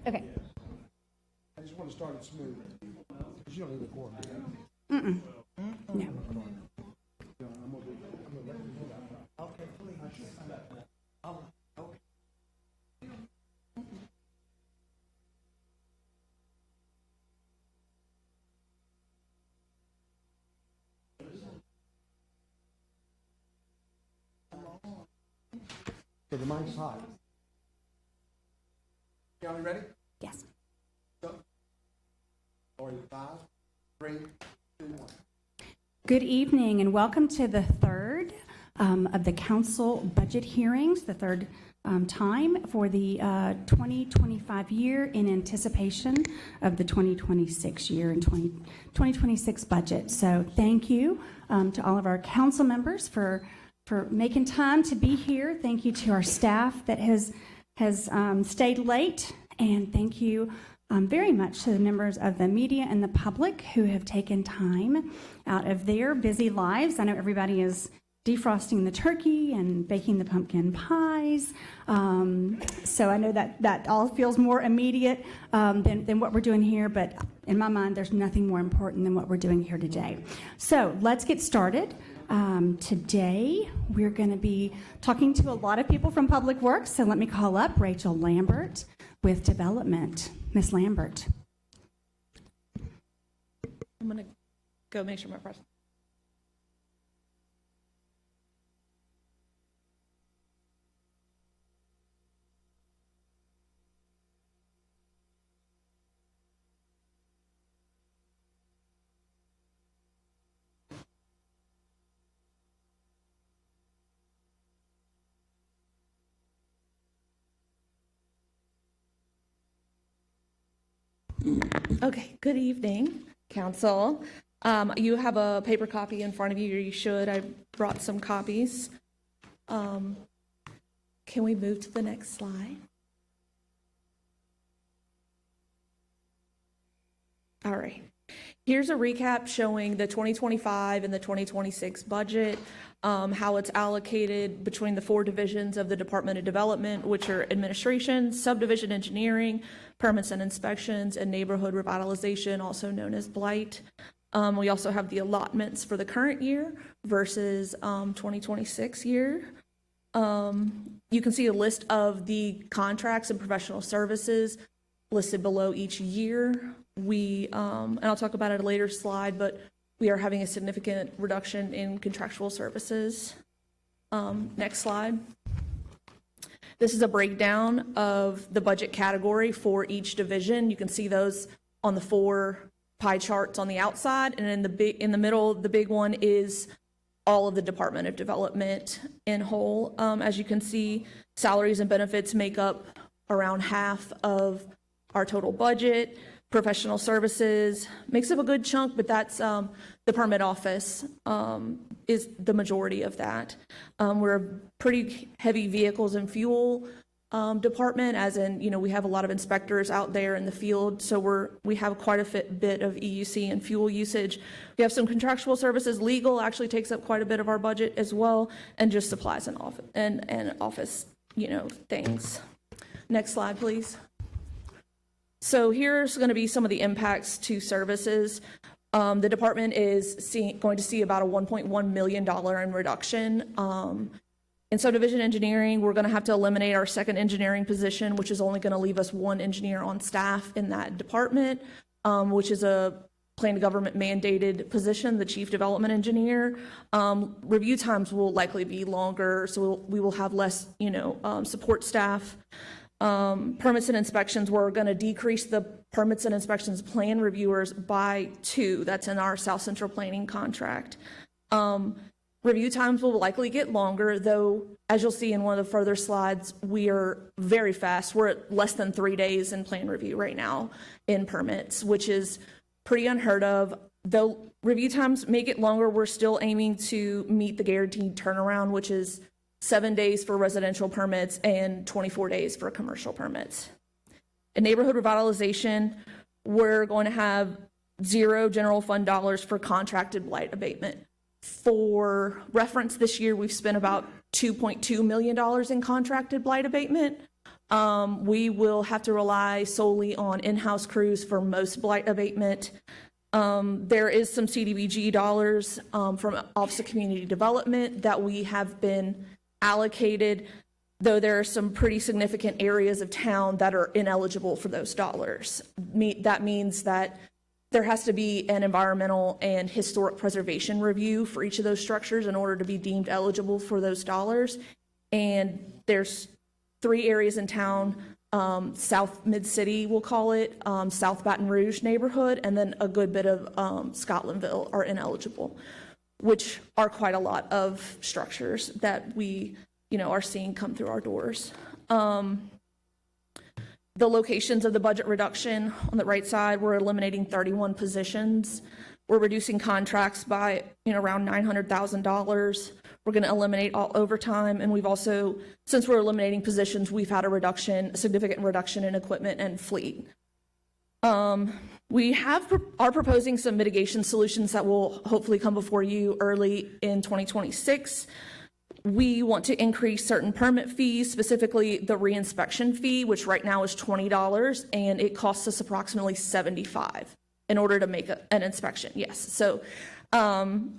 Okay. I just want to start it smooth. You don't need a quorum. Mm-mm. No. So the mic's hot. Y'all ready? Yes. Or 5, 3, 2, 1. Good evening and welcome to the third of the council budget hearings, the third time for the 2025 year in anticipation of the 2026 year and 2026 budget. So thank you to all of our council members for making time to be here. Thank you to our staff that has stayed late, and thank you very much to the members of the media and the public who have taken time out of their busy lives. I know everybody is defrosting the turkey and baking the pumpkin pies. So I know that all feels more immediate than what we're doing here, but in my mind, there's nothing more important than what we're doing here today. So let's get started. Today, we're going to be talking to a lot of people from Public Works, so let me call up Rachel Lambert with Development. Ms. Lambert. I'm going to go make sure my press. Okay, good evening, Council. You have a paper copy in front of you, or you should. I brought some copies. Can we move to the next slide? All right. Here's a recap showing the 2025 and the 2026 budget, how it's allocated between the 4 divisions of the Department of Development, which are administration, subdivision engineering, permits and inspections, and neighborhood revitalization, also known as blight. We also have the allotments for the current year versus 2026 year. You can see a list of the contracts and professional services listed below each year. And I'll talk about it at a later slide, but we are having a significant reduction in contractual services. Next slide. This is a breakdown of the budget category for each division. You can see those on the 4 pie charts on the outside, and in the middle, the big one is all of the Department of Development in whole. As you can see, salaries and benefits make up around half of our total budget. Professional services makes up a good chunk, but that's the permit office is the majority of that. We're a pretty heavy vehicles and fuel department, as in, we have a lot of inspectors out there in the field, so we have quite a bit of EUC and fuel usage. We have some contractual services. Legal actually takes up quite a bit of our budget as well, and just supplies and office things. Next slide, please. So here's going to be some of the impacts to services. The department is going to see about a $1.1 million in reduction. In subdivision engineering, we're going to have to eliminate our second engineering position, which is only going to leave us 1 engineer on staff in that department, which is a planned government mandated position, the chief development engineer. Review times will likely be longer, so we will have less, support staff. Permits and inspections, we're going to decrease the permits and inspections plan reviewers by 2. That's in our South Central Planning contract. Review times will likely get longer, though, as you'll see in one of the further slides, we are very fast. We're at less than 3 days in plan review right now in permits, which is pretty unheard of. Though review times may get longer, we're still aiming to meet the guaranteed turnaround, which is 7 days for residential permits and 24 days for commercial permits. In neighborhood revitalization, we're going to have 0 general fund dollars for contracted blight abatement. For reference, this year we've spent about $2.2 million in contracted blight abatement. We will have to rely solely on in-house crews for most blight abatement. There is some CDBG dollars from Office of Community Development that we have been allocated, though there are some pretty significant areas of town that are ineligible for those dollars. That means that there has to be an environmental and historic preservation review for each of those structures in order to be deemed eligible for those dollars. And there's 3 areas in town, South Mid-City, we'll call it, South Baton Rouge neighborhood, and then a good bit of Scotlandville are ineligible, which are quite a lot of structures that we, are seeing come through our doors. The locations of the budget reduction on the right side, we're eliminating 31 positions. We're reducing contracts by, around $900,000. We're going to eliminate all overtime, and we've also, since we're eliminating positions, we've had a significant reduction in equipment and fleet. We are proposing some mitigation solutions that will hopefully come before you early in 2026. We want to increase certain permit fees, specifically the reinspection fee, which right now is $20, and it costs us approximately $75 in order to make an inspection. Yes, so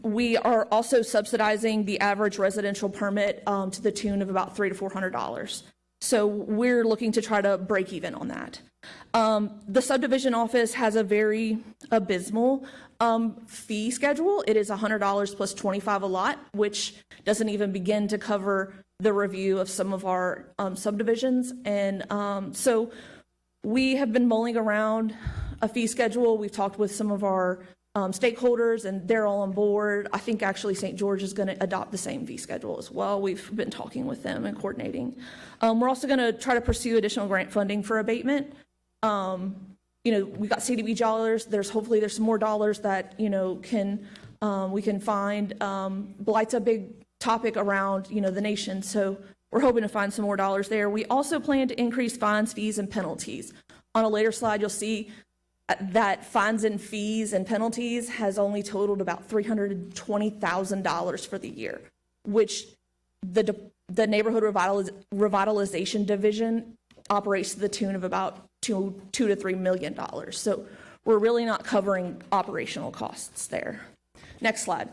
we are also subsidizing the average residential permit to the tune of about $300 to $400. So we're looking to try to break even on that. The subdivision office has a very abysmal fee schedule. It is $100 plus $25 a lot, which doesn't even begin to cover the review of some of our subdivisions. And so we have been mulling around a fee schedule. We've talked with some of our stakeholders, and they're all on board. I think actually St. George is going to adopt the same fee schedule as well. We've been talking with them and coordinating. We're also going to try to pursue additional grant funding for abatement. We got CDBG dollars. Hopefully there's some more dollars that we can find. Blight's a big topic around the nation, so we're hoping to find some more dollars there. We also plan to increase fines, fees, and penalties. On a later slide, you'll see that fines and fees and penalties has only totaled about $320,000 for the year, which the neighborhood revitalization division operates to the tune of about $2 to $3 million. So we're really not covering operational costs there. Next slide.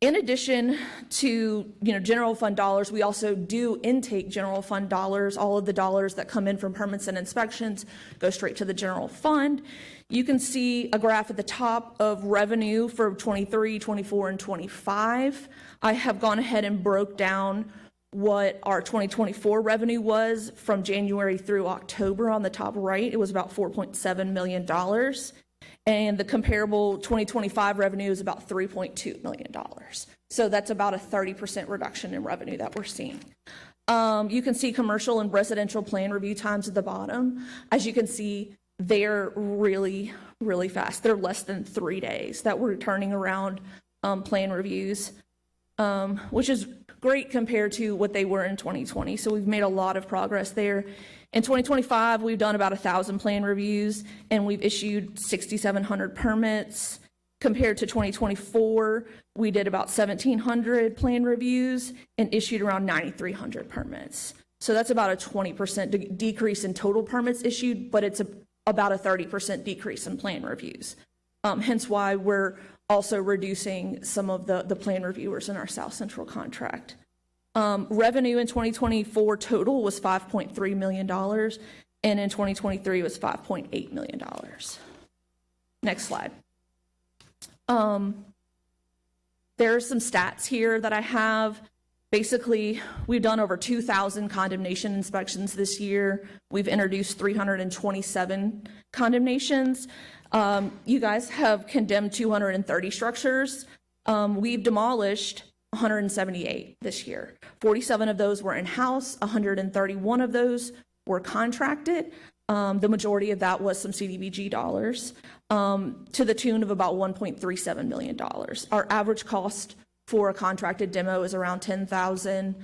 In addition to general fund dollars, we also do intake general fund dollars. All of the dollars that come in from permits and inspections go straight to the general fund. You can see a graph at the top of revenue for 23, 24, and 25. I have gone ahead and broke down what our 2024 revenue was from January through October. On the top right, it was about $4.7 million. And the comparable 2025 revenue is about $3.2 million. So that's about a 30% reduction in revenue that we're seeing. You can see commercial and residential plan review times at the bottom. As you can see, they're really, really fast. They're less than 3 days that we're turning around plan reviews, which is great compared to what they were in 2020. So we've made a lot of progress there. In 2025, we've done about 1,000 plan reviews, and we've issued 6,700 permits. Compared to 2024, we did about 1,700 plan reviews and issued around 9,300 permits. So that's about a 20% decrease in total permits issued, but it's about a 30% decrease in plan reviews. Hence why we're also reducing some of the plan reviewers in our South Central contract. Revenue in 2024 total was $5.3 million, and in 2023 was $5.8 million. Next slide. There are some stats here that I have. Basically, we've done over 2,000 condemnation inspections this year. We've introduced 327 condemnations. You guys have condemned 230 structures. We've demolished 178 this year. 47 of those were in-house, 131 of those were contracted. The majority of that was some CDBG dollars, to the tune of about $1.37 million. Our average cost for a contracted demo is around $10,000.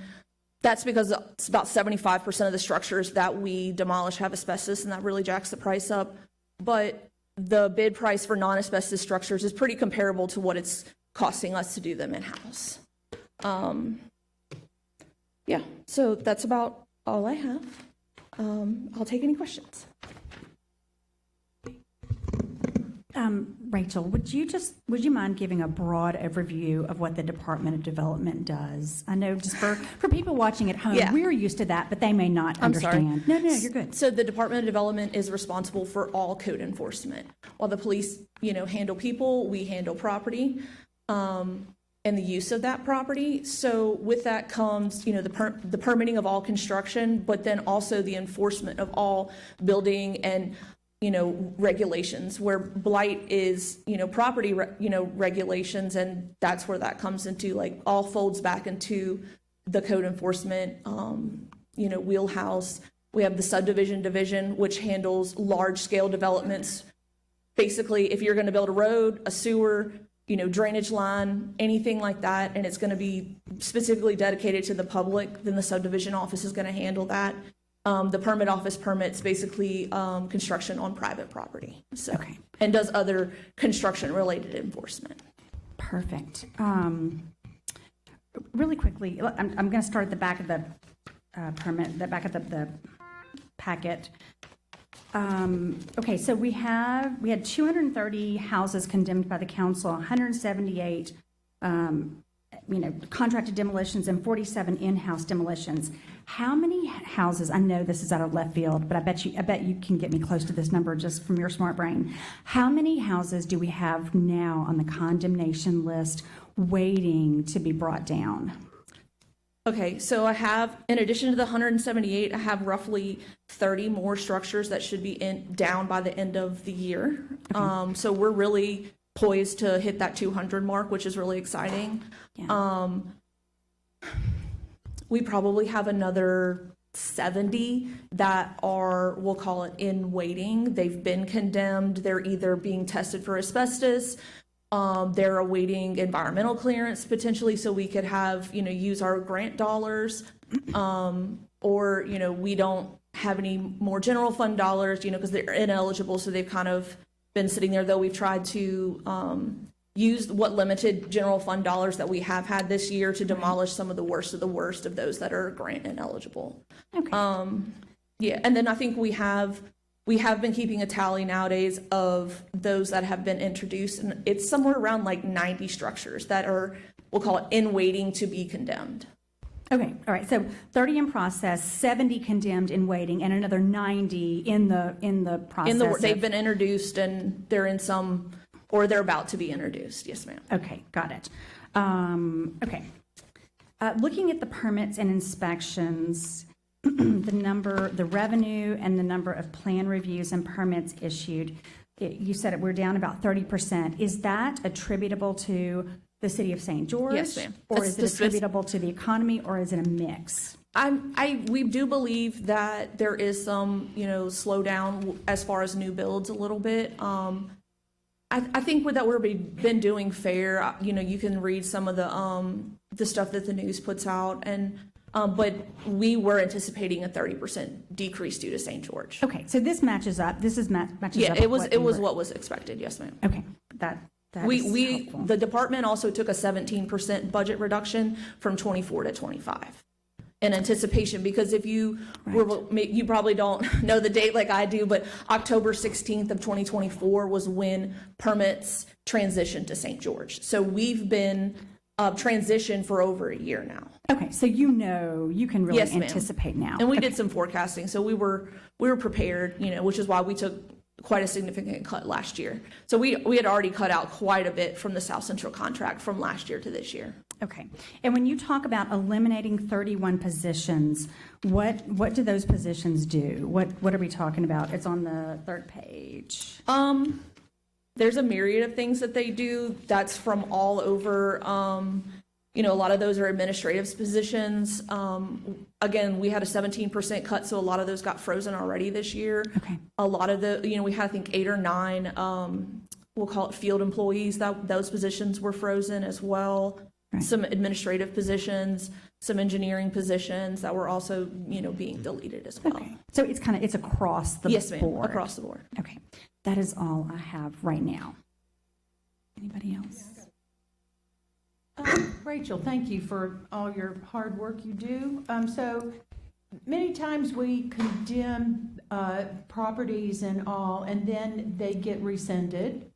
That's because it's about 75% of the structures that we demolish have asbestos, and that really jacks the price up. But the bid price for non-asbestos structures is pretty comparable to what it's costing us to do them in-house. Yeah, so that's about all I have. I'll take any questions. Rachel, would you mind giving a broad overview of what the Department of Development does? I know just for people watching at home, Yeah. we're used to that, but they may not I'm sorry. understand. No, you're good. So the Department of Development is responsible for all code enforcement. While the police, handle people, we handle property, and the use of that property. So with that comes, the permitting of all construction, but then also the enforcement of all building and regulations, where blight is, property, regulations, and that's where that comes into, like, all folds back into the code enforcement, wheelhouse. We have the subdivision division, which handles large-scale developments. Basically, if you're going to build a road, a sewer, drainage line, anything like that, and it's going to be specifically dedicated to the public, then the subdivision office is going to handle that. The permit office permits basically construction on private property. So, Okay. And does other construction-related enforcement. Perfect. Really quickly, I'm going to start at the back of the permit, the back of the packet. Okay, so we had 230 houses condemned by the council, 178 contracted demolitions and 47 in-house demolitions. How many houses, I know this is out of left field, but I bet you can get me close to this number just from your smart brain. How many houses do we have now on the condemnation list waiting to be brought down? Okay, so I have, in addition to the 178, I have roughly 30 more structures that should be down by the end of the year. Okay. So we're really poised to hit that 200 mark, which is really exciting. Yeah. We probably have another 70 that are, we'll call it, in waiting. They've been condemned. They're either being tested for asbestos, they're awaiting environmental clearance potentially, so we could have, use our grant dollars, or, we don't have any more general fund dollars, because they're ineligible, so they've kind of been sitting there, though we've tried to use what limited general fund dollars that we have had this year to demolish some of the worst of those that are grant ineligible. Okay. Yeah, and then I think we have been keeping a tally nowadays of those that have been introduced, and it's somewhere around like 90 structures that are, we'll call it, in waiting to be condemned. Okay, all right, so 30 in process, 70 condemned in waiting, and another 90 in the process. They've been introduced, and they're in some, or they're about to be introduced. Yes, ma'am. Okay, got it. Okay. Looking at the permits and inspections, the revenue and the number of plan reviews and permits issued, you said we're down about 30%. Is that attributable to the city of St. George? Yes, ma'am. Or is it attributable to the economy, or is it a mix? We do believe that there is some, slowdown as far as new builds a little bit. I think that we've been doing fair. You can read some of the stuff that the news puts out, and but we were anticipating a 30% decrease due to St. George. Okay, so this matches up. This is matches up. Yeah, it was what was expected. Yes, ma'am. Okay, that is helpful. The department also took a 17% budget reduction from 24 to 25 in anticipation, because if you you probably don't know the date like I do, but October 16th of 2024 was when permits transitioned to St. George. So we've been transitioned for over a year now. Okay, so you can really anticipate now. And we did some forecasting, so we were prepared, which is why we took quite a significant cut last year. So we had already cut out quite a bit from the South Central contract from last year to this year. Okay. And when you talk about eliminating 31 positions, what do those positions do? What are we talking about? It's on the third page. There's a myriad of things that they do. That's from all over. A lot of those are administrative positions. Again, we had a 17% cut, so a lot of those got frozen already this year. Okay. A lot of we had, I think, 8 or 9, we'll call it field employees, those positions were frozen as well. Right. Some administrative positions, some engineering positions that were also, being deleted as well. Okay. So it's across the board. Yes, ma'am, across the board. Okay. That is all I have right now. Anybody else? Rachel, thank you for all your hard work you do. So Many times we condemn properties and all, and then they get rescinded.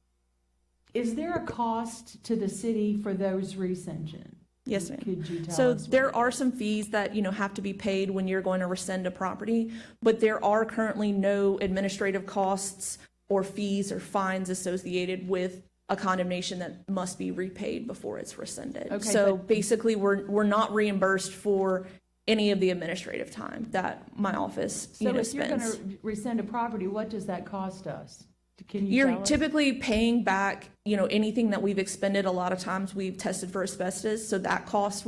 Is there a cost to the city for those rescissions? Yes, ma'am. Could you tell So us? there are some fees that, have to be paid when you're going to rescind a property, but there are currently no administrative costs or fees or fines associated with a condemnation that must be repaid before it's rescinded. Okay, So but- basically, we're not reimbursed for any of the administrative time that my office, So if you're spends. going to rescind a property, what does that cost us? Can you You're tell us? typically paying back, anything that we've expended. A lot of times we've tested for asbestos, so that cost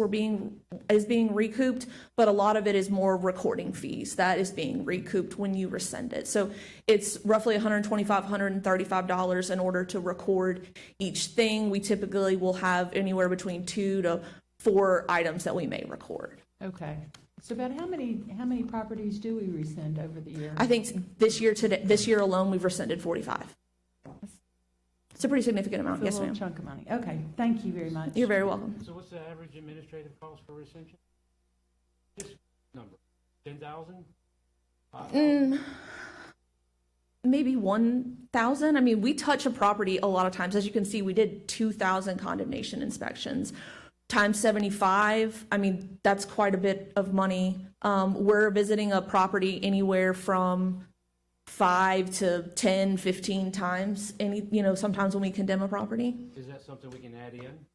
is being recouped, but a lot of it is more recording fees that is being recouped when you rescind it. So it's roughly $125, $135 in order to record each thing. We typically will have anywhere between 2 to 4 items that we may record. Okay. So about how many properties do we rescind over the year? I think this year alone, we've rescinded 45. It's a pretty significant amount. It's Yes, a little ma'am. chunk of money. Okay, thank you very much. You're very welcome. So what's the average administrative cost for rescission? Just number, 10,000? Maybe 1,000. I mean, we touch a property a lot of times. As you can see, we did 2,000 condemnation inspections. Times 75, I mean, that's quite a bit of money. We're visiting a property anywhere from 5 to 10, 15 times, sometimes when we condemn a property. Is that something we can add in?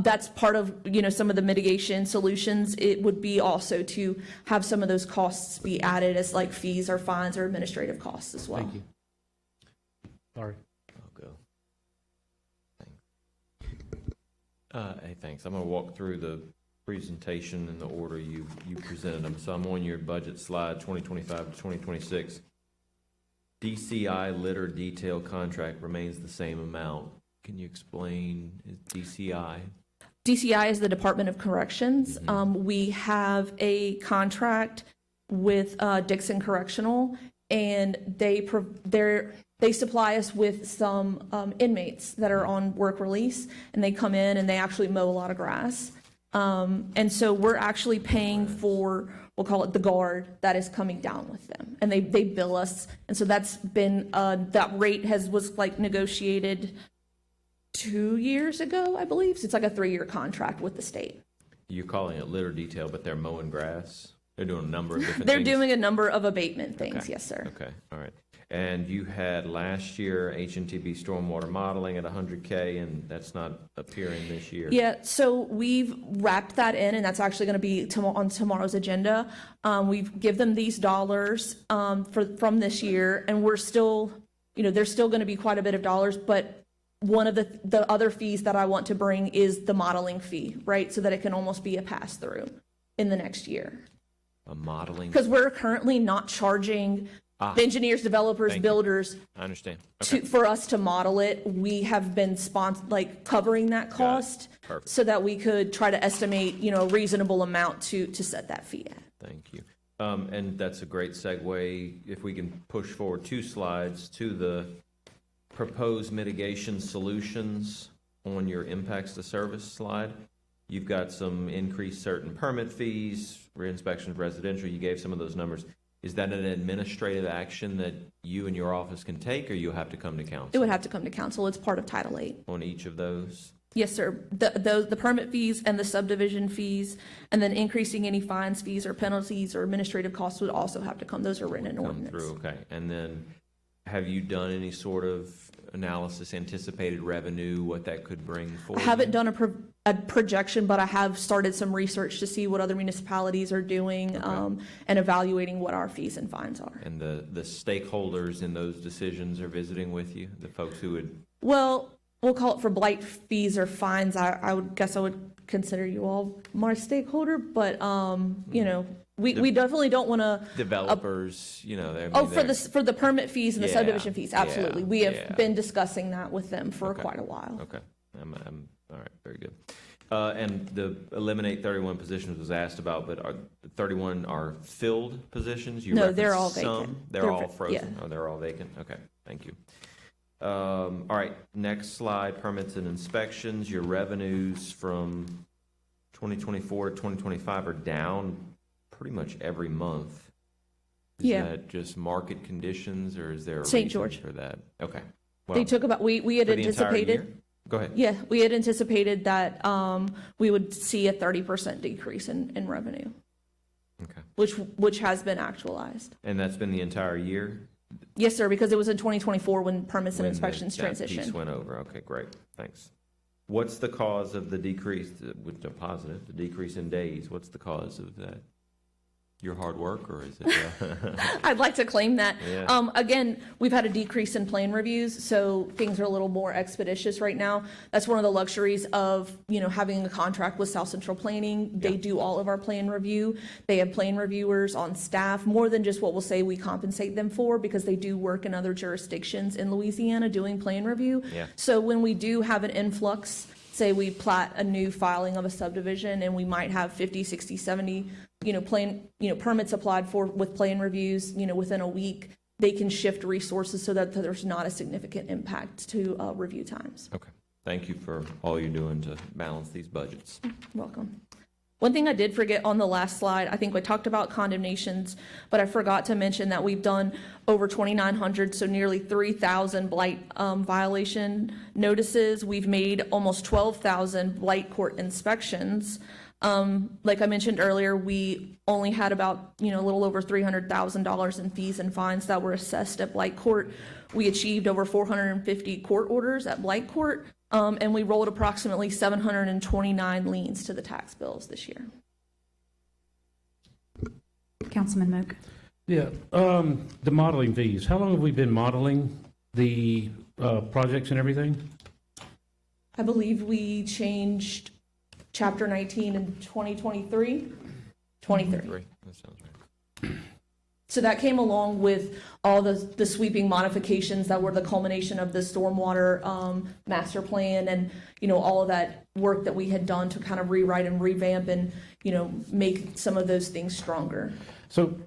That's part of, some of the mitigation solutions. It would be also to have some of those costs be added as like fees or fines or administrative costs as well. Thank you. Sorry. I'll go. Hey, thanks. I'm going to walk through the presentation in the order you presented them. So I'm on your budget slide 2025 to 2026. DCI litter detail contract remains the same amount. Can you explain DCI? DCI is the Department of Corrections. We have a contract with Dixon Correctional, and they supply us with some inmates that are on work release, and they come in and they actually mow a lot of grass. And so we're actually paying for, we'll call it the guard that is coming down with them, and they bill us. And so that's been that rate was like negotiated 2 years ago, I believe. So it's like a 3-year contract with the state. You're calling it litter detail, but they're mowing grass? They're doing a number of different They're things? doing a number of abatement things, Okay. yes, sir. Okay, all right. And you had last year HNTB stormwater modeling at 100K, and that's not appearing this year? Yeah, so we've wrapped that in, and that's actually going to be on tomorrow's agenda. We've give them these dollars from this year, and we're still, there's still going to be quite a bit of dollars, but one of the other fees that I want to bring is the modeling fee, right? So that it can almost be a pass-through in the next year. A modeling? Because we're currently not charging engineers, developers, Thank you. builders I understand. Okay. for us to model it. We have been covering that cost Perfect. so that we could try to estimate, a reasonable amount to set that fee at. Thank you. And that's a great segue. If we can push forward 2 slides to the proposed mitigation solutions on your impacts to service slide. You've got some increased certain permit fees, reinspection of residential. You gave some of those numbers. Is that an administrative action that you and your office can take, or you'll have to come to council? It would have to come to council. It's part of Title VIII. On each of those? Yes, sir. The permit fees and the subdivision fees, and then increasing any fines, fees, or penalties or administrative costs would also have to come. Those are written in Come ordinance. through, okay. And then have you done any sort of analysis, anticipated revenue, what that could bring forward? I haven't done a projection, but I have started some research to see what other municipalities are doing and evaluating what our fees and fines are. And the stakeholders in those decisions are visiting with you, the folks who would? Well, we'll call it for blight fees or fines. I would guess I would consider you all my stakeholder, but we definitely don't want to. Developers, they're. For the permit fees and the Yeah, subdivision fees, absolutely. yeah, We have yeah. been discussing that with them for Okay. quite a while. Okay, I'm all right, very good. And the eliminate 31 positions was asked about, but are 31 are filled positions? You No, they're all referenced some. vacant. They're They're all yeah. frozen? Oh, they're all vacant? Okay, thank you. All right, next slide, permits and inspections. Your revenues from 2024 to 2025 are down pretty much every month. Yeah. Is that just market conditions, or is there a St. reason George. for that? Okay. They took about, we had for the entire anticipated. year? Go ahead. Yeah, we had anticipated that we would see a 30% decrease in revenue, Okay. which has been actualized. And that's been the entire year? Yes, sir, because it was in 2024 when permits and When inspections that piece transitioned. went over. Okay, great. Thanks. What's the cause of the decrease, with the positive, the decrease in days? What's the cause of that? Your hard work, or is it? I'd like to claim that. Yeah. Again, we've had a decrease in plan reviews, so things are a little more expeditious right now. That's one of the luxuries of, having a contract with South Central Planning. They do all of our plan review. They have plan reviewers on staff, more than just what we'll say we compensate them for, because they do work in other jurisdictions in Louisiana doing plan review. Yeah. So when we do have an influx, say we plat a new filing of a subdivision and we might have 50, 60, 70, permits applied for with plan reviews, within a week, they can shift resources so that there's not a significant impact to review times. Okay. Thank you for all you're doing to balance these budgets. Welcome. One thing I did forget on the last slide, I think we talked about condemnations, but I forgot to mention that we've done over 2,900, so nearly 3,000 blight violation notices. We've made almost 12,000 blight court inspections. Like I mentioned earlier, we only had about, a little over $300,000 in fees and fines that were assessed at blight court. We achieved over 450 court orders at blight court. And we rolled approximately 729 liens to the tax bills this year. Councilman Moak. Yeah, the modeling fees, how long have we been modeling the projects and everything? I believe we changed Chapter 19 in 2023. 23. That sounds right. So that came along with all the sweeping modifications that were the culmination of the stormwater master plan, and all of that work that we had done to kind of rewrite and revamp and make some of those things stronger. So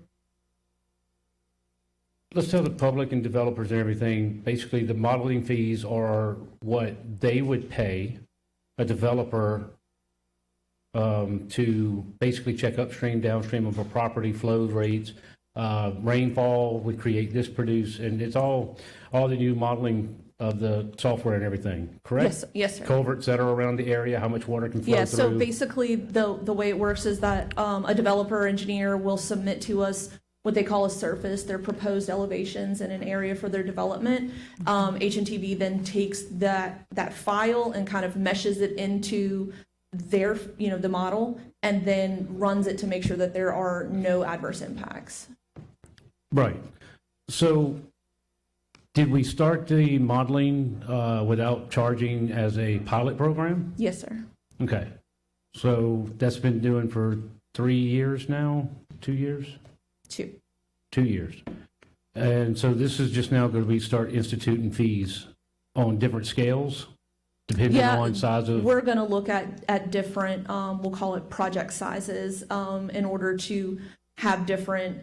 let's tell the public and developers and everything, basically the modeling fees are what they would pay a developer to basically check upstream, downstream of a property, flow rates, rainfall would create this, produce, and it's all the new modeling of the software and everything, correct? Yes, sir. Culverts that are around the area, how much water can flow Yeah, through. so basically, the way it works is that a developer or engineer will submit to us what they call a surface, their proposed elevations in an area for their development. H&TV then takes that file and kind of meshes it into their, the model, and then runs it to make sure that there are no adverse impacts. Right. So did we start the modeling without charging as a pilot program? Yes, sir. Okay. So that's been doing for 3 years now, 2 years? 2. 2 years. And so this is just now going to be start instituting fees on different scales, depending on size of... We're going to look at different, we'll call it project sizes, in order to have different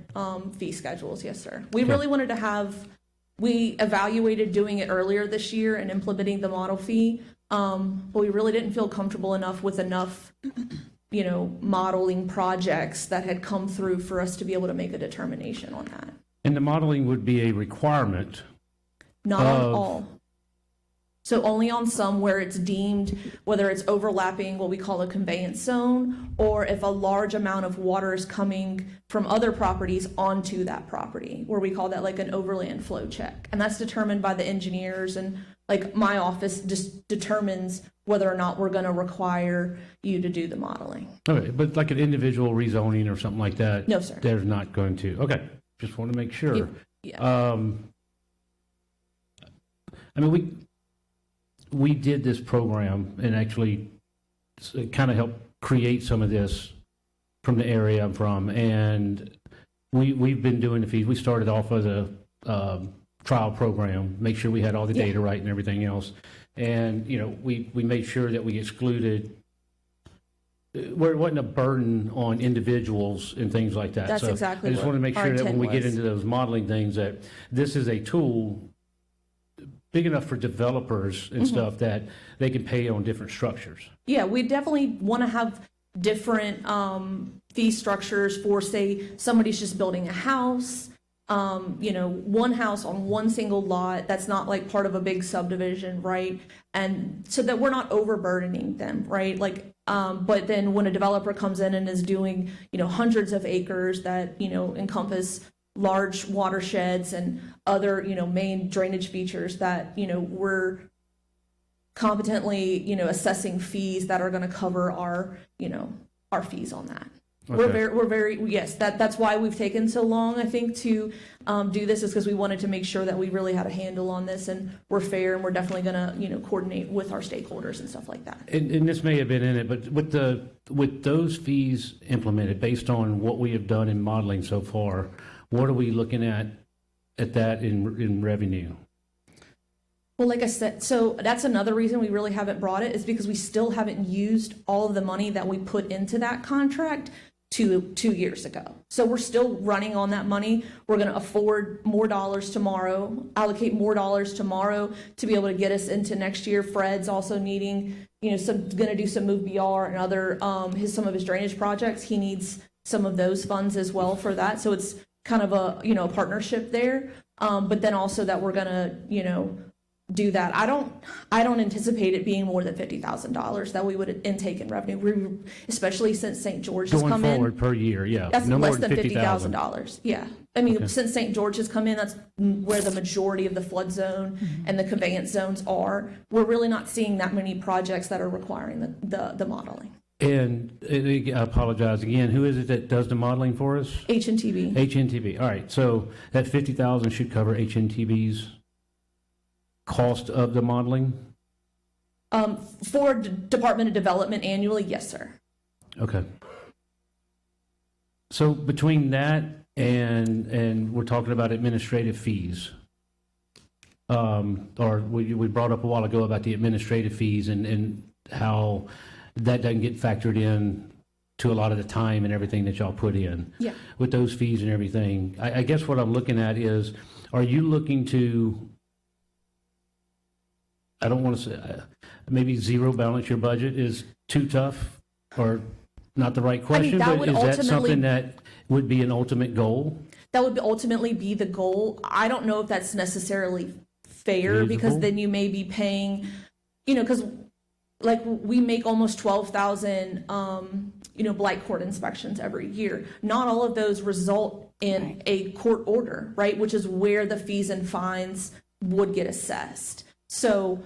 fee schedules. Yes, sir. We really wanted to we evaluated doing it earlier this year and implementing the model fee, but we really didn't feel comfortable enough with enough, modeling projects that had come through for us to be able to make a determination on that. And the modeling would be a requirement. Not on all. So only on some where it's deemed, whether it's overlapping what we call a conveyance zone, or if a large amount of water is coming from other properties onto that property, where we call that like an overland flow check. And that's determined by the engineers, and like my office just determines whether or not we're going to require you to do the modeling. Okay, but like an individual rezoning or something like that? No, sir. There's not going to. Okay, just want to make sure. Yeah. I mean, we did this program and actually kind of helped create some of this from the area I'm from, and we've been doing the fees. We started off as a trial program, make sure we had all the data right and everything else, and we made sure that we excluded where it wasn't a burden on individuals and things like that. That's so exactly I just what want to make our sure that when intent we get was. into those modeling things, that this is a tool big enough for developers and stuff that they can pay on different structures. Yeah, we definitely want to have different fee structures for, say, somebody's just building a house, one house on one single lot that's not like part of a big subdivision, right? And so that we're not overburdening them, right? Like, but then when a developer comes in and is doing, hundreds of acres that, encompass large watersheds and other, main drainage features that, we're competently, assessing fees that are going to cover our fees on that. Okay. We're very, yes, that's why we've taken so long, I think, to do this, is because we wanted to make sure that we really had a handle on this and we're fair, and we're definitely going to, coordinate with our stakeholders and stuff like that. And this may have been in it, but with those fees implemented, based on what we have done in modeling so far, what are we looking at that in revenue? Well, like I said, so that's another reason we really haven't brought it, is because we still haven't used all of the money that we put into that contract 2 years ago. So we're still running on that money. We're going to afford more dollars tomorrow, allocate more dollars tomorrow to be able to get us into next year. Fred's also needing, going to do some Move BR and other, some of his drainage projects. He needs some of those funds as well for that. So it's kind of a partnership there. But then also that we're going to, do that. I don't anticipate it being more than $50,000 that we would intake in revenue, especially since St. George has come in. Going forward per year, yeah. That's no less more than $50,000. Yeah. I mean, Okay. Since St. George has come in, that's where the majority of the flood zone and the conveyance zones are. We're really not seeing that many projects that are requiring the modeling. And I apologize again, who is it that does the modeling for us? HNTB. HNTB. All right, so that 50,000 should cover HNTB's cost of the modeling? For Department of Development annually, yes, sir. Okay. So between that and we're talking about administrative fees, or we brought up a while ago about the administrative fees and how that doesn't get factored in to a lot of the time and everything that y'all put in. Yeah. With those fees and everything, I guess what I'm looking at is, are you looking to, I don't want to say, maybe zero balance your budget is too tough or not the right question, that but would is that ultimately- something that would be an ultimate goal? That would ultimately be the goal. I don't know if that's necessarily fair, because Feasible? then you may be paying, because like we make almost 12,000, blight court inspections every year. Not all of those result in Right. a court order, right? Which is where the fees and fines would get assessed. So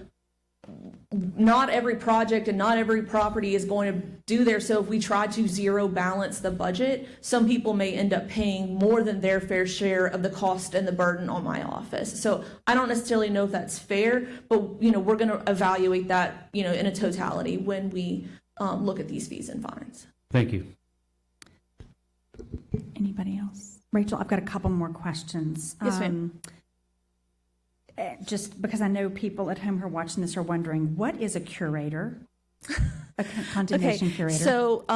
not every project and not every property is going to do there. So if we try to zero balance the budget, some people may end up paying more than their fair share of the cost and the burden on my office. So I don't necessarily know if that's fair, but we're going to evaluate that, in a totality when we look at these fees and fines. Thank you. Anybody else? Rachel, I've got a couple more questions. Yes, ma'am. Just because I know people at home who are watching this are wondering, what is a curator? A condemnation curator? So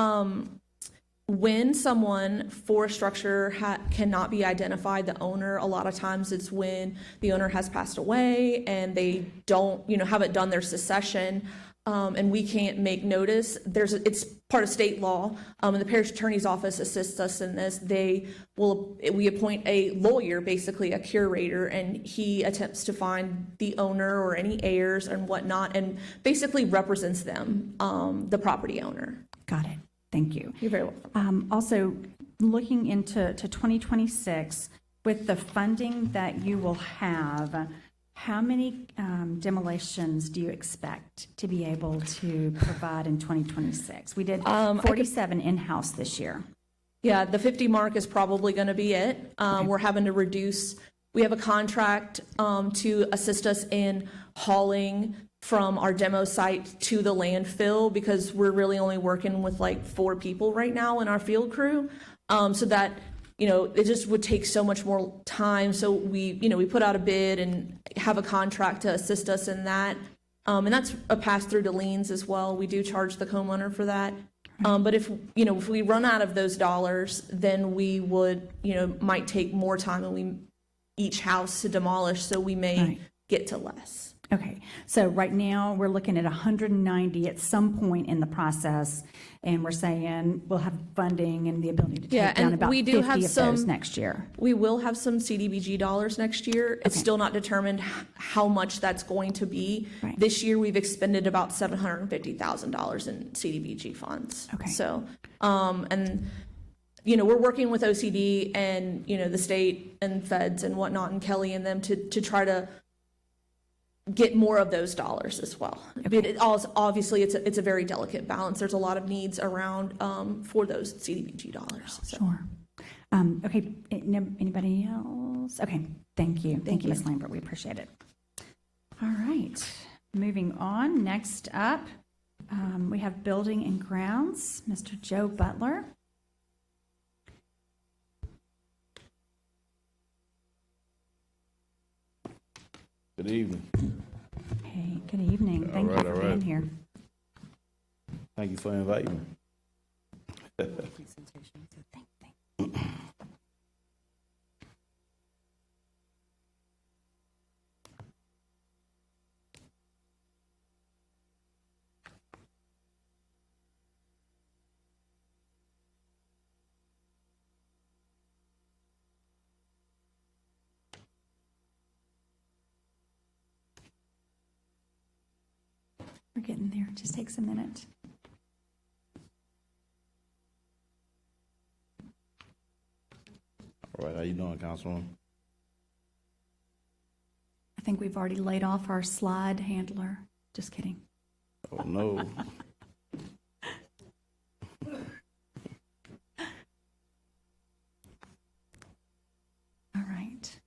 when someone for a structure cannot be identified, the owner, a lot of times it's when the owner has passed away and they don't, haven't done their succession, and we can't make notice. It's part of state law, and the parish attorney's office assists us in this. We appoint a lawyer, basically a curator, and he attempts to find the owner or any heirs and whatnot, and basically represents them, the property owner. Got it. Thank you. You're very welcome. Also, looking into 2026, with the funding that you will have, how many demolitions do you expect to be able to provide in 2026? We did 47 in-house this year. Yeah, the 50 mark is probably going to be it. We're having to reduce. We have a contract to assist us in hauling from our demo site to the landfill, because we're really only working with like 4 people right now in our field crew. So that, it just would take so much more time. So we put out a bid and have a contract to assist us in that. And that's a pass through to liens as well. We do charge the homeowner for that. But if we run out of those dollars, then we would, might take more time and each house to demolish. So we may Right. get to less. Okay, so right now, we're looking at 190 at some point in the process, and we're saying we'll have funding and the ability to Yeah, take down and about we do 50 have of those some- next year. We will have some CDBG dollars next year. It's Okay. still not determined how much that's going to be. Right. This year, we've expended about $750,000 in CDBG funds. Okay. So, and, you know, we're working with OCD and, you know, the state and feds and whatnot, and Kelly and them to try to get more of those dollars as well. But obviously, it's a very delicate balance. There's a lot of needs around for those CDBG dollars. So. Sure. Okay, anybody else? Okay, thank you. Thank you, Ms. Lambert, we appreciate it. All right, moving on. Next up, we have Building and Grounds, Mr. Joe Butler. Good evening. Hey, good evening. Thank you right, for all being right. here. Thank you for inviting me. We're getting there. It just takes a minute. All right, how you doing, Councilwoman? I think we've already laid off our slide handler. Just kidding. Oh, no. All right.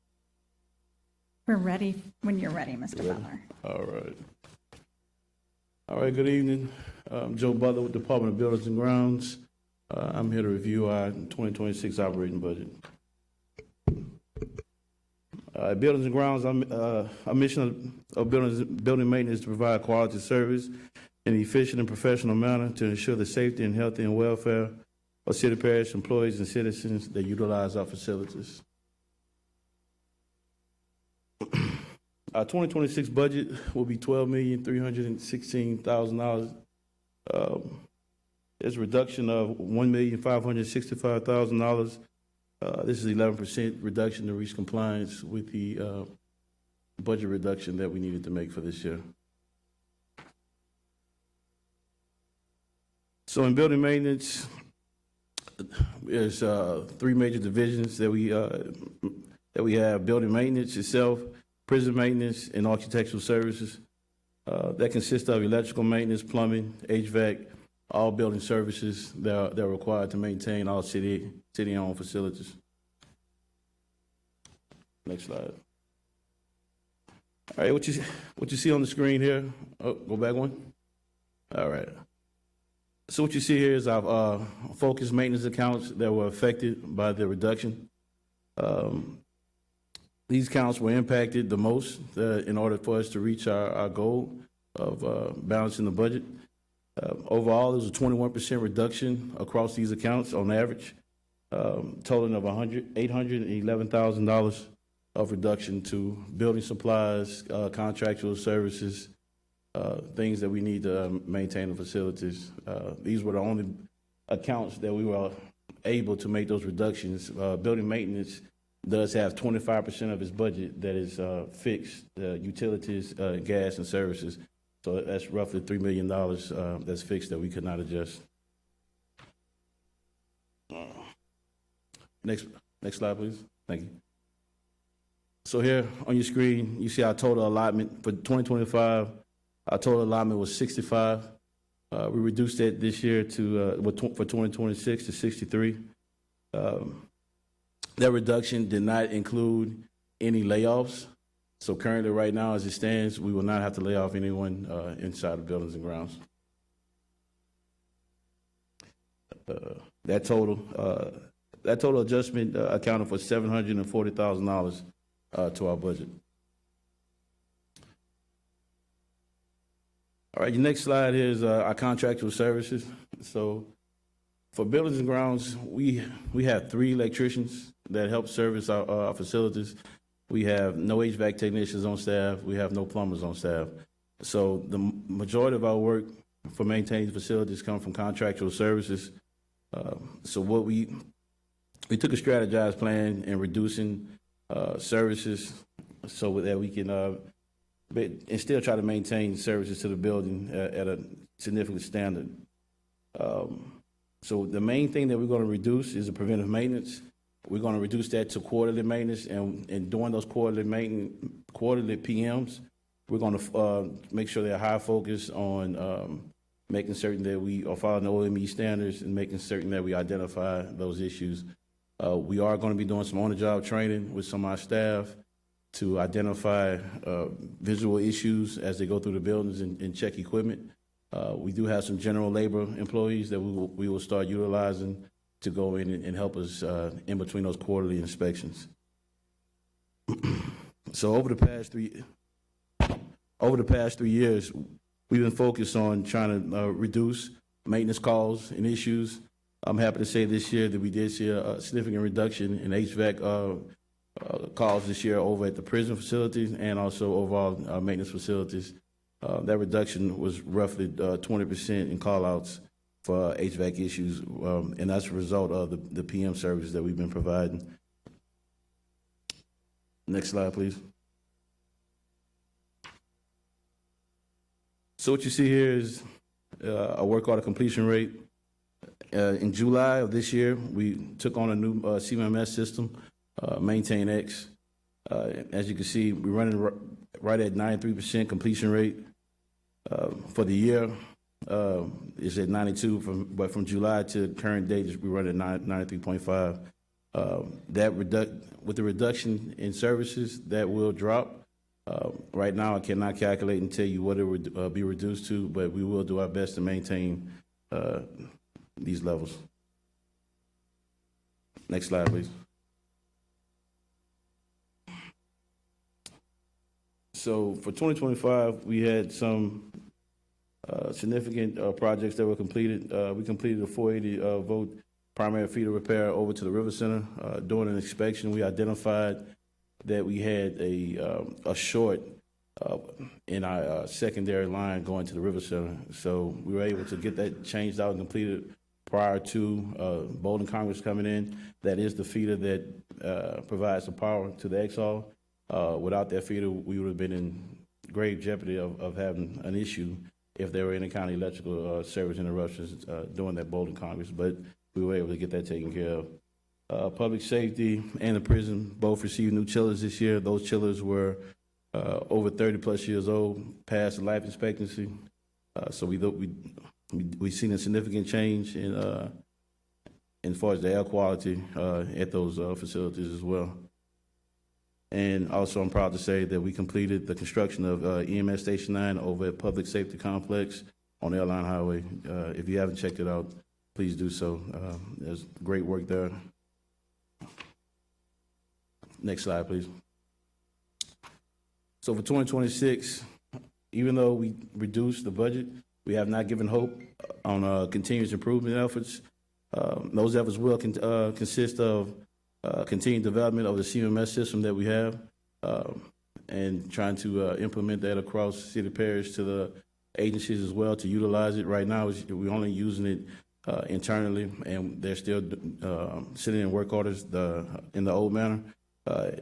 We're ready when you're ready, Mr. Ready? Butler. All right. All right, good evening. I'm Joe Butler with Department of Buildings and Grounds. I'm here to review our 2026 operating budget. Buildings and Grounds, our mission of building maintenance is to provide quality service in an efficient and professional manner to ensure the safety and health and welfare of city parish employees and citizens that utilize our facilities. Our 2026 budget will be $12,316,000. There's a reduction of $1,565,000. This is 11% reduction to reach compliance with the budget reduction that we needed to make for this year. So in building maintenance, there's three major divisions that we have: building maintenance itself, prison maintenance, and architectural services. That consists of electrical maintenance, plumbing, HVAC, all building services that are required to maintain all city-owned facilities. Next slide. All right, what you see on the screen here? Oh, go back one. All right. So what you see here is our focused maintenance accounts that were affected by the reduction. These accounts were impacted the most in order for us to reach our goal of balancing the budget. Overall, there was a 21% reduction across these accounts on average, totaling of $811,000 of reduction to building supplies, contractual services, things that we need to maintain the facilities. These were the only accounts that we were able to make those reductions. Building maintenance does have 25% of its budget that is fixed, utilities, gas, and services. So that's roughly $3 million that's fixed that we could not adjust. Next slide, please. Thank you. So here on your screen, you see our total allotment for 2025. Our total allotment was 65. We reduced that this year to for 2026 to 63. That reduction did not include any layoffs. So currently, right now, as it stands, we will not have to lay off anyone inside of Buildings and Grounds. That total adjustment accounted for $740,000 to our budget. All right, your next slide here is our contractual services. So for Buildings and Grounds, we have 3 electricians that help service our facilities. We have no HVAC technicians on staff. We have no plumbers on staff. So the majority of our work for maintaining facilities come from contractual services. So what we took a strategized plan in reducing services so that we can and still try to maintain services to the building at a significant standard. So the main thing that we're going to reduce is the preventive maintenance. We're going to reduce that to quarterly maintenance, and during those quarterly PMs, we're going to make sure they're high focus on making certain that we are following the OME standards and making certain that we identify those issues. We are going to be doing some on-the-job training with some of our staff to identify visual issues as they go through the buildings and check equipment. We do have some general labor employees that we will start utilizing to go in and help us in between those quarterly inspections. So over the past 3 years, we've been focused on trying to reduce maintenance calls and issues. I'm happy to say this year that we did see a significant reduction in HVAC calls this year over at the prison facilities and also overall maintenance facilities. That reduction was roughly 20% in call-outs for HVAC issues, and that's a result of the PM services that we've been providing. Next slide, please. So what you see here is a work order completion rate. In July of this year, we took on a new CMMS system, MaintainX. As you can see, we're running right at 93% completion rate. For the year, it's at 92, but from July to current date, we run at 93.5. With the reduction in services, that will drop. Right now, I cannot calculate and tell you what it would be reduced to, but we will do our best to maintain these levels. Next slide, please. So for 2025, we had some significant projects that were completed. We completed a 480 volt primary feeder repair over to the River Center. During an inspection, we identified that we had a short in our secondary line going to the River Center. So we were able to get that changed out and completed prior to Bowling Congress coming in. That is the feeder that provides the power to the Exall. Without that feeder, we would have been in grave jeopardy of having an issue if there were any kind of electrical service interruptions during that Bowling Congress, but we were able to get that taken care of. Public safety and the prison both received new chillers this year. Those chillers were over 30 plus years old, past the life expectancy. So we've seen a significant change in as far as the air quality at those facilities as well. And also, I'm proud to say that we completed the construction of EMS Station 9 over at Public Safety Complex on Airline Highway. If you haven't checked it out, please do so. There's great work there. Next slide, please. So for 2026, even though we reduced the budget, we have not given hope on continuous improvement efforts. Those efforts will consist of continued development of the CMS system that we have and trying to implement that across city parish to the agencies as well to utilize it. Right now, we're only using it internally, and they're still sitting in work orders in the old manner.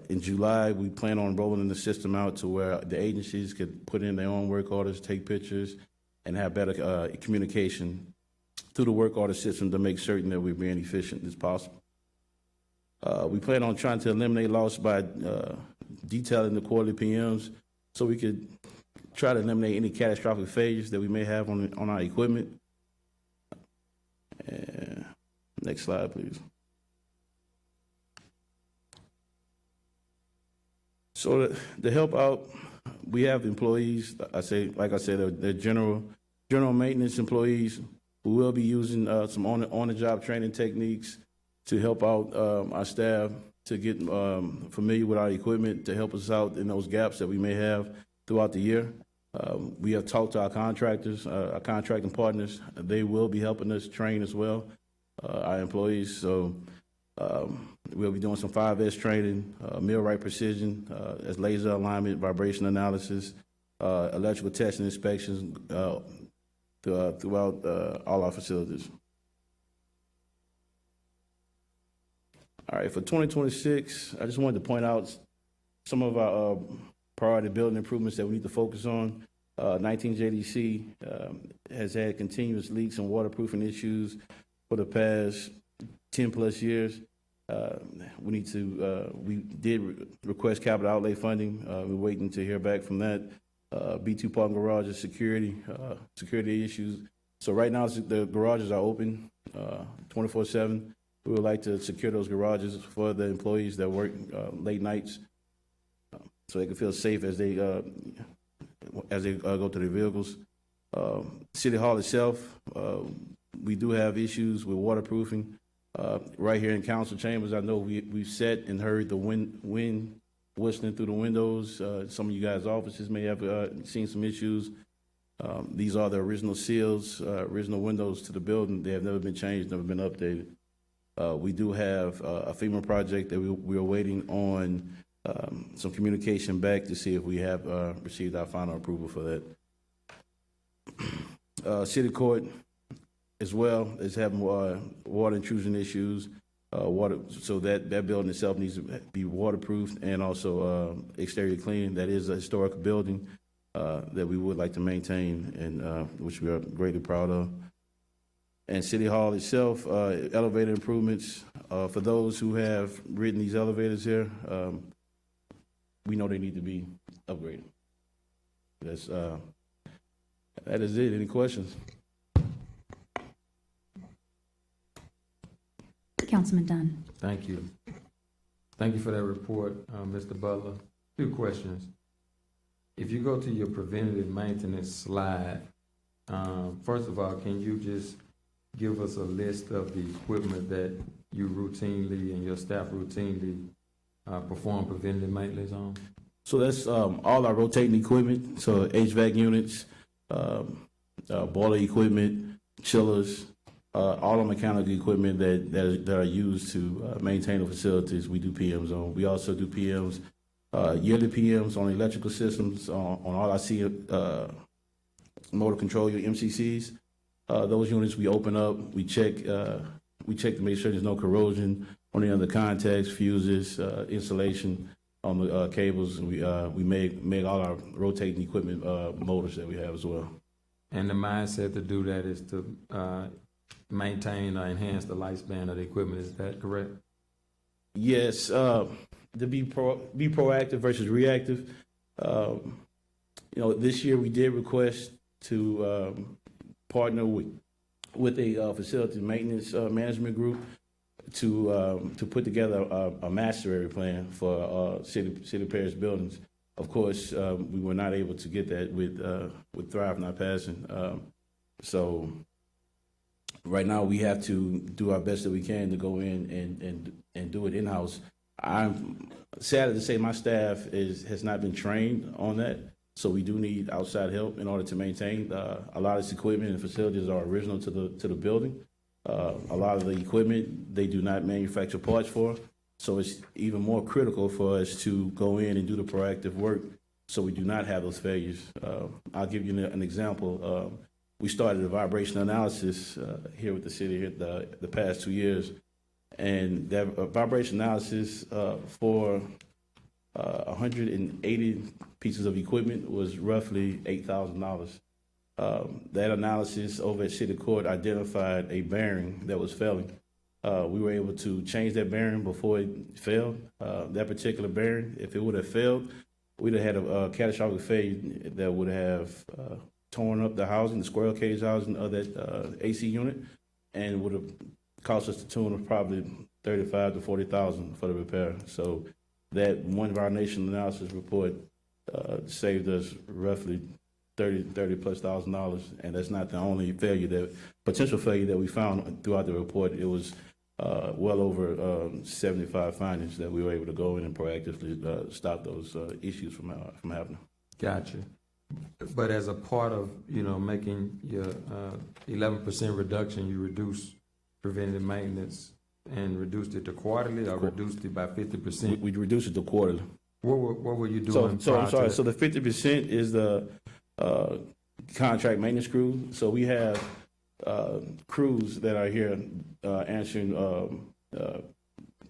In July, we plan on rolling the system out to where the agencies could put in their own work orders, take pictures, and have better communication through the work order system to make certain that we're being efficient as possible. We plan on trying to eliminate loss by detailing the quarterly PMs so we could try to eliminate any catastrophic failures that we may have on our equipment. Next slide, please. So to help out, we have employees, like I said, they're general maintenance employees who will be using some on-the-job training techniques to help out our staff to get familiar with our equipment, to help us out in those gaps that we may have throughout the year. We have talked to our contractors, our contracting partners. They will be helping us train as well, our employees. So We'll be doing some 5S training, millwright precision, as laser alignment, vibration analysis, electrical test and inspections throughout all our facilities. All right, for 2026, I just wanted to point out some of our priority building improvements that we need to focus on. 19 JDC has had continuous leaks and waterproofing issues for the past 10 plus years. We did request capital outlay funding. We're waiting to hear back from that. B2 parking garages, security issues. So right now the garages are open 24/7. We would like to secure those garages for the employees that work late nights, so they can feel safe as they go to their vehicles. City Hall itself, we do have issues with waterproofing. Right here in council chambers, I know we've sat and heard the wind whistling through the windows. Some of you guys' offices may have seen some issues. These are the original seals, original windows to the building. They have never been changed, never been updated. We do have a FEMA project that we are waiting on some communication back to see if we have received our final approval for that. City Court as well is having water intrusion issues. So that building itself needs to be waterproofed and also exterior clean. That is a historic building that we would like to maintain and which we are greatly proud of. And City Hall itself, elevator improvements. For those who have ridden these elevators here, we know they need to be upgraded. That is it. Any questions? Councilman Dunn. Thank you. Thank you for that report, Mr. Butler. Two questions. If you go to your preventative maintenance slide, first of all, can you just give us a list of the equipment that you routinely and your staff routinely perform preventative maintenance on? So that's all our rotating equipment. So HVAC units, boiler equipment, chillers, all the mechanical equipment that are used to maintain the facilities. We do PMs on. We also do PMs, yearly PMs on electrical systems, on all our motor control your MCCs. Those units we open up, we check to make sure there's no corrosion on any other contacts, fuses, insulation on the cables. And we make all our rotating equipment motors that we have as well. And the mindset to do that is to maintain or enhance the lifespan of the equipment. Is that correct? Yes. To be proactive versus reactive. This year we did request to partner with a facility maintenance management group to put together a master area plan for city parish buildings. Of course, we were not able to get that with Thrive not passing. So right now we have to do our best that we can to go in and do it in-house. I'm sad to say my staff has not been trained on that. So we do need outside help in order to maintain. A lot of this equipment and facilities are original to the building. A lot of the equipment they do not manufacture parts for. So it's even more critical for us to go in and do the proactive work so we do not have those failures. I'll give you an example. We started a vibration analysis here with the city here the past 2 years. And that vibration analysis for 180 pieces of equipment was roughly $8,000. That analysis over at City Court identified a bearing that was failing. We were able to change that bearing before it failed. That particular bearing, if it would have failed, we'd have had a catastrophic failure that would have torn up the housing, the squirrel cage housing of that AC unit, and would have cost us the tune of probably $35,000 to $40,000 for the repair. So that one violation analysis report saved us roughly $30,000+, and that's not the only potential failure that we found throughout the report. It was well over 75 findings that we were able to go in and proactively stop those issues from happening. Gotcha. But as a part of, making your 11% reduction, you reduce preventive maintenance and reduced it to quarterly or reduced it by 50%? We reduced it to quarterly. What were you So, doing so prior I'm to sorry, that? so the 50% is the contract maintenance crew. So we have crews that are here answering, well,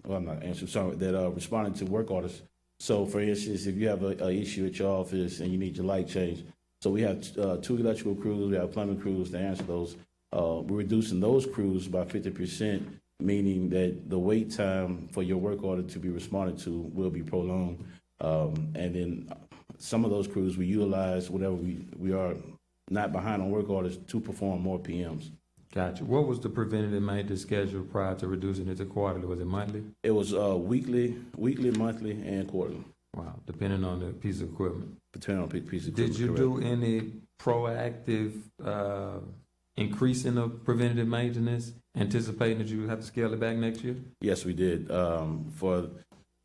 I'm not answering, sorry, that are responding to work orders. So for instance, if you have an issue at your office and you need your light changed, so we have 2 electrical crews, we have plumbing crews to answer those. We're reducing those crews by 50%, meaning that the wait time for your work order to be responded to will be prolonged. And then some of those crews we utilize whenever we are not behind on work orders to perform more PMs. Gotcha. What was the preventative maintenance schedule prior to reducing it to quarterly? Was it monthly? It was weekly, monthly, and quarterly, Wow, depending on the piece of equipment. depending on piece of Did equipment. you correct. do any proactive increase in the preventative maintenance, anticipating that you would have to scale it back next year? Yes, we did. For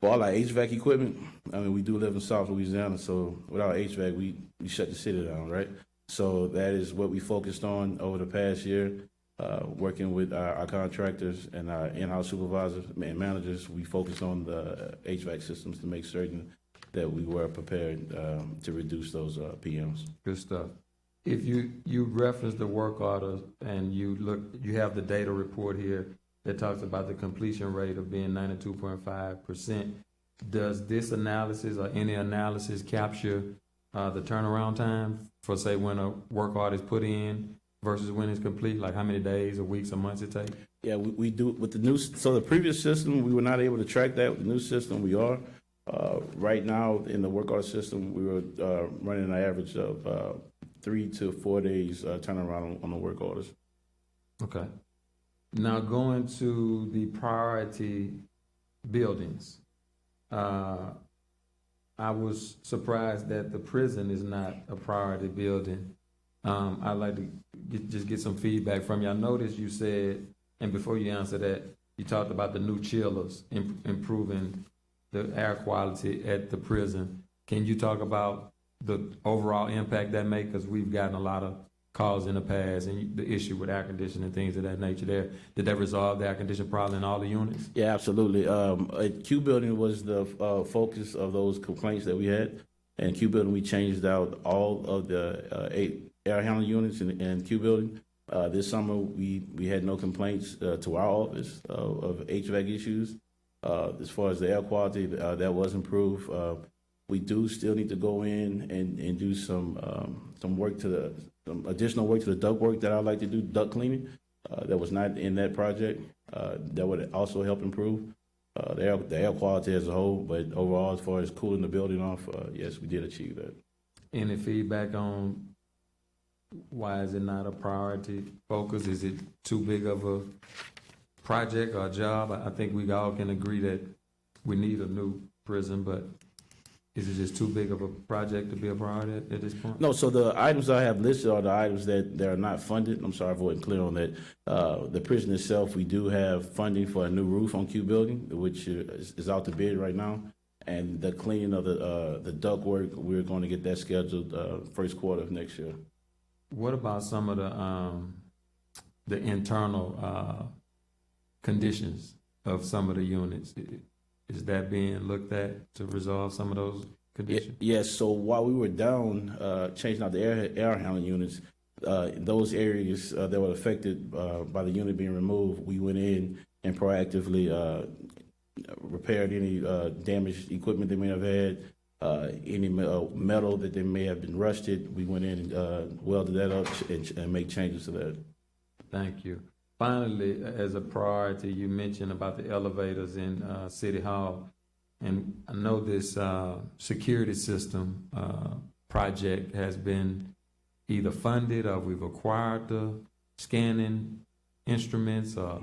all our HVAC equipment, I mean, we do live in South Louisiana, so without HVAC, we shut the city down, right? So that is what we focused on over the past year, working with our contractors and our in-house supervisors and managers. We focused on the HVAC systems to make certain that we were prepared to reduce those PMs. Good stuff. If you reference the work order and you have the data report here that talks about the completion rate of being 92.5%. Does this analysis or any analysis capture the turnaround time for, say, when a work order is put in versus when it's complete? Like how many days or weeks or months it takes? Yeah, we do with the new, so the previous system, we were not able to track that. With the new system, we are. Right now, in the work order system, we were running an average of 3 to 4 days turnaround on the work orders. Okay. Now going to the priority buildings. I was surprised that the prison is not a priority building. I'd like to just get some feedback from you. I noticed you said, and before you answer that, you talked about the new chillers, improving the air quality at the prison. Can you talk about the overall impact that make? Because we've gotten a lot of calls in the past and the issue with air conditioning and things of that nature there. Did that resolve the air conditioning problem in all the units? Yeah, absolutely. Q Building was the focus of those complaints that we had. And Q Building, we changed out all of the 8 air handling units in Q Building. This summer, we had no complaints to our office of HVAC issues. As far as the air quality, that was improved. We do still need to go in and do some work to some additional work to the duct work that I'd like to do, duct cleaning. That was not in that project. That would also help improve the air quality as a whole. But overall, as far as cooling the building off, yes, we did achieve that. Any feedback on why is it not a priority focus? Is it too big of a project or a job? I think we all can agree that we need a new prison, but is it just too big of a project to be a priority at this point? No, so the items I have listed are the items that are not funded. I'm sorry if I wasn't clear on that. The prison itself, we do have funding for a new roof on Q Building, which is out to bid right now. And the cleaning of the duct work, we're going to get that scheduled first quarter of next year. What about some of the internal conditions of some of the units? Is that being looked at to resolve some of those conditions? Yes, so while we were down, changing out the air handling units, those areas that were affected by the unit being removed, we went in and proactively repaired any damaged equipment they may have had, any metal that they may have been rusted. We went in and welded that up and made changes to that. Thank you. Finally, as a priority, you mentioned about the elevators in City Hall. And I know this security system project has been either funded or we've acquired the scanning instruments or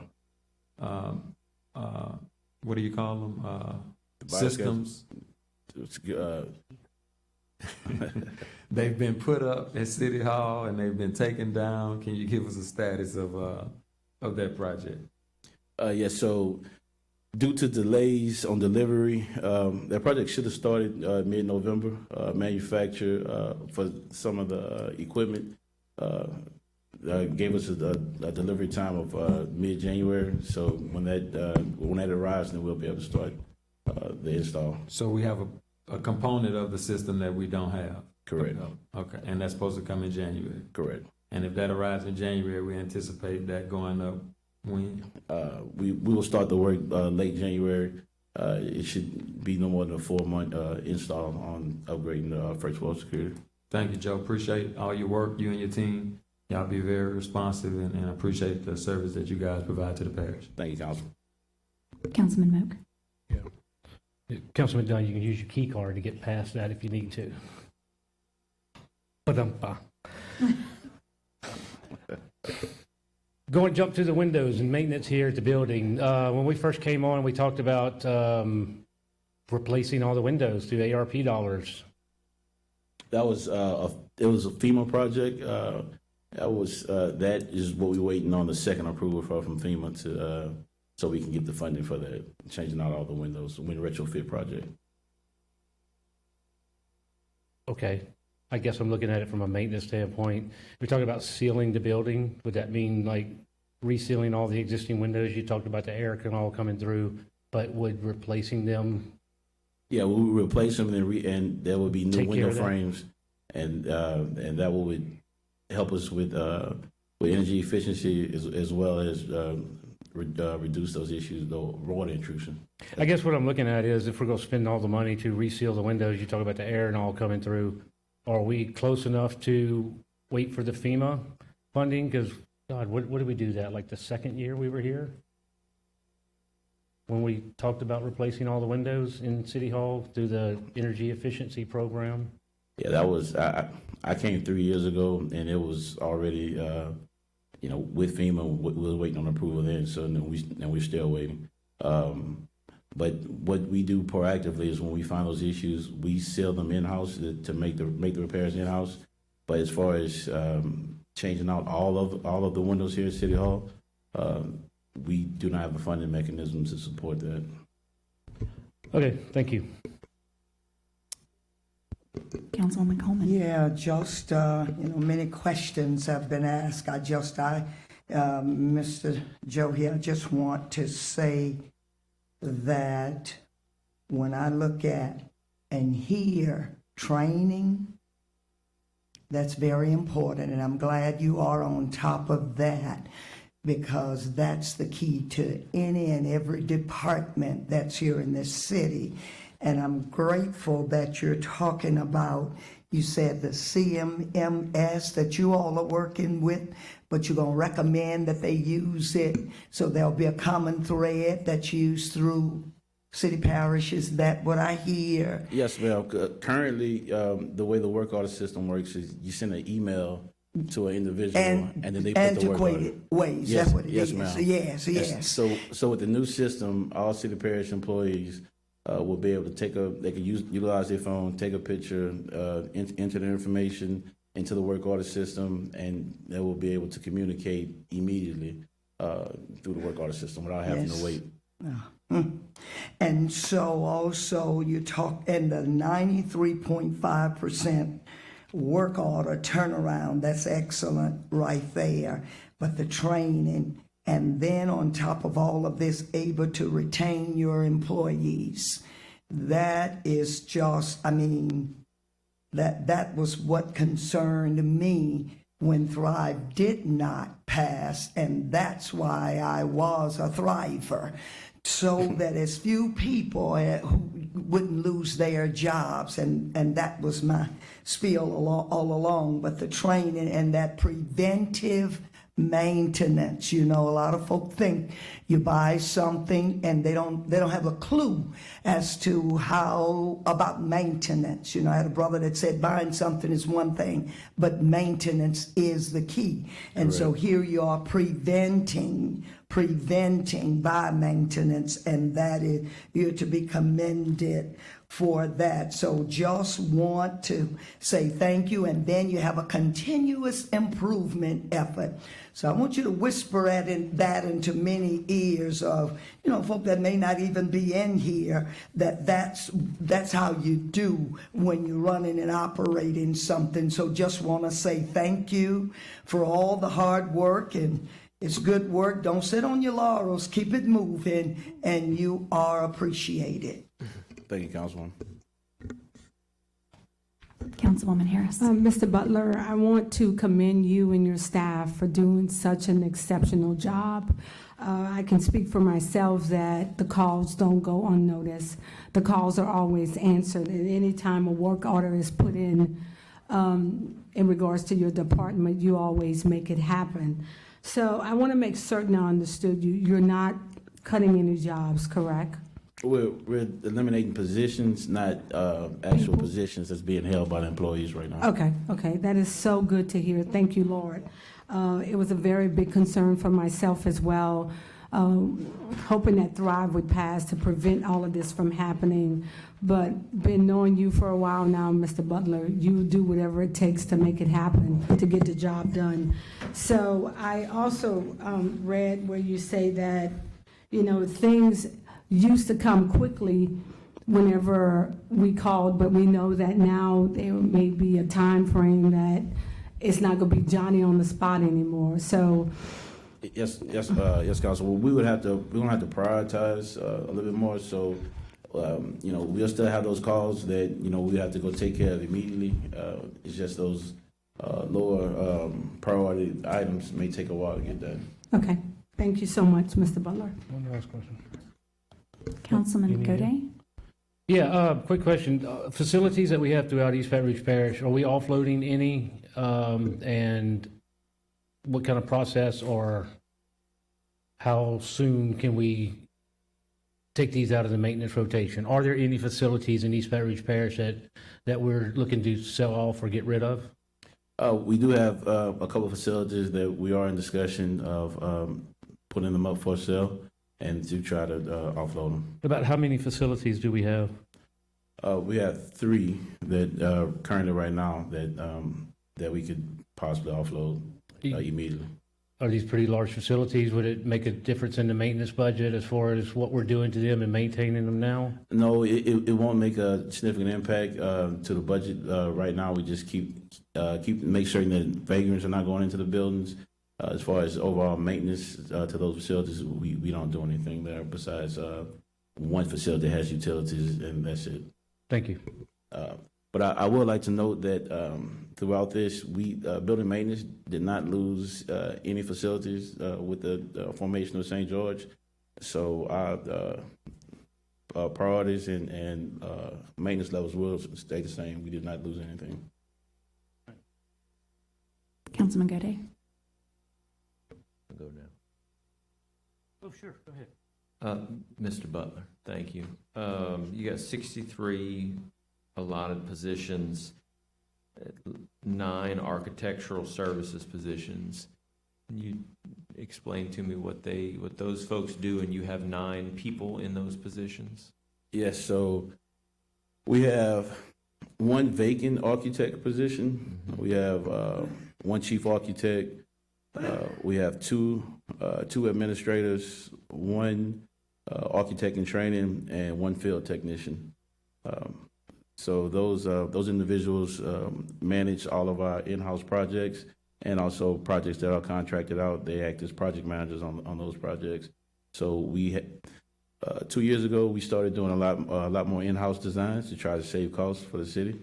what do you call them? Systems. They've been put up at City Hall and they've been taken down. Can you give us a status of that project? Yes, so due to delays on delivery, that project should have started mid-November. Manufacture for some of the equipment gave us a delivery time of mid-January. So when that arrives, then we'll be able to start the install. So we have a component of the system that we don't have? Correct. Okay, and that's supposed to come in January? Correct. And if that arrives in January, we anticipate that going up when? We will start the work late January. It should be no more than a 4-month install on upgrading the first floor security. Thank you, Joe. Appreciate all your work, you and your team. Y'all be very responsive and appreciate the service that you guys provide to the parish. Thank you, Council. Councilman Moak? Councilman Dunn, you can use your key card to get past that if you need to. Ba-dum-ba. Jump to the windows and maintenance here at the building. When we first came on, we talked about replacing all the windows through ARP dollars. That was it was a FEMA project. That is what we're waiting on the second approval from FEMA to so we can get the funding for that, changing out all the windows, the window retrofit project. Okay. I guess I'm looking at it from a maintenance standpoint. We're talking about sealing the building. Would that mean like resealing all the existing windows? You talked about the air can all coming through, but would replacing them? Yeah, we will replace them and there will be new Take care window of that? frames, and that would help us with energy efficiency as well as reduce those issues, the water intrusion. I guess what I'm looking at is if we're going to spend all the money to reseal the windows, you talk about the air and all coming through, are we close enough to wait for the FEMA funding? Because, God, what did we do that, like the second year we were here? When we talked about replacing all the windows in City Hall through the energy efficiency program? Yeah, that was, I came 3 years ago and it was already, with FEMA, we were waiting on approval then, so we're still waiting. But what we do proactively is when we find those issues, we seal them in-house to make the repairs in-house. But as far as changing out all of the windows here at City Hall, we do not have a funding mechanism to support that. Okay, thank you. Councilwoman Coleman? Yeah, just, many questions have been asked. Mr. Joe here, I just want to say that when I look at and hear training, that's very important, and I'm glad you are on top of that, because that's the key to any and every department that's here in this city. And I'm grateful that you're talking about, you said the CMMS that you all are working with, but you're going to recommend that they use it so there'll be a common thread that's used through city parishes. Is that what I hear? Yes, ma'am. Currently, the way the work order system works is you send an email to an individual and then they put the work order. Antiquated ways, Yes, that's what it yes, is. ma'am. Yes. So with the new system, all city parish employees will be able to they can utilize their phone, take a picture, enter their information into the work order system, and they will be able to communicate immediately through the work order system without having to wait. And so also you talk in the 93.5% work order turnaround, that's excellent right there. But the training, and then on top of all of this, able to retain your employees, that is just, that was what concerned me when Thrive did not pass, and that's why I was a Thriver, so that as few people who wouldn't lose their jobs, and that was my spiel all along. But the training and that preventive maintenance, a lot of folk think you buy something and they don't have a clue as to how about maintenance. I had a brother that said buying something is one thing, but maintenance is the key. And so here you are preventing preventing by maintenance, and that is, you're to be commended for that. So just want to say thank you, and then you have a continuous improvement effort. So I want you to whisper that into many ears of, folk that may not even be in here, that's how you do when you're running and operating something. So just want to say thank you for all the hard work, and it's good work. Don't sit on your laurels. Keep it moving, and you are appreciated. Thank you, Councilwoman. Councilwoman Harris. Mr. Butler, I want to commend you and your staff for doing such an exceptional job. I can speak for myself that the calls don't go unnoticed. The calls are always answered, and any time a work order is put in regards to your department, you always make it happen. So I want to make certain I understood you. You're not cutting any jobs, correct? We're eliminating positions, not actual positions that's being held by the employees right now. Okay, that is so good to hear. Thank you, Lord. It was a very big concern for myself as well, hoping that Thrive would pass to prevent all of this from happening. But been knowing you for a while now, Mr. Butler, you do whatever it takes to make it happen, to get the job done. So I also read where you say that, things used to come quickly whenever we called, but we know that now there may be a time frame that it's not going to be Johnny on the spot anymore. So, Yes, Council. Well, we're gonna have to prioritize a little bit more. So, we'll still have those calls that we have to go take care of immediately. It's just those lower priority items may take a while to get done. okay. Thank you so much, Mr. Butler. One last question. Councilman Gode. Yeah, quick question. Facilities that we have throughout East Baton Rouge Parish, are we offloading any? And what kind of process or how soon can we take these out of the maintenance rotation? Are there any facilities in East Baton Rouge Parish that we're looking to sell off or get rid of? We do have a couple of facilities that we are in discussion of putting them up for sale and to try to offload them. About how many facilities do we have? We have 3 that currently right now that we could possibly offload immediately. Are these pretty large facilities? Would it make a difference in the maintenance budget as far as what we're doing to them and maintaining them now? No, it won't make a significant impact to the budget. Right now, we just make certain that vagrants are not going into the buildings. As far as overall maintenance to those facilities, we don't do anything there besides one facility has utilities, and that's it. Thank you. But I would like to note that throughout this, building maintenance did not lose any facilities with the formation of St. George. So our priorities and maintenance levels will stay the same. We did not lose anything. Councilman Gode. Go now. Oh, sure. Go ahead. Mr. Butler, thank you. You got 63 allotted positions, 9 architectural services positions. Can you explain to me what those folks do, and you have 9 people in those positions? Yes, so we have 1 vacant architect position. We have 1 chief architect. We have two administrators, 1 architect in training, and 1 field technician. So those individuals manage all of our in-house projects and also projects that are contracted out. They act as project managers on those projects. So 2 years ago, we started doing a lot more in-house designs to try to save costs for the city.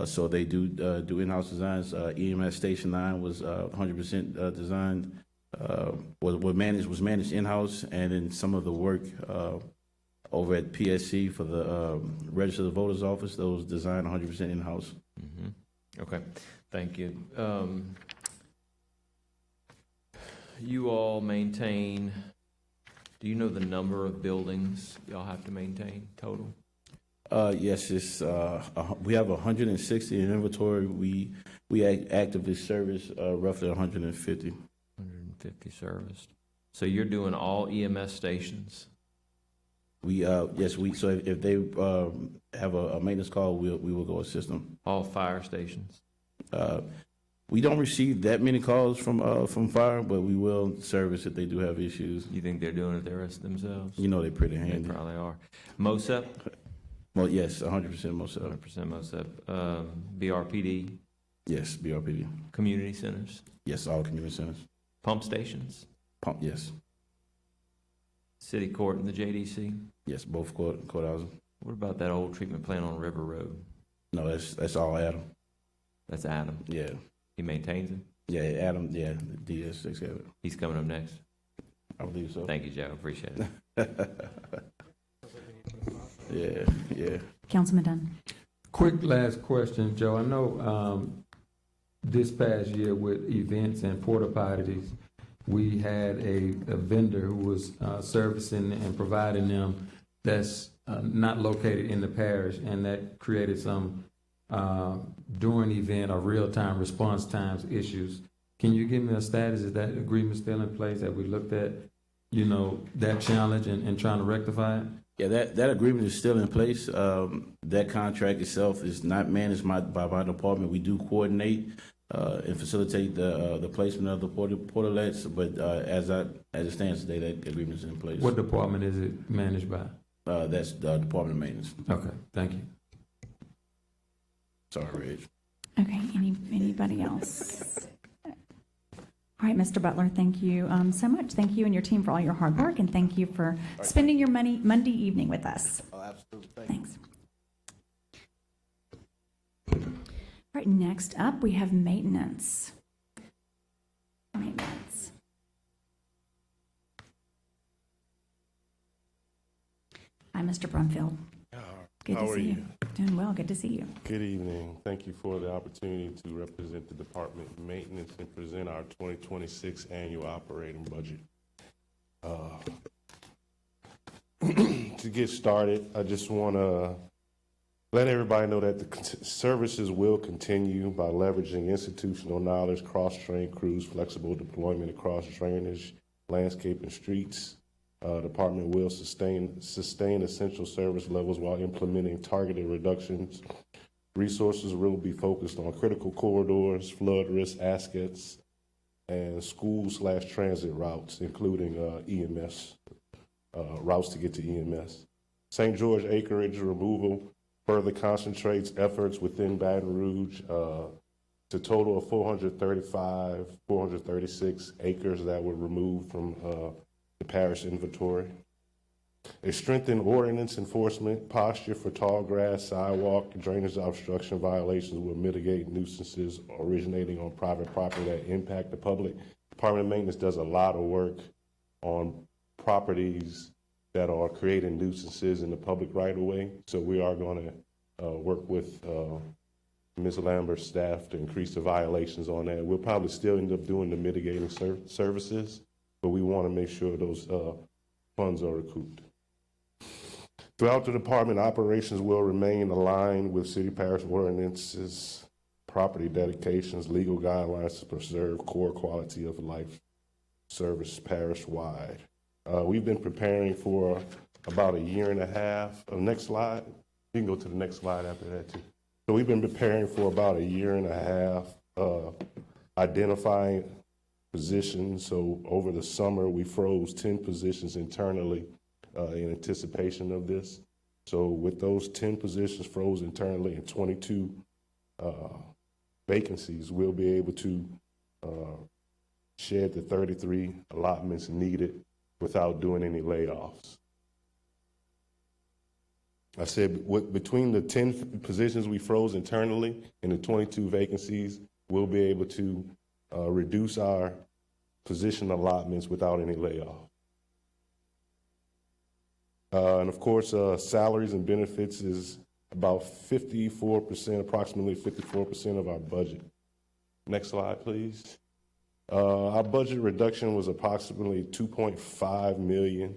So they do in-house designs. EMS Station 9 was 100% designed, was managed in-house, and then some of the work over at PSC for the Register of Voters Office, that was designed 100% in-house. Mm-hmm. Okay, thank you. You all maintain, do you know the number of buildings y'all have to maintain total? Yes, we have 160 in inventory. We actively service roughly 150. 150 serviced. So you're doing all EMS stations? Yes, so if they, have a maintenance call, we will go assist them. All fire stations? We don't receive that many calls from fire, but we will service if they do have issues. You think they're doing it themselves? You know, they're pretty They handy. probably are. MOSEP? Well, yes, 100% most of it. 100% MOSEP. BRPD? Yes, BRPD. Community centers? Yes, all community centers. Pump stations? Pump, yes. City court and the JDC? Yes, both courthouses. What about that old treatment plant on River Road? No, that's all Adam. That's Adam. Yeah. He maintains it? Yeah, Adam, yeah, the DS takes care of it. He's coming up next. I believe so. Thank you, Joe. Appreciate it. Yeah. Councilman Dunn. Quick last question, Joe. I know this past year with events and porta potties, we had a vendor who was servicing and providing them that's not located in the parish, and that created some during event or real-time response times issues. Can you give me a status? Is that agreement still in place? Have we looked at, that challenge and trying to rectify it? Yeah, that agreement is still in place. That contract itself is not managed by my department. We do coordinate and facilitate the placement of the portalets, but as it stands today, that agreement is in place. What department is it managed by? That's the Department of Maintenance. Okay, thank you. Sorry, Reg. Okay, anybody else? All right, Mr. Butler, thank you so much. Thank you and your team for all your hard work, and thank you for spending your Monday evening with us. Oh, absolutely. Thanks. All right, next up, we have maintenance. Maintenance. Hi, Mr. Brumfield. Good to see you. Doing well. Good to see you. Good evening. Thank you for the opportunity to represent the Department of Maintenance and present our 2026 annual operating budget. To get started, I just want to let everybody know that the services will continue by leveraging institutional knowledge, cross-trained crews, flexible deployment across drainage, landscape, and streets. Department will sustain essential service levels while implementing targeted reductions. Resources will be focused on critical corridors, flood risk assets, and school/transit routes, including EMS, routes to get to EMS. St. George acreage removal further concentrates efforts within Baton Rouge to a total of 436 acres that were removed from the parish inventory. A strengthened ordinance enforcement posture for tall grass, sidewalk, drainage obstruction violations will mitigate nuisances originating on private property that impact the public. Department of Maintenance does a lot of work on properties that are creating nuisances in the public right of way. So we are going to work with Ms. Lambert's staff to increase the violations on that. We'll probably still end up doing the mitigating services, but we want to make sure those funds are recouped. Throughout the department, operations will remain aligned with city parish ordinances, property dedications, legal guidelines to preserve core quality of life service parish-wide. We've been preparing for about a year and a half. Next slide. You can go to the next slide after that too. So we've been preparing for about a year and a half, identifying positions. So over the summer, we froze 10 positions internally in anticipation of this. So with those 10 positions froze internally and 22 vacancies, we'll be able to shed the 33 allotments needed without doing any layoffs. I said between the 10 positions we froze internally and the 22 vacancies, we'll be able to reduce our position allotments without any layoff. And of course, salaries and benefits is about 54%, approximately 54% of our budget. Next slide, please. Our budget reduction was approximately $2.5 million,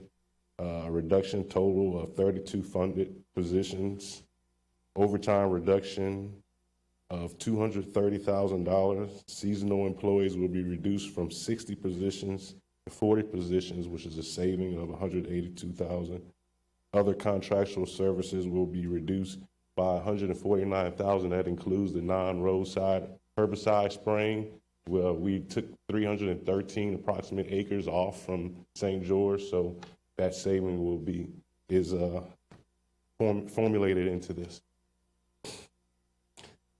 reduction total of 32 funded positions, overtime reduction of $230,000. Seasonal employees will be reduced from 60 positions 40 positions, which is a saving of $182,000. Other contractual services will be reduced by $149,000. That includes the non-roadside herbicide spraying. Well, we took 313 approximate acres off from St. George, so that saving is formulated into this.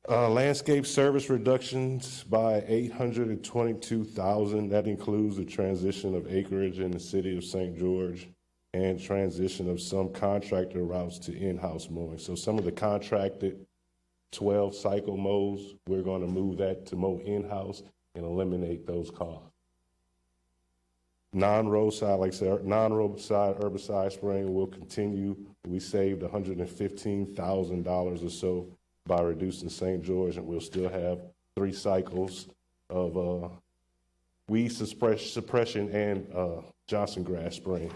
Landscape service reductions by $822,000. That includes the transition of acreage in the city of St. George and transition of some contractor routes to in-house mowing. So some of the contracted 12 cycle mows, we're going to move that to mow in-house and eliminate those costs. Non-roadside, like I said, non-roadside herbicide spraying will continue. We saved $115,000 or so by reducing St. George, and we'll still have 3 cycles of weed suppression and Johnson grass spraying.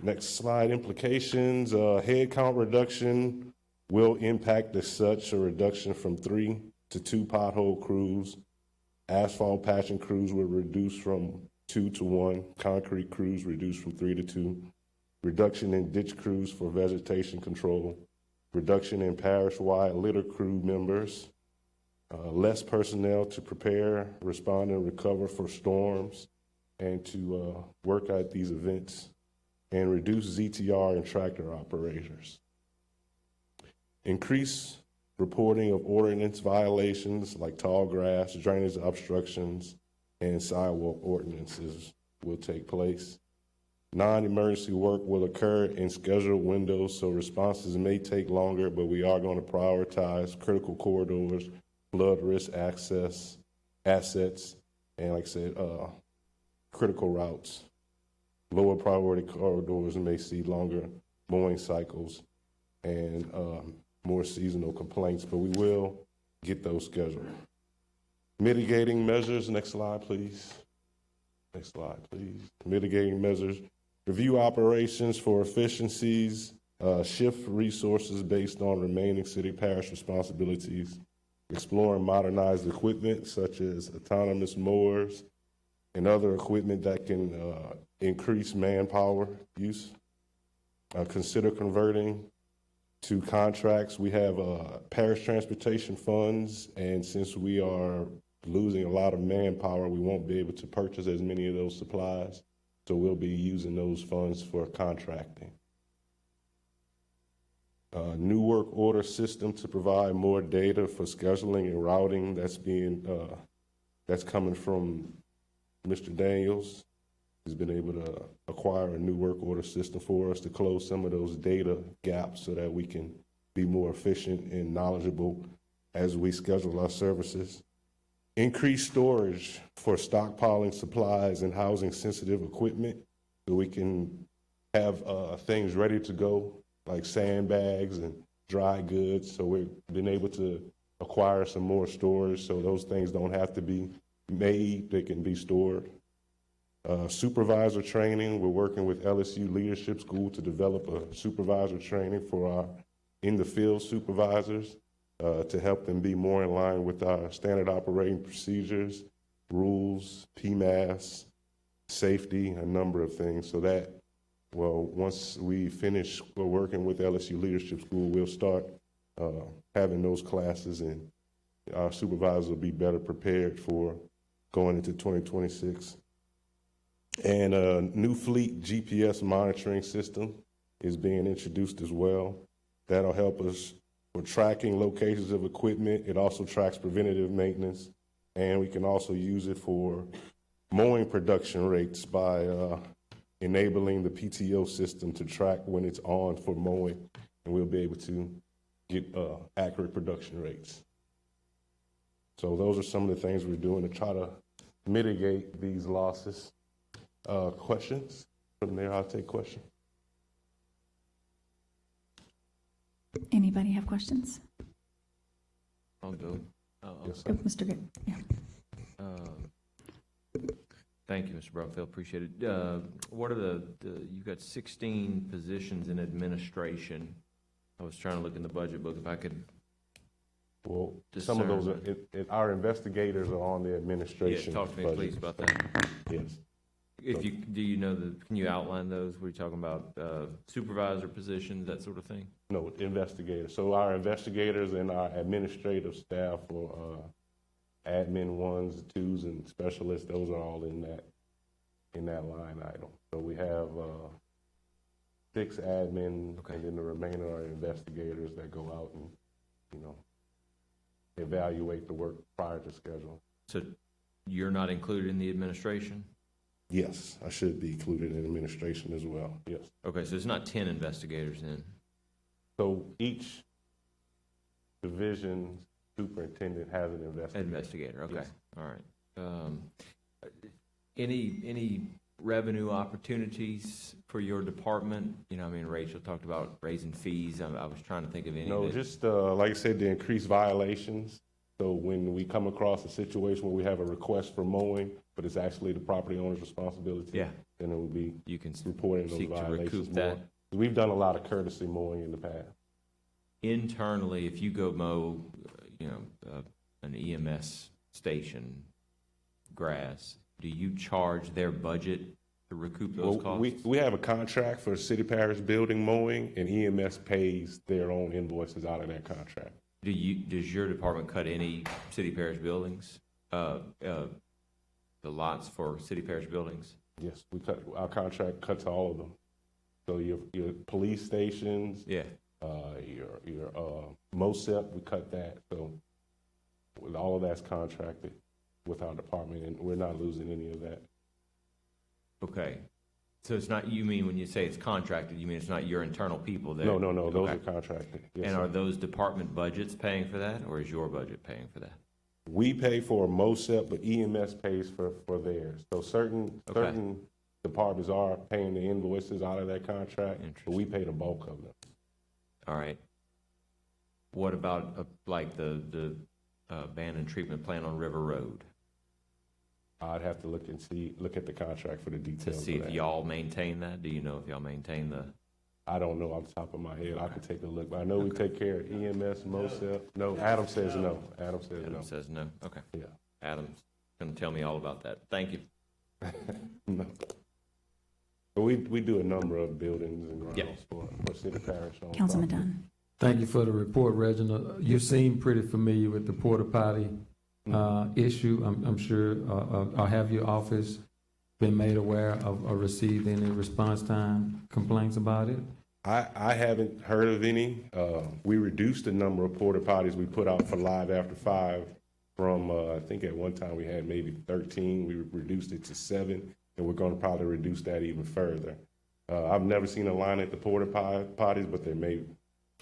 Next slide, implications. Head count reduction will impact as such a reduction from 3 to 2 pothole crews. Asphalt patching crews will reduce from 2 to 1. Concrete crews reduced from 3 to 2. Reduction in ditch crews for vegetation control. Reduction in parish-wide litter crew members. Less personnel to prepare, respond, and recover for storms and to work at these events. And reduce ZTR and tractor operators. Increase reporting of ordinance violations like tall grass, drainage obstructions, and sidewalk ordinances will take place. Non-emergency work will occur in scheduled windows, so responses may take longer, but we are going to prioritize critical corridors, flood risk assets, and like I said, critical routes. Lower priority corridors may see longer mowing cycles and more seasonal complaints, but we will get those scheduled. Mitigating measures, next slide, please. Next slide, please. Mitigating measures, review operations for efficiencies, shift resources based on remaining city parish responsibilities, explore and modernize equipment such as autonomous mowers and other equipment that can increase manpower use. Consider converting to contracts. We have parish transportation funds, and since we are losing a lot of manpower, we won't be able to purchase as many of those supplies, so we'll be using those funds for contracting. New work order system to provide more data for scheduling and routing. That's coming from Mr. Daniels. He's been able to acquire a new work order system for us to close some of those data gaps so that we can be more efficient and knowledgeable as we schedule our services. Increase storage for stockpiling supplies and housing sensitive equipment so we can have things ready to go, like sandbags and dry goods. So we've been able to acquire some more storage so those things don't have to be made, they can be stored. Supervisor training, we're working with LSU Leadership School to develop a supervisor training for our in-the-field supervisors to help them be more in line with our standard operating procedures, rules, PMAS, safety, a number of things. So that, well, once we finish working with LSU Leadership School, we'll start having those classes, and our supervisors will be better prepared for going into 2026. And a new fleet GPS monitoring system is being introduced as well. That'll help us with tracking locations of equipment. It also tracks preventative maintenance, and we can also use it for mowing production rates by enabling the PTO system to track when it's on for mowing, and we'll be able to get accurate production rates. So those are some of the things we're doing to try to mitigate these losses. Questions? From there, I'll take questions. Anybody have questions? I'll go. Yes, Oh, sir. Mr. Good. Yeah. Thank you, Mr. Brockfield, appreciate it. What are you've got 16 positions in administration. I was trying to look in the budget book if I could. Well, some of those, our investigators are on the Yeah, administration. talk to me budget. please about that. Yes. Do you know can you outline those? We're talking about supervisor positions, that sort of thing? No, investigators. So our investigators and our administrative staff for admin 1s, 2s, and specialists, those are all in that line item. So we have 6 admin, Okay. and then the remainder are investigators that go out and, evaluate the work prior to schedule. So you're not included in the administration? Yes, I should be included in administration as well, yes. Okay, so it's not 10 investigators then? So each division superintendent has an investigator. Investigator, okay, Yes. all right. Any revenue opportunities for your department? Rachel talked about raising fees. I was trying to think of any. No, just like I said, the increased violations. So when we come across a situation where we have a request for mowing, but it's actually the property owner's responsibility, Yeah. then it will be You can reporting those seek to violations recoup more. that. We've done a lot of courtesy mowing in the past. Internally, if you go mow, an EMS station grass, do you charge their budget to recoup those Well, costs? we have a contract for city parish building mowing, and EMS pays their own invoices out of that contract. Does your department cut any city parish buildings? The lots for city parish buildings? Yes, our contract cuts all of them. So your police stations, Yeah. your MOSEP, we cut that. So with all of that's contracted with our department, and we're not losing any of that. Okay. So it's not, you mean when you say it's contracted, you mean it's not your internal people there? No, those Okay. are contracted. Yes, And sir. are those department budgets paying for that, or is your budget paying for that? We pay for MOSEP, but EMS pays for theirs. So certain departments are paying the invoices out of that contract, but we pay the bulk of them. All right. What about like the abandoned treatment plant on River Road? I'd have to look at the contract for the To details see of if that. y'all maintain that? Do you know if y'all maintain the? I don't know off the top of my head. I could take a look, but I know we take care of EMS, MOSEP. No, Adam says no. Adam says Adam no. says no? Okay. Yeah. Adam's gonna tell me all about that. Thank you. No. But we do a number of buildings and grounds Yeah. for city parish. owned Councilman property. Dunn. Thank you for the report, Reginald. You seem pretty familiar with the porta potty issue. I'm sure, or have your office been made aware of or received any response time complaints about it? I haven't heard of any. We reduced the number of porta potties we put out for Live After 5 from, I think at one time we had maybe 13. We reduced it to 7, and we're going to probably reduce that even further. I've never seen a line at the porta potties, but there may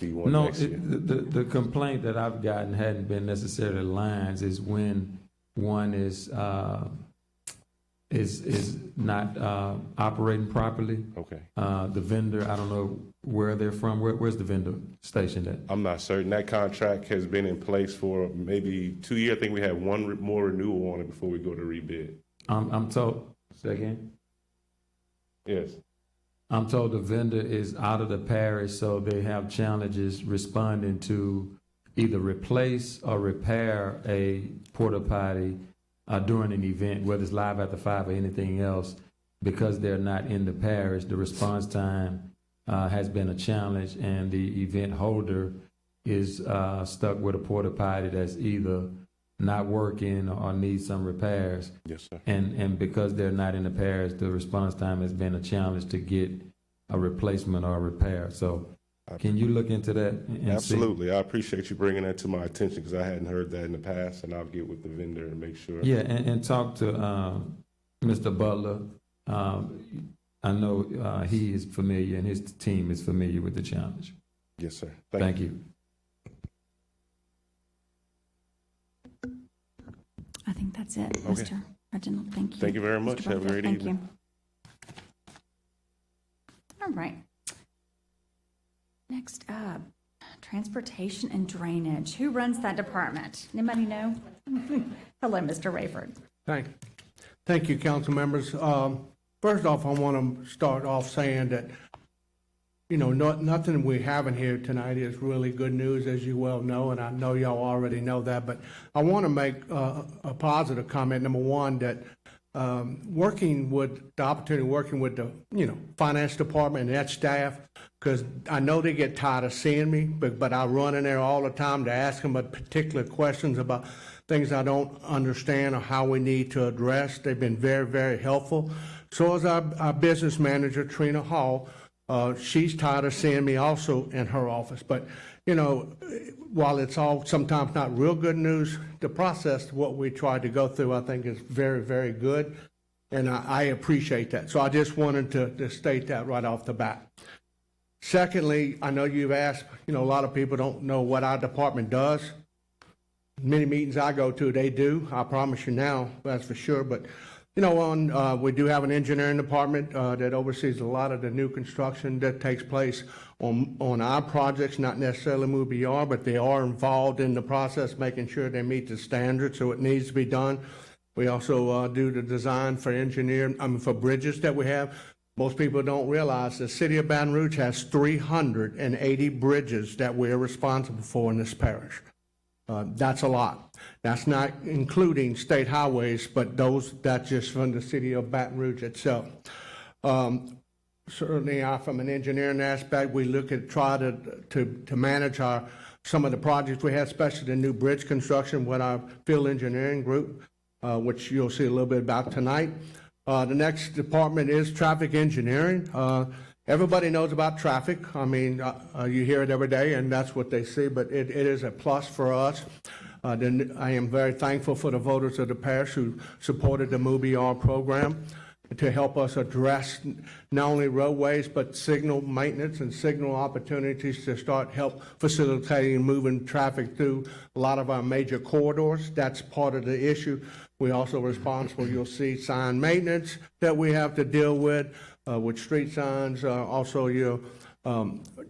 be one No, next year. the complaint that I've gotten hadn't been necessarily lines, is when one is not operating properly. Okay. The vendor, I don't know where they're from. Where's the vendor stationed at? I'm not certain. That contract has been in place for maybe 2 years. I think we have one more renewal on it before we go to rebid. I'm told, say again? Yes. I'm told the vendor is out of the parish, so they have challenges responding to either replace or repair a porta potty during an event, whether it's Live After 5 or anything else. Because they're not in the parish, the response time has been a challenge, and the event holder is stuck with a porta potty that's either not working or needs some repairs. Yes, sir. And because they're not in the parish, the response time has been a challenge to get a replacement or a repair. So can you look into that and see? Absolutely. I appreciate you bringing that to my attention because I hadn't heard that in the past, and I'll get with the vendor and make sure. Yeah, and talk to Mr. Butler. I know he is familiar and his team is familiar with the challenge. Yes, sir. Thank you. I think that's it, Okay. Mr. Reginald. Thank you. Thank you very Mr. much. Have a Butler, great thank evening. you. All right. Next up, transportation and drainage. Who runs that department? Anybody know? Hello, Mr. Rayford. Thank you, council members. First off, I want to start off saying that, nothing we're having here tonight is really good news, as you well know, and I know y'all already know that, but I want to make a positive comment. Number one, that working with, the opportunity of working with the, finance department and that staff, because I know they get tired of seeing me, but I run in there all the time to ask them particular questions about things I don't understand or how we need to address. They've been very, very helpful. So is our business manager, Trina Hall. She's tired of seeing me also in her office. But, while it's all sometimes not real good news, the process, what we tried to go through, I think is very, very good. And I appreciate that. So I just wanted to state that right off the bat. Secondly, I know you've asked, a lot of people don't know what our department does. Many meetings I go to, they do. I promise you now, that's for sure. But, we do have an engineering department that oversees a lot of the new construction that takes place on our projects, not necessarily MUBR, but they are involved in the process, making sure they meet the standards, so it needs to be done. We also do the design for for bridges that we have. Most people don't realize the city of Baton Rouge has 380 bridges that we're responsible for in this parish. That's a lot. That's not including state highways, but that's just from the city of Baton Rouge itself. Certainly, from an engineering aspect, we look at try to manage some of the projects we have, especially the new bridge construction with our field engineering group, which you'll see a little bit about tonight. The next department is traffic engineering. Everybody knows about traffic. I mean, you hear it every day, and that's what they see, but it is a plus for us. Then I am very thankful for the voters of the parish who supported the MUBR program to help us address not only roadways, but signal maintenance and signal opportunities to help facilitating moving traffic through a lot of our major corridors. That's part of the issue. We're also responsible, you'll see, sign maintenance that we have to deal with street signs, also your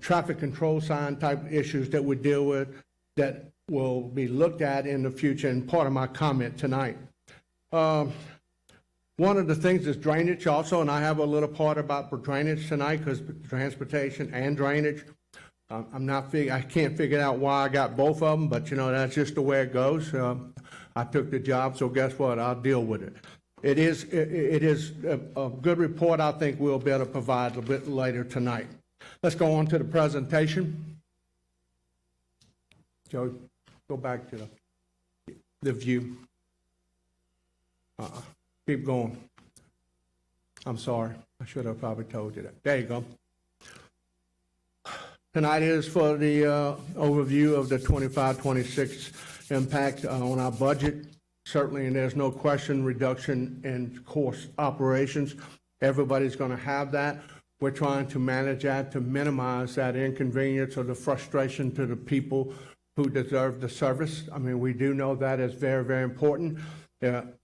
traffic control sign type issues that we deal with that will be looked at in the future, and part of my comment tonight. One of the things is drainage also, and I have a little part about drainage tonight, because transportation and drainage. I can't figure out why I got both of them, but that's just the way it goes. I took the job, so guess what? I'll deal with it. It is a good report. I think we'll be able to provide a little bit later tonight. Let's go on to the presentation. Joe, go back to the view. Keep going. I'm sorry. I should have probably told you that. There you go. Tonight is for the overview of the 25-26 impact on our budget. Certainly, and there's no question, reduction in course operations. Everybody's going to have that. We're trying to manage that to minimize that inconvenience or the frustration to the people who deserve the service. I mean, we do know that is very, very important.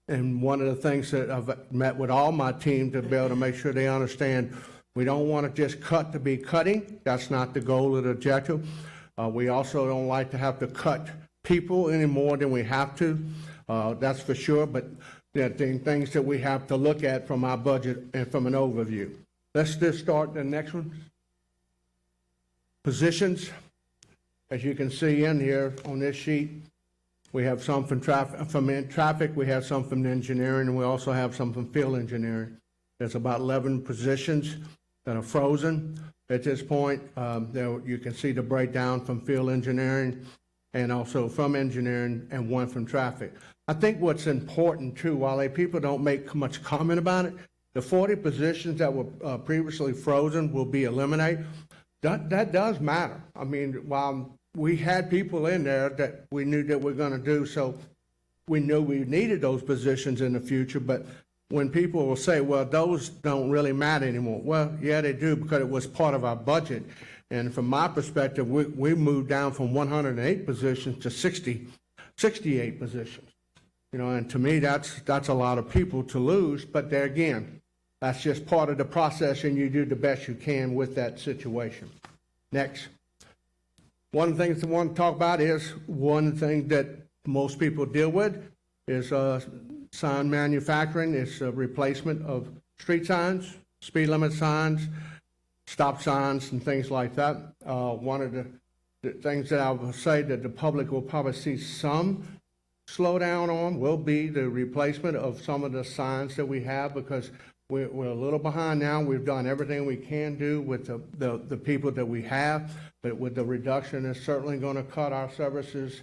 And one of the things that I've met with all my team to be able to make sure they understand, we don't want to just cut to be cutting. That's not the goal or the objective. We also don't like to have to cut people any more than we have to. That's for sure, but there are things that we have to look at from our budget and from an overview. Let's just start the next one. Positions. As you can see in here on this sheet, we have some from traffic, we have some from engineering, and we also have some from field engineering. There's about 11 positions that are frozen at this point. There you can see the breakdown from field engineering and also from engineering, and one from traffic. I think what's important too, while people don't make much comment about it, the 40 positions that were previously frozen will be eliminated. That does matter. I mean, while we had people in there that we knew that we're going to do, so we knew we needed those positions in the future, but when people will say, well, those don't really matter anymore. Well, yeah, they do, because it was part of our budget. And from my perspective, we moved down from 108 positions to 68 positions. And to me, that's a lot of people to lose. But there again, that's just part of the process, and you do the best you can with that situation. Next. One of the things I want to talk about is one thing that most people deal with is sign manufacturing. It's a replacement of street signs, speed limit signs, stop signs, and things like that. One of the things that I will say that the public will probably see some slow down on will be the replacement of some of the signs that we have, because we're a little behind now. We've done everything we can do with the people that we have, but with the reduction, it's certainly going to cut our services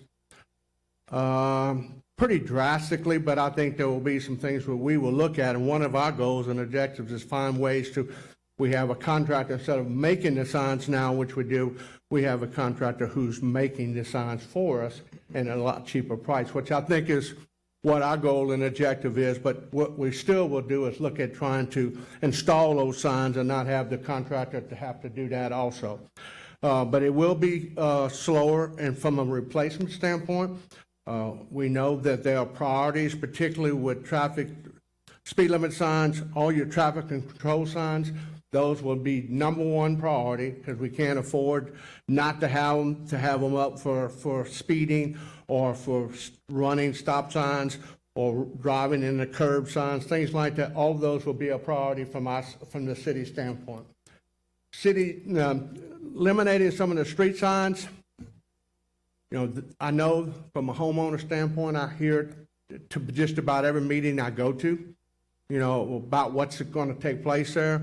pretty drastically, but I think there will be some things where we will look at, and one of our goals and objectives is find ways to, we have a contractor, instead of making the signs now, which we do, we have a contractor who's making the signs for us at a lot cheaper price, which I think is what our goal and objective is. But what we still will do is look at trying to install those signs and not have the contractor to have to do that also. But it will be slower, and from a replacement standpoint, we know that there are priorities, particularly with traffic, speed limit signs, all your traffic control signs. Those will be number one priority, because we can't afford not to have them up for speeding or for running stop signs or driving in the curb signs, things like that. All of those will be a priority from us, from the city standpoint. City, eliminating some of the street signs. You know, I know from a homeowner standpoint, I hear it to just about every meeting I go to, you know, about what's going to take place there.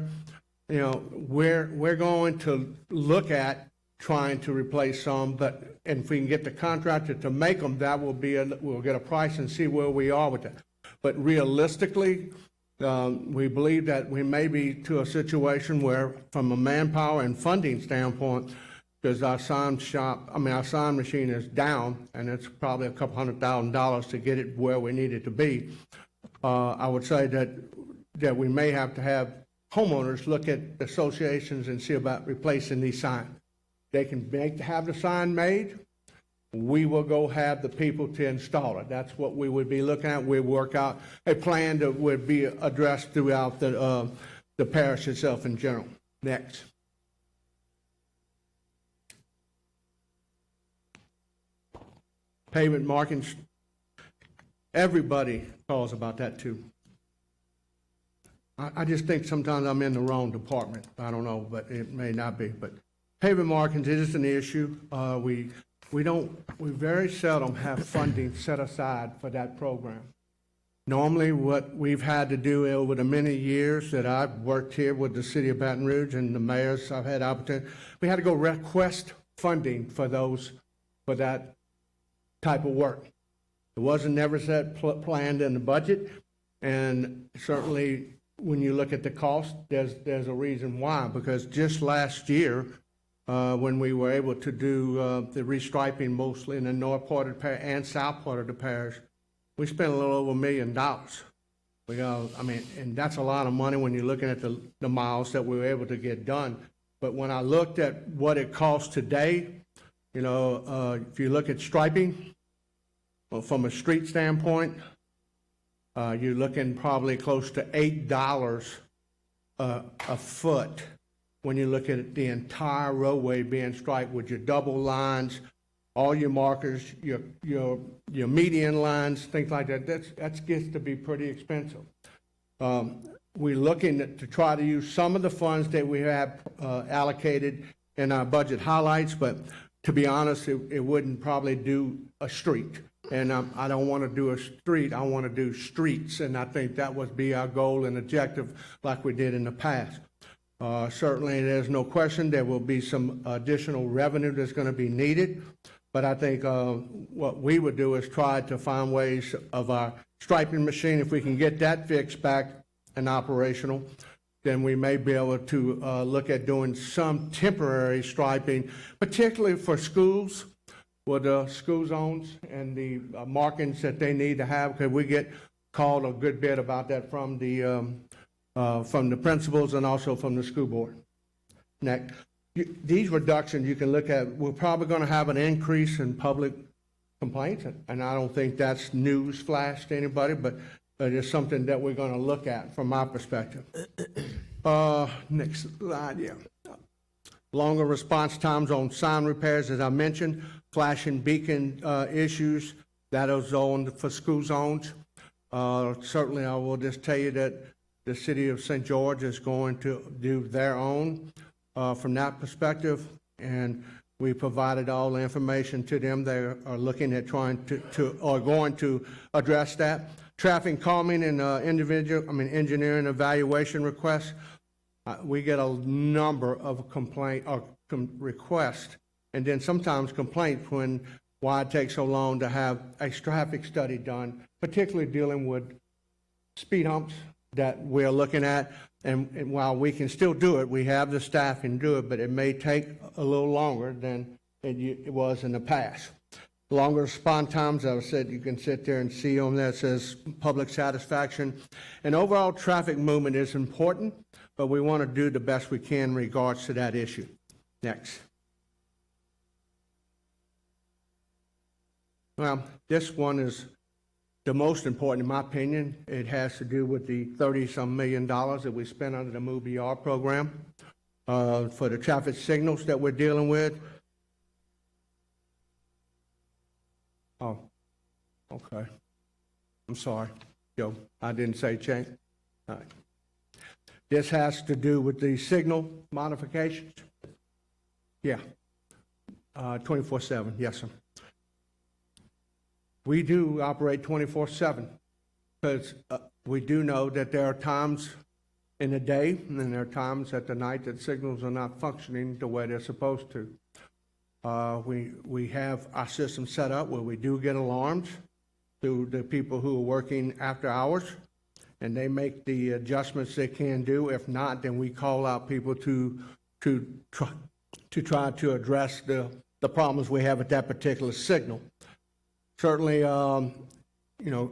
You know, we're going to look at trying to replace some, but and if we can get the contractor to make them, that will be we'll get a price and see where we are with that. But realistically, we believe that we may be to a situation where, from a manpower and funding standpoint, because our sign machine is down, and it's probably $200,000 to get it where we need it to be. I would say that we may have to have homeowners look at associations and see about replacing these signs. They can have the sign made. We will go have the people to install it. That's what we would be looking at. We work out a plan that would be addressed throughout the parish itself in general. Next. Pavement markings. Everybody calls about that too. I just think sometimes I'm in the wrong department. I don't know, but it may not be. But pavement markings is an issue. We very seldom have funding set aside for that program. Normally, what we've had to do over the many years that I've worked here with the city of Baton Rouge and the mayors I've had opportunity, we had to go request funding for that type of work. It wasn't never planned in the budget, and certainly when you look at the cost, there's a reason why. Because just last year, when we were able to do the restriping mostly in the north part of the parish and south part of the parish, we spent a little over $1 million. And that's a lot of money when you're looking at the miles that we were able to get done. But when I looked at what it costs today, you know, if you look at striping, well, from a street standpoint, you're looking probably close to $8 a foot when you look at the entire roadway being striped with your double lines, all your markers, your median lines, things like that. That gets to be pretty expensive. We're looking to try to use some of the funds that we have allocated in our budget highlights, but to be honest, it wouldn't probably do a street. And I don't want to do a street, I want to do streets, and I think that would be our goal and objective like we did in the past. Certainly, there's no question there will be some additional revenue that's going to be needed, but I think what we would do is try to find ways of our striping machine. If we can get that fixed back and operational, then we may be able to look at doing some temporary striping, particularly for schools, with the school zones and the markings that they need to have, because we get called a good bit about that from the principals and also from the school board. Next, these reductions you can look at, we're probably going to have an increase in public complaints, and I don't think that's news flash to anybody, but it's something that we're going to look at from my perspective. Next slide, yeah. Longer response times on sign repairs, as I mentioned, flashing beacon issues, that is zoned for school zones. Certainly, I will just tell you that the city of St. George is going to do their own from that perspective, and We provided all the information to them. They are looking at trying or going to address that. Traffic calming and engineering evaluation requests. We get a number of requests, and then sometimes complaints why it takes so long to have a traffic study done, particularly dealing with speed humps that we're looking at. And while we can still do it, we have the staff and do it, but it may take a little longer than it was in the past. Longer response times, I said, you can sit there and see on there, it says public satisfaction. And overall traffic movement is important, but we want to do the best we can in regards to that issue. Next. Well, this one is the most important, in my opinion. It has to do with the $30-some million that we spent under the Move ER program for the traffic signals that we're dealing with. Oh, okay. I'm sorry, Joe. I didn't say change. All right. This has to do with the signal modifications. Yeah. 24/7. Yes, sir. We do operate 24/7 because we do know that there are times in the day and there are times at the night that signals are not functioning the way they're supposed to. We have our system set up where we do get alarms through the people who are working after hours, and they make the adjustments they can do. If not, then we call out people to try to address the problems we have with that particular signal. Certainly,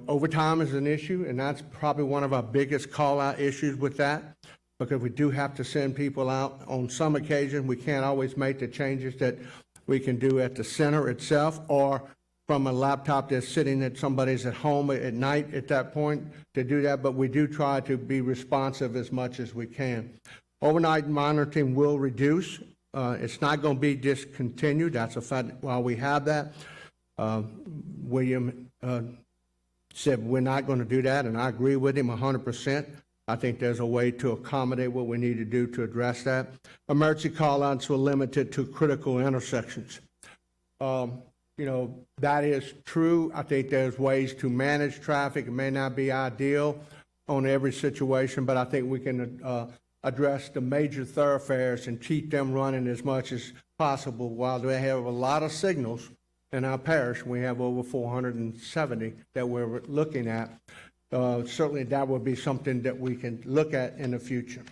overtime is an issue, and that's probably one of our biggest call-out issues with that, because we do have to send people out on some occasions. We can't always make the changes that we can do at the center itself or from a laptop that's sitting at somebody's at home at night at that point to do that, but we do try to be responsive as much as we can. Overnight monitoring will reduce. It's not going to be discontinued. That's a fact. While we have that, William said we're not going to do that, and I agree with him 100%. I think there's a way to accommodate what we need to do to address that. Emergency call-outs were limited to critical intersections. That is true. I think there's ways to manage traffic. It may not be ideal on every situation, but I think we can address the major thoroughfares and keep them running as much as possible. While they have a lot of signals in our parish, we have over 470 that we're looking at. Certainly that would be something that we can look at in the future.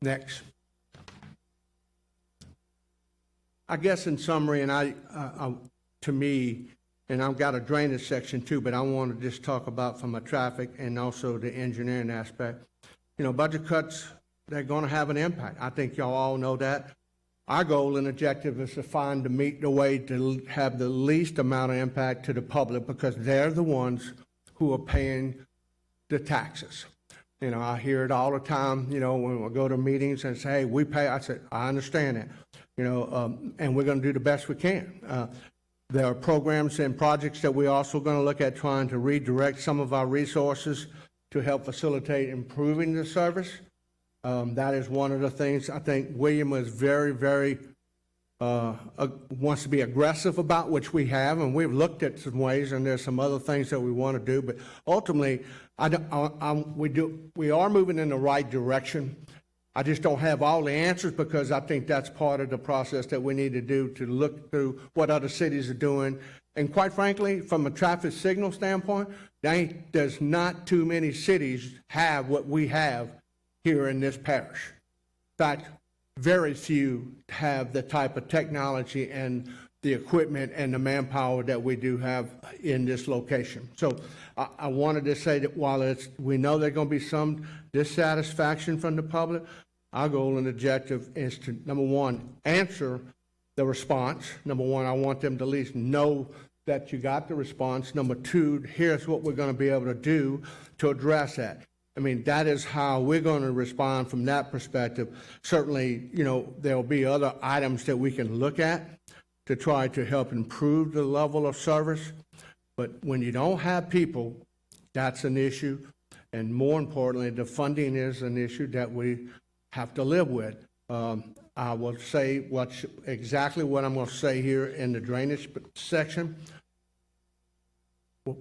Next. I guess in summary, and to me, and I've got a drainage section too, but I want to just talk about from a traffic and also the engineering aspect. Budget cuts, they're going to have an impact. I think y'all all know that. Our goal and objective is to find the way to have the least amount of impact to the public, because they're the ones who are paying the taxes. I hear it all the time, when we go to meetings and say, hey, we pay. I said, I understand that, and we're going to do the best we can. There are programs and projects that we're also going to look at trying to redirect some of our resources to help facilitate improving the service. That is one of the things I think William was very, very wants to be aggressive about, which we have, and we've looked at some ways, and there's some other things that we want to do. But ultimately, we are moving in the right direction. I just don't have all the answers, because I think that's part of the process that we need to do to look through what other cities are doing. And quite frankly, from a traffic signal standpoint, there's not too many cities have what we have here in this parish. In fact, very few have the type of technology and the equipment and the manpower that we do have in this location. So I wanted to say that while we know there's going to be some dissatisfaction from the public, our goal and objective is to, number one, answer the response. Number one, I want them to at least know that you got the response. Number two, here's what we're going to be able to do to address that. That is how we're going to respond from that perspective. Certainly, there'll be other items that we can look at to try to help improve the level of service. But when you don't have people, that's an issue. And more importantly, the funding is an issue that we have to live with. I will say exactly what I'm going to say here in the drainage section.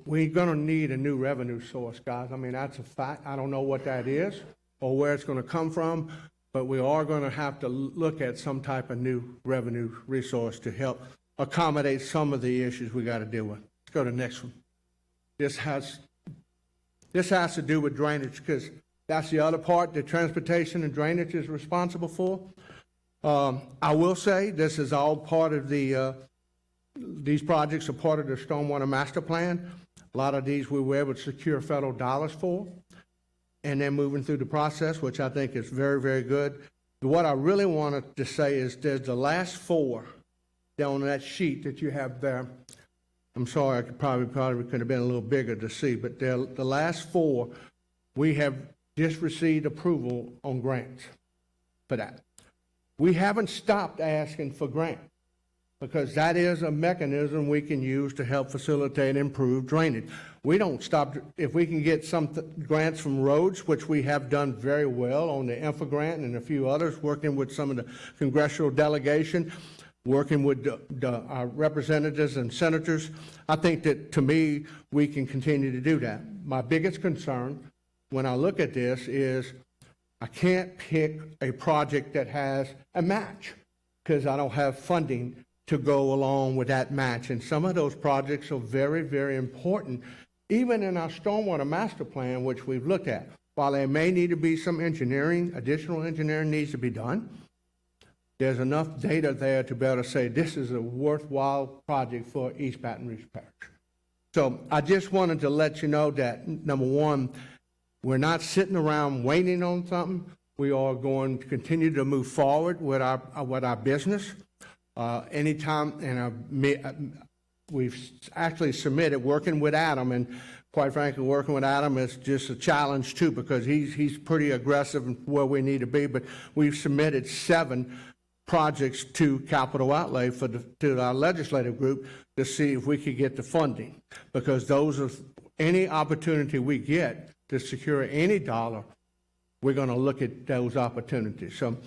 We're going to need a new revenue source, guys. I mean, that's a fact. I don't know what that is or where it's going to come from, but we are going to have to look at some type of new revenue resource to help accommodate some of the issues we got to deal with. Let's go to the next one. This has to do with drainage, because that's the other part that transportation and drainage is responsible for. I will say this is all part of these projects are part of the Stormwater Master Plan. A lot of these we were able to secure federal dollars for, and then moving through the process, which I think is very, very good. What I really wanted to say is there's the last four down on that sheet that you have there. I'm sorry, I could probably could have been a little bigger to see, but the last four, we have just received approval on grants for that. We haven't stopped asking for grants, because that is a mechanism we can use to help facilitate and improve drainage. We don't stop. If we can get some grants from roads, which we have done very well on the infra grant and a few others, working with some of the congressional delegation, working with our representatives and senators, I think that, to me, we can continue to do that. My biggest concern when I look at this is I can't pick a project that has a match, because I don't have funding to go along with that match. And some of those projects are very, very important, even in our Stormwater Master Plan, which we've looked at. While there may need to be some engineering, additional engineering needs to be done, there's enough data there to be able to say this is a worthwhile project for East Baton Rouge Parish. So I just wanted to let you know that, number one, we're not sitting around waiting on something. We are going to continue to move forward with our business. Anytime, and we've actually submitted, working with Adam, and quite frankly, working with Adam is just a challenge too, because he's pretty aggressive in where we need to be, but we've submitted 7 projects to capital outlay to our legislative group to see if we could get the funding, because those are any opportunity we get to secure any dollar, we're going to look at those opportunities. So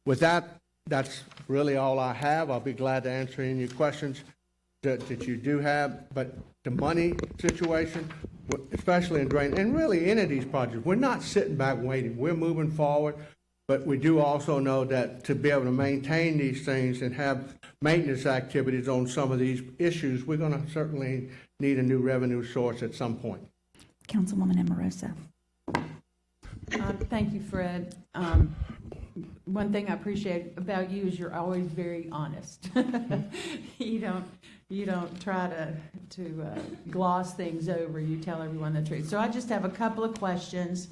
with that, that's really all I have. I'll be glad to answer any of your questions that you do have. But the money situation, especially in drain, and really any of these projects, we're not sitting back waiting. We're moving forward. But we do also know that to be able to maintain these things and have maintenance activities on some of these issues, we're going to certainly need a new revenue source at some point. Councilwoman Amorosa. Thank you, Fred. One thing I appreciate about you is you're always very honest. You don't try to gloss things over. You tell everyone the truth. So I just have a couple of questions.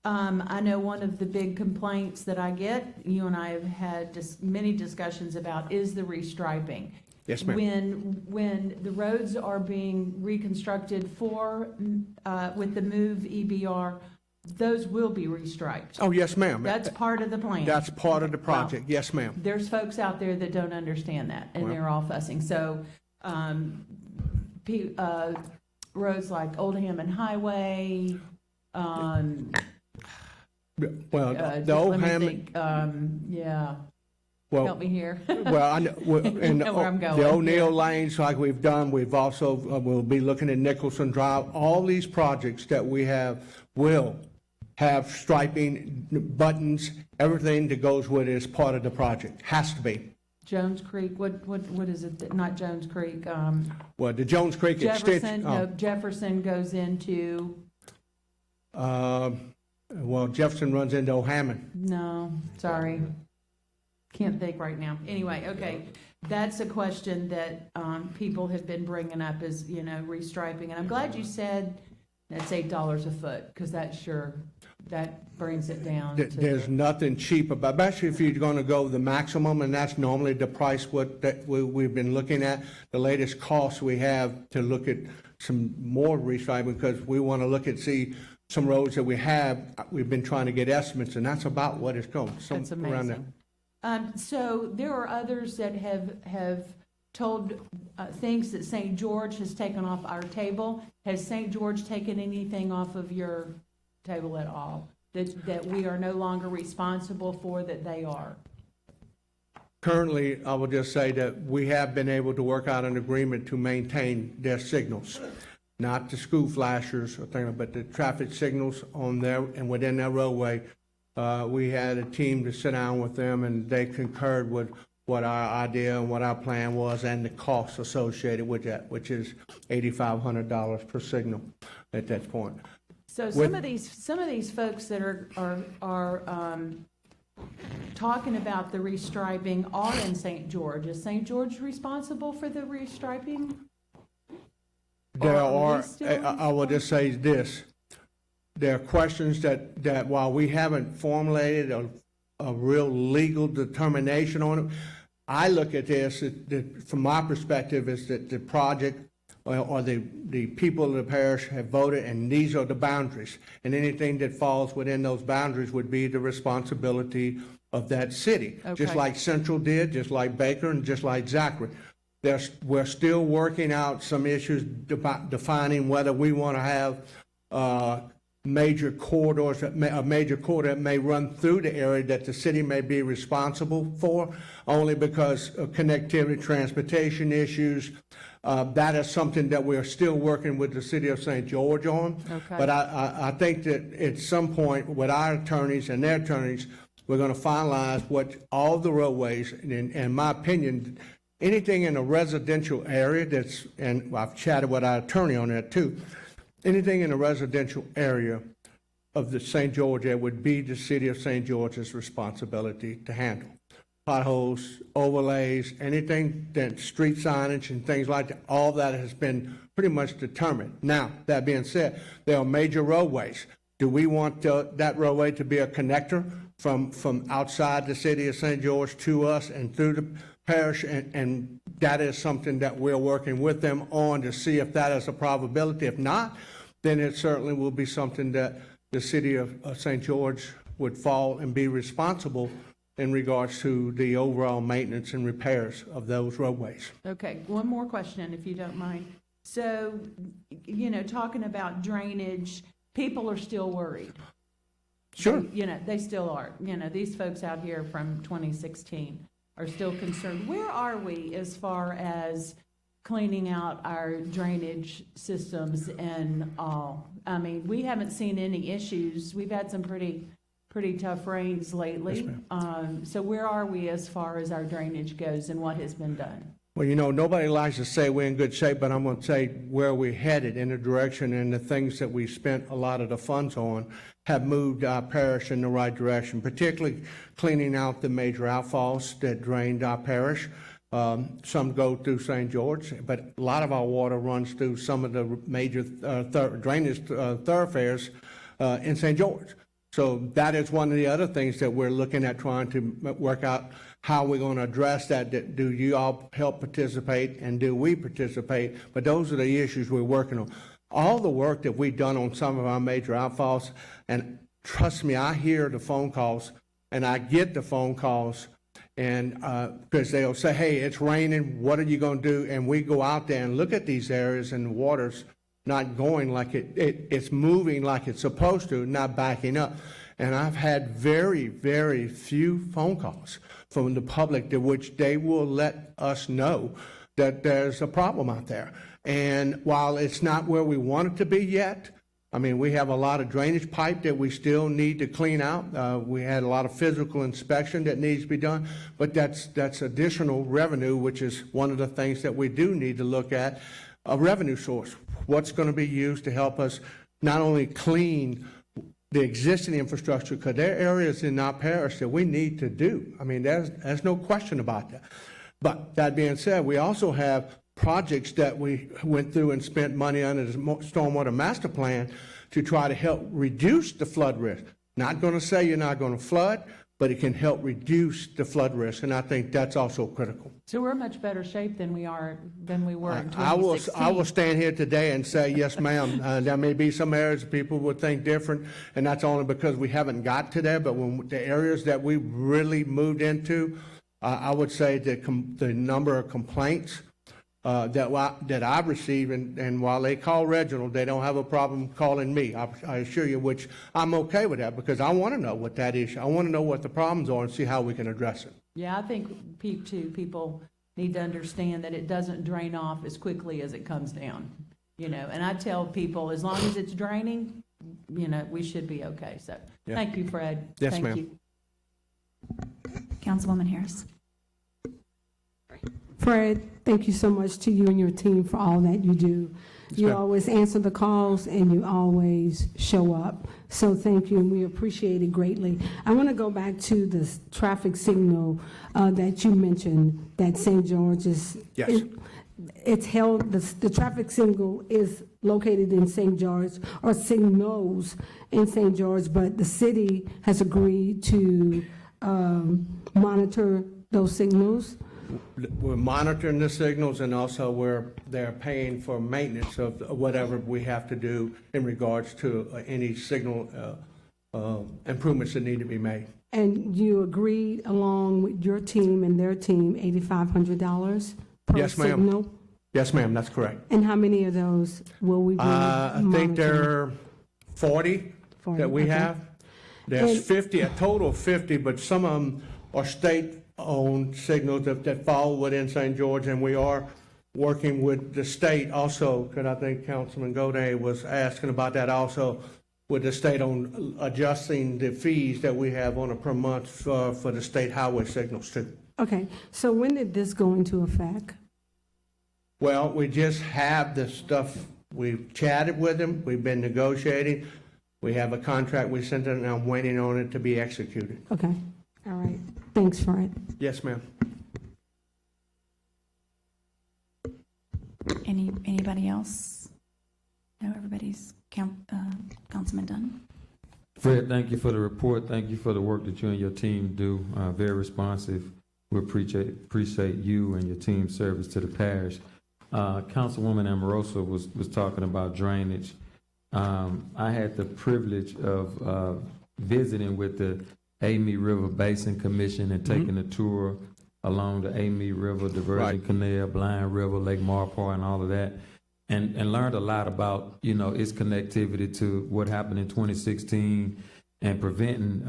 I know one of the big complaints that I get, you and I have had many discussions about, is the restriping. Yes, ma'am. When the roads are being reconstructed with the MOVE EBR, those will be restriped. Oh, yes, ma'am. That's part of the plan. That's part of the project. Well, yes, ma'am. There's folks out there that don't understand that, and they're all fussing. So roads like Old Hammond Highway, Well, the Old Hammond. yeah. Well, Help me here. Well, I know, and know where I'm going. the O'Neill lanes, like we've done, we've also, we'll be looking at Nicholson Drive. All these projects that we have will have striping, buttons, everything that goes with it is part of the project. Has to be. Jones Creek, what is it? Not Jones Creek. Well, the Jones Creek Jefferson, extension. Jefferson goes into, Well, Jefferson runs into O'Hammond. no, sorry. Can't think right now. Anyway, okay. That's a question that people have been bringing up is, restriping. And I'm glad you said that's $8 a foot, because that brings it down to There's nothing cheap about, especially if you're going to go the maximum, and that's normally the price we've been looking at. The latest cost we have to look at some more restriping, because we want to see some roads that we've been trying to get estimates, and that's about what it's going. That's amazing. So there are others that have told things that St. George has taken off our table. Has St. George taken anything off of your table at all that we are no longer responsible for, that they are? currently, I will just say that we have been able to work out an agreement to maintain their signals, not the school flashers or things, but the traffic signals on their, and within their roadway. We had a team to sit down with them, and they concurred with what our idea and what our plan was and the costs associated with that, which is $8,500 per signal at that point. So With- some of these folks that are talking about the restriping are in St. George. Is St. George responsible for the restriping? There Or are we are, still I will just say this, there are questions that while we haven't formulated a real legal determination on it, I look at this, from my perspective, is that the project or the people of the parish have voted, and these are the boundaries. And anything that falls within those boundaries would be the responsibility of that city. Just Okay. like Central did, just like Baker, and just like Zachary. We're still working out some issues defining whether we want to have major corridors, a major corridor that may run through the area that the city may be responsible for, only because of connectivity, transportation issues. That is something that we're still working with the city of St. George on. Okay. But I think that at some point, with our attorneys and their attorneys, we're going to finalize what all the roadways, and in my opinion, anything in a residential area that's, and I've chatted with our attorney on that too, anything in a residential area of the St. George, it would be the city of St. George's responsibility to handle. Potholes, overlays, anything that street signage and things like that, all that has been pretty much determined. Now, that being said, there are major roadways. Do we want that roadway to be a connector from outside the city of St. George to us and through the parish? And that is something that we're working with them on to see if that is a probability. If not, then it certainly will be something that the city of St. George would fall and be responsible in regards to the overall maintenance and repairs of those roadways. Okay, one more question, if you don't mind. So, talking about drainage, people are still worried. Sure. They still are. These folks out here from 2016 are still concerned. Where are we as far as cleaning out our drainage systems and all? I mean, we haven't seen any issues. We've had some pretty tough rains lately. Yes, So where are we as far as our drainage goes and what has been done? Well, nobody likes to say we're in good shape, but I'm going to say where we're headed in the direction, and the things that we spent a lot of the funds on have moved our parish in the right direction, particularly cleaning out the major outfalls that drained our parish. Some go through St. George, but a lot of our water runs through some of the major drainage thoroughfares in St. George. So that is one of the other things that we're looking at, trying to work out how we're going to address that. Do you all help participate, and do we participate? But those are the issues we're working on. All the work that we've done on some of our major outfalls, and trust me, I hear the phone calls and I get the phone calls, and because they'll say, hey, it's raining, what are you going to do? And we go out there and look at these areas, and the water's not going like it's moving like it's supposed to, not backing up. And I've had very, very few phone calls from the public to which they will let us know that there's a problem out there. And while it's not where we want it to be yet, I mean, we have a lot of drainage pipe that we still need to clean out. We had a lot of physical inspection that needs to be done, but that's additional revenue, which is one of the things that we do need to look at, a revenue source. What's going to be used to help us not only clean the existing infrastructure, because there are areas in our parish that we need to do. I mean, there's no question about that. But that being said, we also have projects that we went through and spent money under the Stormwater Master Plan to try to help reduce the flood risk. Not going to say you're not going to flood, but it can help reduce the flood risk, and I think that's also critical. So we're in much better shape than we were in I 2016. will stand here today and say, yes, ma'am, there may be some areas people would think different, and that's only because we haven't got to there, but when the areas that we really moved into, I would say that the number of complaints that I've received, and while they call Reginald, they don't have a problem calling me, I assure you, which I'm okay with that, because I want to know what that is. I want to know what the problems are and see how we can address it. Yeah, I think people need to understand that it doesn't drain off as quickly as it comes down, you know, and I tell people, as long as it's draining, you know, we should be okay, so, Yeah. thank you, Fred. Yes, Thank ma'am. you. Councilwoman Harris. Fred, thank you so much to you and your team for all that you do. You ma'am. always answer the calls and you always show up. So thank you, and we appreciate it greatly. I want to go back to the traffic signal that you mentioned, that St. George's. Yes. It's held, the traffic signal is located in St. George, or signals in St. George, but the city has agreed to monitor those signals. We're monitoring the signals, and also they're paying for maintenance of whatever we have to do in regards to any signal improvements that need to be made. And you agreed along with your team and their team, $8,500 per Yes, ma'am. signal? Yes, ma'am, that's correct. And how many of those will we be I think monitoring? there are 40 that we okay. have. There's And- 50, a total of 50, but some of them are state-owned signals that fall within St. George, and we are working with the state also, because I think Councilman Goday was asking about that also, with the state on adjusting the fees that we have on a per month for the state highway signals too. Okay, so when did this go into effect? Well, we just have the stuff, we've chatted with them, we've been negotiating, we have a contract we sent in, and I'm waiting on it to be executed. Okay, all right. Thanks, Fred. Yes, ma'am. Anybody else? No, everybody's Councilman Dunn. Fred, thank you for the report. Thank you for the work that you and your team do. Very responsive. We appreciate you and your team's service to the parish. Councilwoman Amoroso was talking about drainage. I had the privilege of visiting with the Amite River Basin Commission and taking a tour along the Amite River, Diversion Right. Canal, Blind River, Lake Marpar, and all of that, and learned a lot about, you know, its connectivity to what happened in 2016 and preventing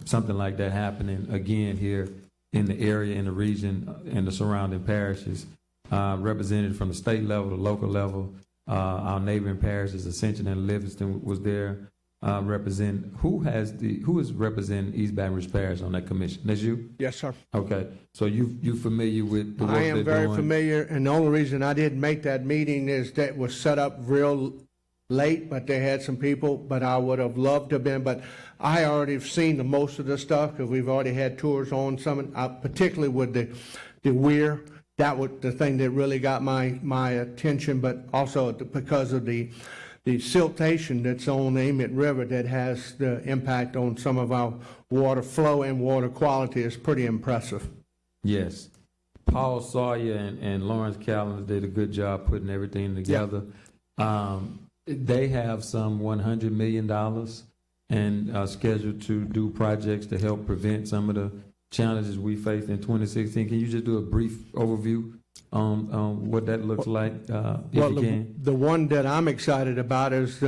something like that happening again here in the area, in the region, and the surrounding parishes, represented from the state level, the local level. Our neighboring parishes, Ascension and Livingston, was there. Who is representing East Baton Rouge Parish on that commission? That's you? Yes, sir. Okay, so you familiar with the work I they're am very doing? familiar, and the only reason I didn't make that meeting is that it was set up real late, but they had some people, but I would have loved to have been, but I already have seen the most of the stuff, because we've already had tours on some, particularly with the weir. That was the thing that really got my attention, but also because of the siltation that's on the Amite River that has the impact on some of our water flow and water quality is pretty impressive. Yes. Paul Sawyer and Lawrence Callender did a good job putting everything together. They have some $100 million and are scheduled to do projects to help prevent some of the challenges we faced in 2016. Can you just do a brief overview on what that looks like, if you can? The one that I'm excited about is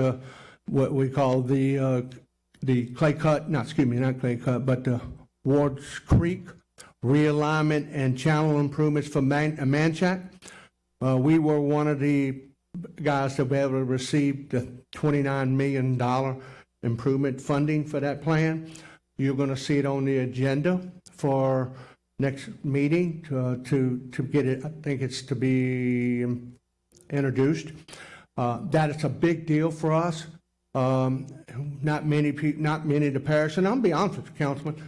what we call the clay cut, not clay cut, but the Wards Creek realignment and channel improvements for Manchac. We were one of the guys to be able to receive the $29 million improvement funding for that plan. You're going to see it on the agenda for next meeting to get it. I think it's to be introduced. That is a big deal for us. Not many of the parish, and I'll be honest with you, Councilman,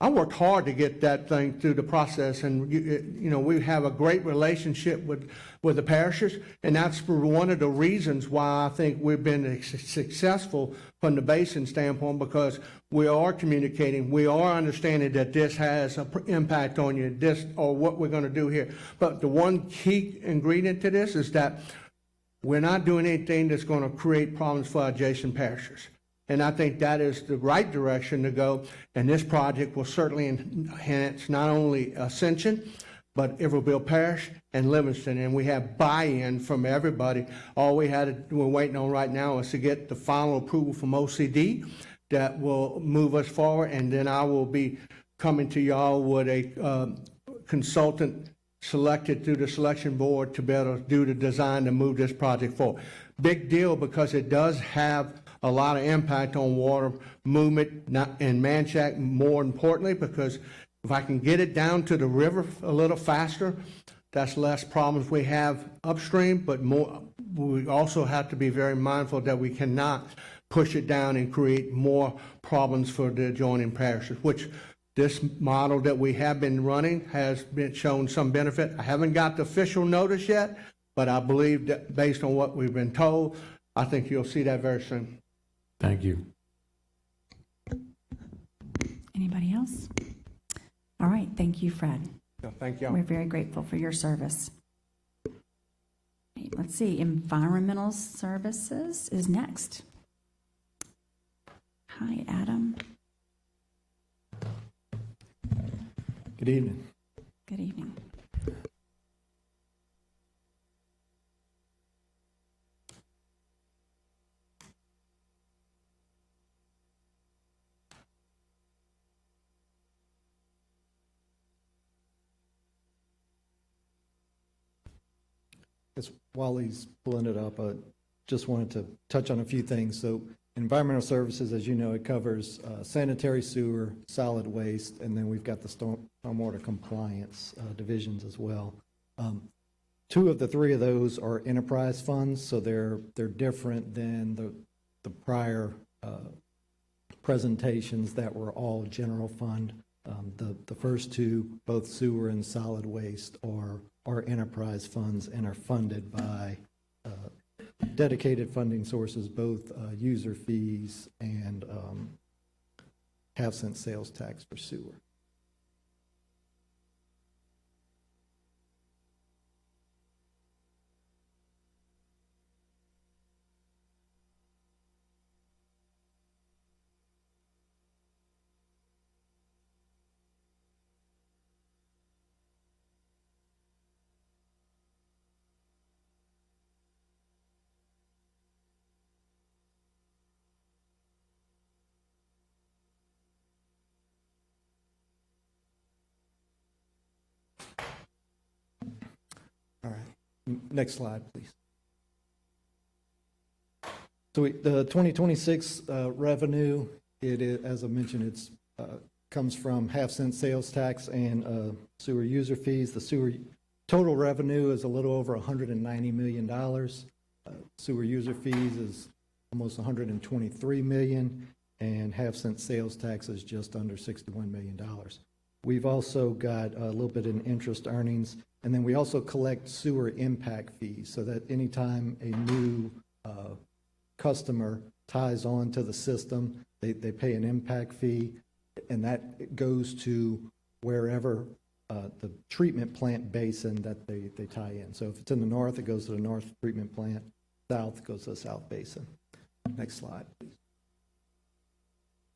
I worked hard to get that thing through the process, and we have a great relationship with the parishes, and that's one of the reasons why I think we've been successful from the basin standpoint, because we are communicating, we are understanding that this has an impact on you, this or what we're going to do here. But the one key ingredient to this is that we're not doing anything that's going to create problems for adjacent parishes. And I think that is the right direction to go. And this project will certainly enhance not only Ascension, but Iberville Parish and Livingston. And we have buy-in from everybody. All we're waiting on right now is to get the final approval from OCD that will move us forward. And then I will be coming to y'all with a consultant selected through the selection board to be able to do the design to move this project forward. Big deal because it does have a lot of impact on water movement in Manchac, more importantly, because if I can get it down to the river a little faster, that's less problems we have upstream, but more, we also have to be very mindful that we cannot push it down and create more problems for the adjoining parishes, which this model that we have been running has been shown some benefit. I haven't got the official notice yet, but I believe that based on what we've been told, I think you'll see that very soon. Thank you. Anybody else? All right, thank you, Fred. So, thank y'all. We're very grateful for your service. Let's see, environmental services is next. Hi, Adam. Good evening. Good evening. While he's pulling it up, I just wanted to touch on a few things. So environmental services, as you know, it covers sanitary sewer, solid waste, and then we've got the stormwater compliance divisions as well. Two of the three of those are enterprise funds, so they're different than the prior presentations that were all general fund. The first two, both sewer and solid waste, are enterprise funds and are funded by dedicated funding sources, both user fees and half-cent sales tax for sewer. All right, next slide, please. So the 2026 revenue, it is, as I mentioned, it's comes from half-cent sales tax and sewer user fees. The sewer total revenue is a little over $190 million. Sewer user fees is almost $123 million, and half-cent sales tax is just under $61 million. We've also got a little bit in interest earnings, and then we also collect sewer impact fees, so that anytime a new customer ties on to the system, they pay an impact fee, and that goes to wherever the treatment plant basin that they tie in. So if it's in the north, it goes to the north treatment plant. South, it goes to the south basin. Next slide, please.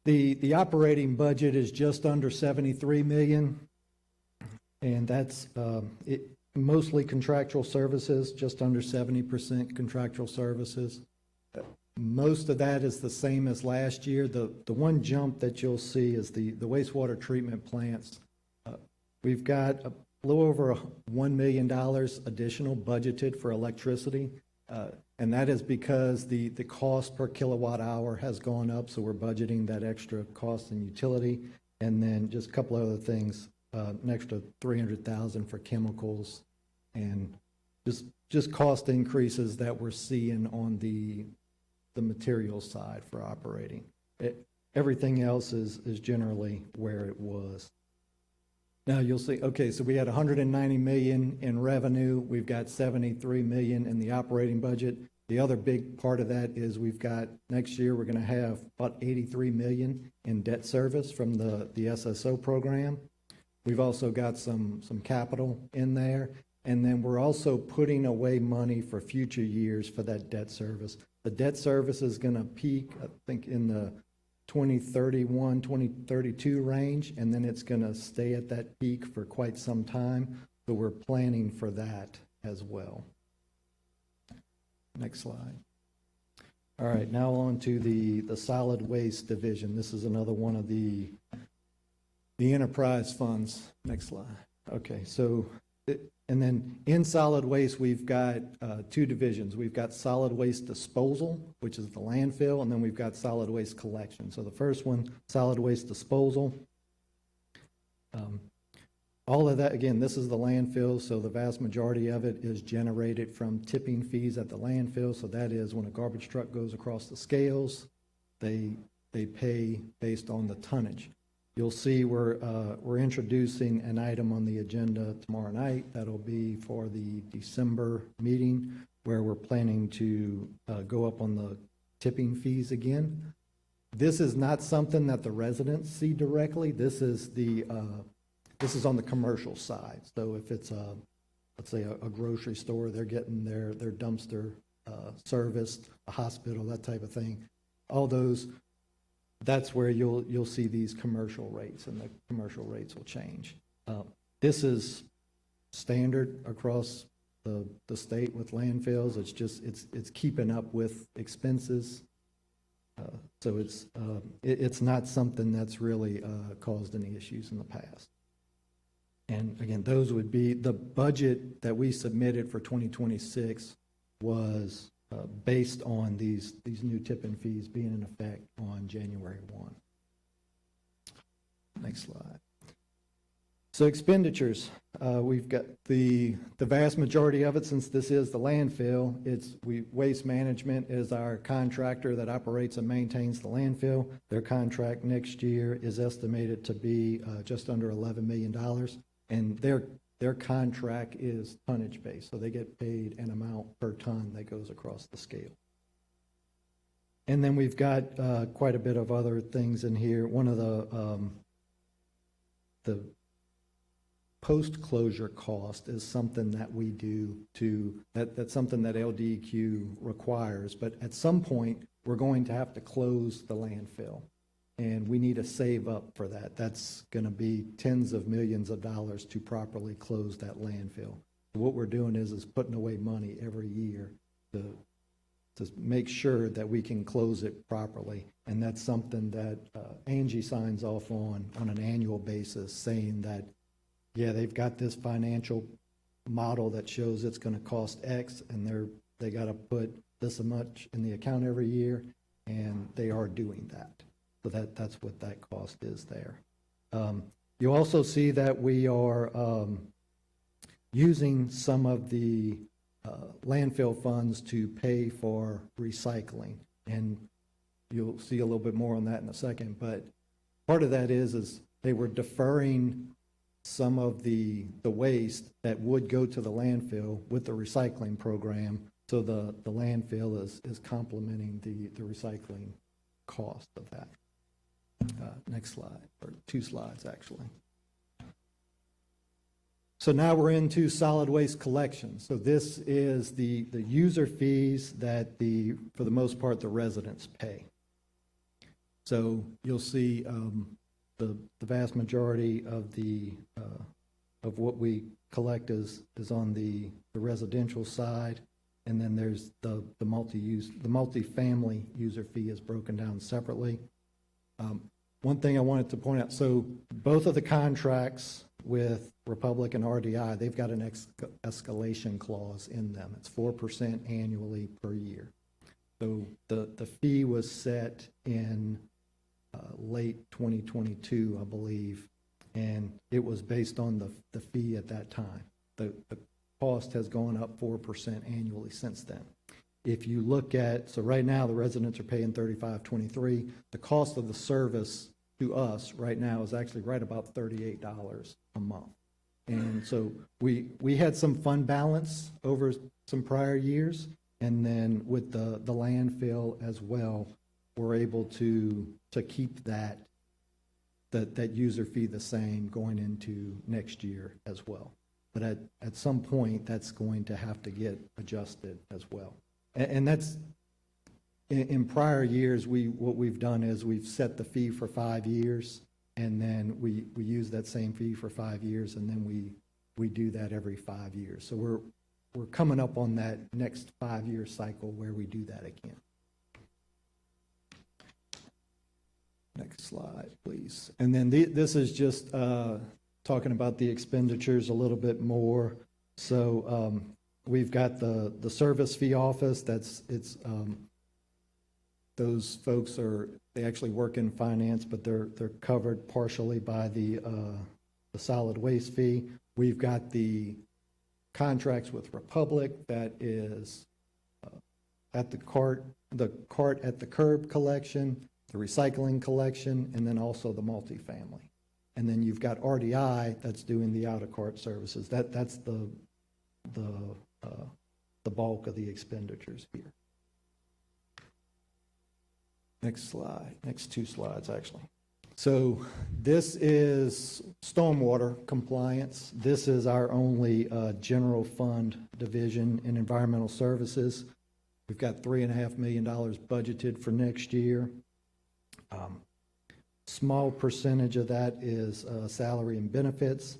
The operating budget is just under $73 million, and that's mostly contractual services, just under 70% contractual services. Most of that is the same as last year. The one jump that you'll see is the wastewater treatment plants. We've got a little over $1 million additional budgeted for electricity. And that is because the cost per kilowatt hour has gone up, so we're budgeting that extra cost in utility. And then just a couple other things, an extra $300,000 for chemicals, and just cost increases that we're seeing on the materials side for operating. Everything else is generally where it was. Now you'll see, okay, so we had $190 million in revenue. We've got $73 million in the operating budget. The other big part of that is we've got, next year, we're going to have about $83 million in debt service from the SSO program. We've also got some capital in there. And then we're also putting away money for future years for that debt service. The debt service is going to peak, I think, in the 2031, 2032 range, and then it's going to stay at that peak for quite some time. So we're planning for that as well. Next slide. All right, now on to the solid waste division. This is another one of the The enterprise funds, next slide. Okay, so, and then in solid waste, we've got two divisions. We've got solid waste disposal, which is the landfill, and then we've got solid waste collection. So the first one, solid waste disposal. All of that, again, this is the landfill, so the vast majority of it is generated from tipping fees at the landfill. So that is when a garbage truck goes across the scales, they pay based on the tonnage. You'll see we're introducing an item on the agenda tomorrow night. That'll be for the December meeting, where we're planning to go up on the tipping fees again. This is not something that the residents see directly. This is on the commercial side. So if it's let's say a grocery store, they're getting their dumpster serviced, a hospital, that type of thing. All those, that's where you'll see these commercial rates, and the commercial rates will change. This is standard across the state with landfills. It's just it's keeping up with expenses. So it's not something that's really caused any issues in the past. And again, those would be the budget that we submitted for 2026 was based on these new tipping fees being in effect on January 1. Next slide. So expenditures, we've got the vast majority of it, since this is the landfill. Waste Management is our contractor that operates and maintains the landfill. Their contract next year is estimated to be just under $11 million. And their contract is tonnage based, so they get paid an amount per ton that goes across the scale. And then we've got quite a bit of other things in here. One of the post-closure cost is something that we do that's something that LDEQ requires, but at some point, we're going to have to close the landfill. And we need to save up for that. That's going to be tens of millions of dollars to properly close that landfill. What we're doing is putting away money every year to make sure that we can close it properly. And that's something that Angie signs off on an annual basis, saying that, yeah, they've got this financial model that shows it's going to cost X, and they got to put this much in the account every year, and they are doing that. So that's what that cost is there. You also see that we are using some of the landfill funds to pay for recycling. And you'll see a little bit more on that in a second. But part of that is they were deferring some of the waste that would go to the landfill with the recycling program. So the landfill is complementing the recycling cost of that. Next slide, or two slides actually. So now we're into solid waste collection. So this is the user fees that for the most part, the residents pay. So you'll see the vast majority of what we collect is on the residential side, and then there's the multifamily user fee is broken down separately. One thing I wanted to point out, so both of the contracts with Republic and RDI, they've got an escalation clause in them. It's 4% annually per year. So the fee was set in late 2022, I believe, and it was based on the fee at that time. The cost has gone up 4% annually since then. If you look at, so right now the residents are paying $35.23. The cost of the service to us right now is actually right about $38 a month. And so we had some fund balance over some prior years, and then with the landfill as well, we're able to keep that user fee the same going into next year as well. But at some point, that's going to have to get adjusted as well. And that's, in prior years, what we've done is we've set the fee for 5 years, and then we use that same fee for 5 years, and then we do that every 5 years. So we're coming up on that next 5-year cycle where we do that again. Next slide. slide, please. And then this is just talking about the expenditures a little bit more. So we've got the service fee office. Those folks they actually work in finance, but they're covered partially by the solid waste fee. We've got the contracts with Republic that is at the cart at the curb collection, the recycling collection, and then also the multifamily. And then you've got RDI that's doing the out-of-cart services. That's the bulk of the expenditures here. Next slide, next two slides, actually. So this is stormwater compliance. This is our only general fund division in environmental services. We've got $3.5 million budgeted for next year. Small percentage of that is salary and benefits.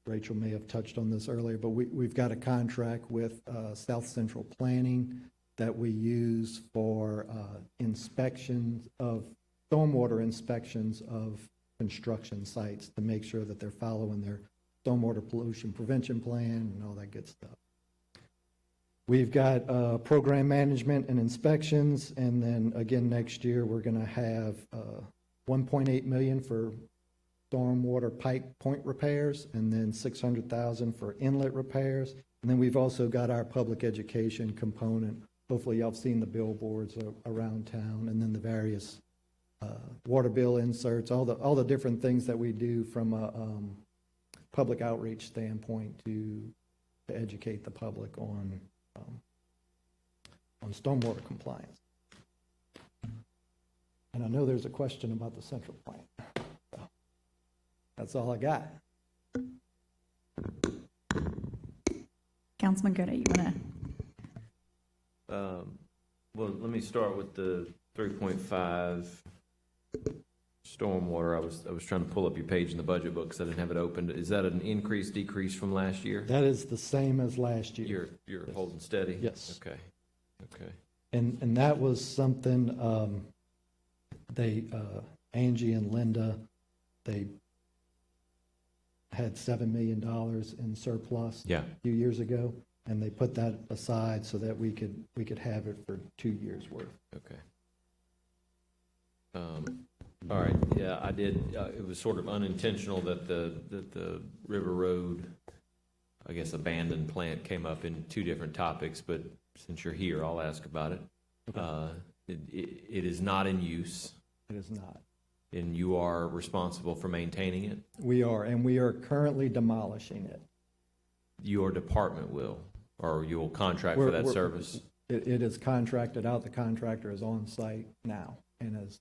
Rachel may have touched on this earlier, but we've got a contract with South Central Planning that we use for inspections of stormwater inspections of construction sites to make sure that they're following their stormwater pollution prevention plan and all that good stuff. We've got program management and inspections, and then again next year we're going to have $1.8 million for stormwater pipe point repairs, and then $600,000 for inlet repairs. And then we've also got our public education component. Hopefully y'all have seen the billboards around town, and then the various water bill inserts, all the different things that we do from a public outreach standpoint to educate the public on stormwater compliance. And I know there's a question about the central plant. So that's all I got. Councilman Goda, you want to? Well, let me start with the 3.5 stormwater. I was trying to pull up your page in the budget book because I didn't have it opened. Is that an increase, decrease from last year? That is the same as last year. You're holding steady? Yes. Okay. And that was something Angie and Linda, they had $7 million in surplus a few years ago, and they put that aside so that we could have it for 2 years worth. Okay. All right, yeah, I did, it was sort of unintentional that the River Road, I guess, abandoned plant came up in two different topics, but since you're here, I'll ask about it. Okay. It is not in use. It is not. And you are responsible for maintaining it? We are, and we are currently demolishing it. Your department will, or you will contract for that service? It is contracted out. The contractor is on site now, and as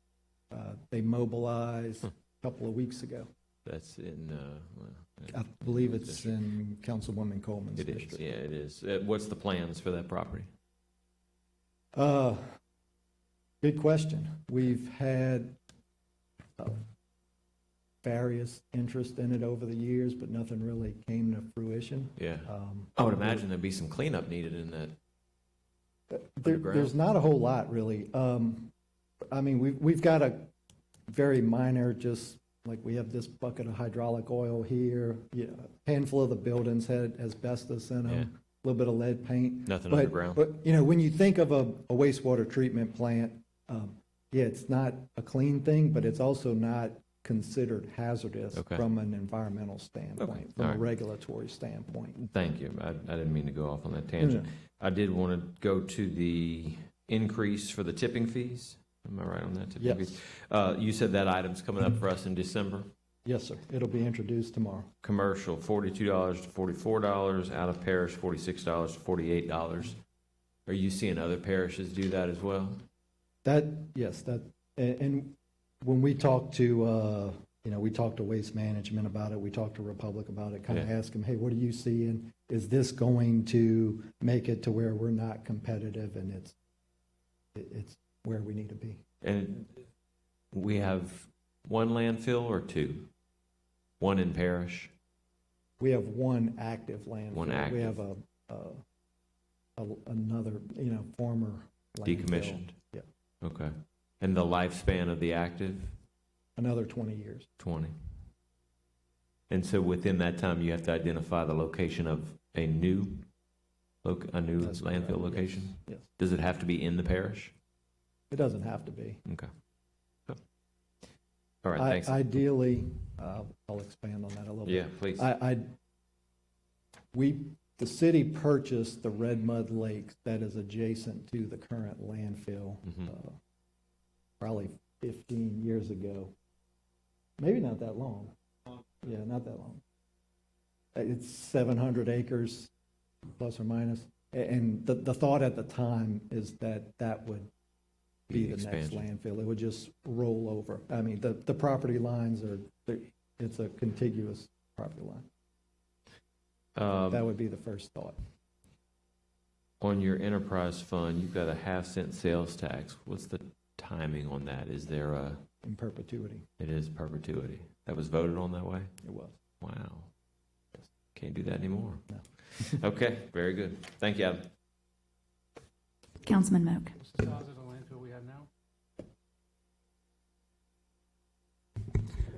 they mobilized a couple of weeks ago. That's in, I believe it's in Councilwoman Coleman's district. It is, yeah, it is. What's the plans for that property? Good question. We've had various interest in it over the years, but nothing really came to fruition. Yeah. I would imagine there'd be some cleanup needed in that. There's not a whole lot, really. I mean, we've got a very minor, just like we have this bucket of hydraulic oil here. Yeah, a handful of the buildings had asbestos in them, a little bit of lead paint. Nothing underground. But, you know, when you think of a wastewater treatment plant, it's not a clean thing, but it's also not considered hazardous from an environmental standpoint, from a regulatory standpoint. Thank you. I didn't mean to go off on that tangent. I did want to go to the increase for the tipping fees. Am I right on that? Tipping fees? You said that item's coming up for us in December? Yes, sir. It'll be introduced tomorrow. Commercial, $42 to $44. Out of parish, $46 to $48. Are you seeing other parishes do that as well? Yes, and when we talk to, we talk to Waste Management about it, we talk to Republic about it, kind of ask them, hey, what are you seeing? Is this going to make it to where we're not competitive and it's where we need to be? And we have one landfill or two? One in parish? We have one active landfill. One active. We have another, former landfill. Decommissioned? Yeah. Okay. And the lifespan of the active? Another 20 years. 20. And so within that time, you have to identify the location of a new That's correct, landfill location? Yes. Does it have to be in the parish? It doesn't have to be. Okay. All right, thanks. Ideally, I'll expand on that a little bit. Yeah, please. The city purchased the Red Mud Lake that is adjacent to the current landfill, Mhm. probably 15 years ago. Maybe not that long. Yeah, not that long. It's 700 acres, plus or minus. And the thought at the time is that that would be the next Expansion. landfill. It would just roll over. I mean, the property lines it's a contiguous property line. That would be the first thought. On your enterprise fund, you've got a 0.5-cent sales tax. What's the timing on that? Is there a, In perpetuity, it is perpetuity. That was voted on that way? it was. Wow. Can't do that anymore. No. Okay, very good. Thank you, Adam. Councilman Moak. What's the size of the landfill we have now?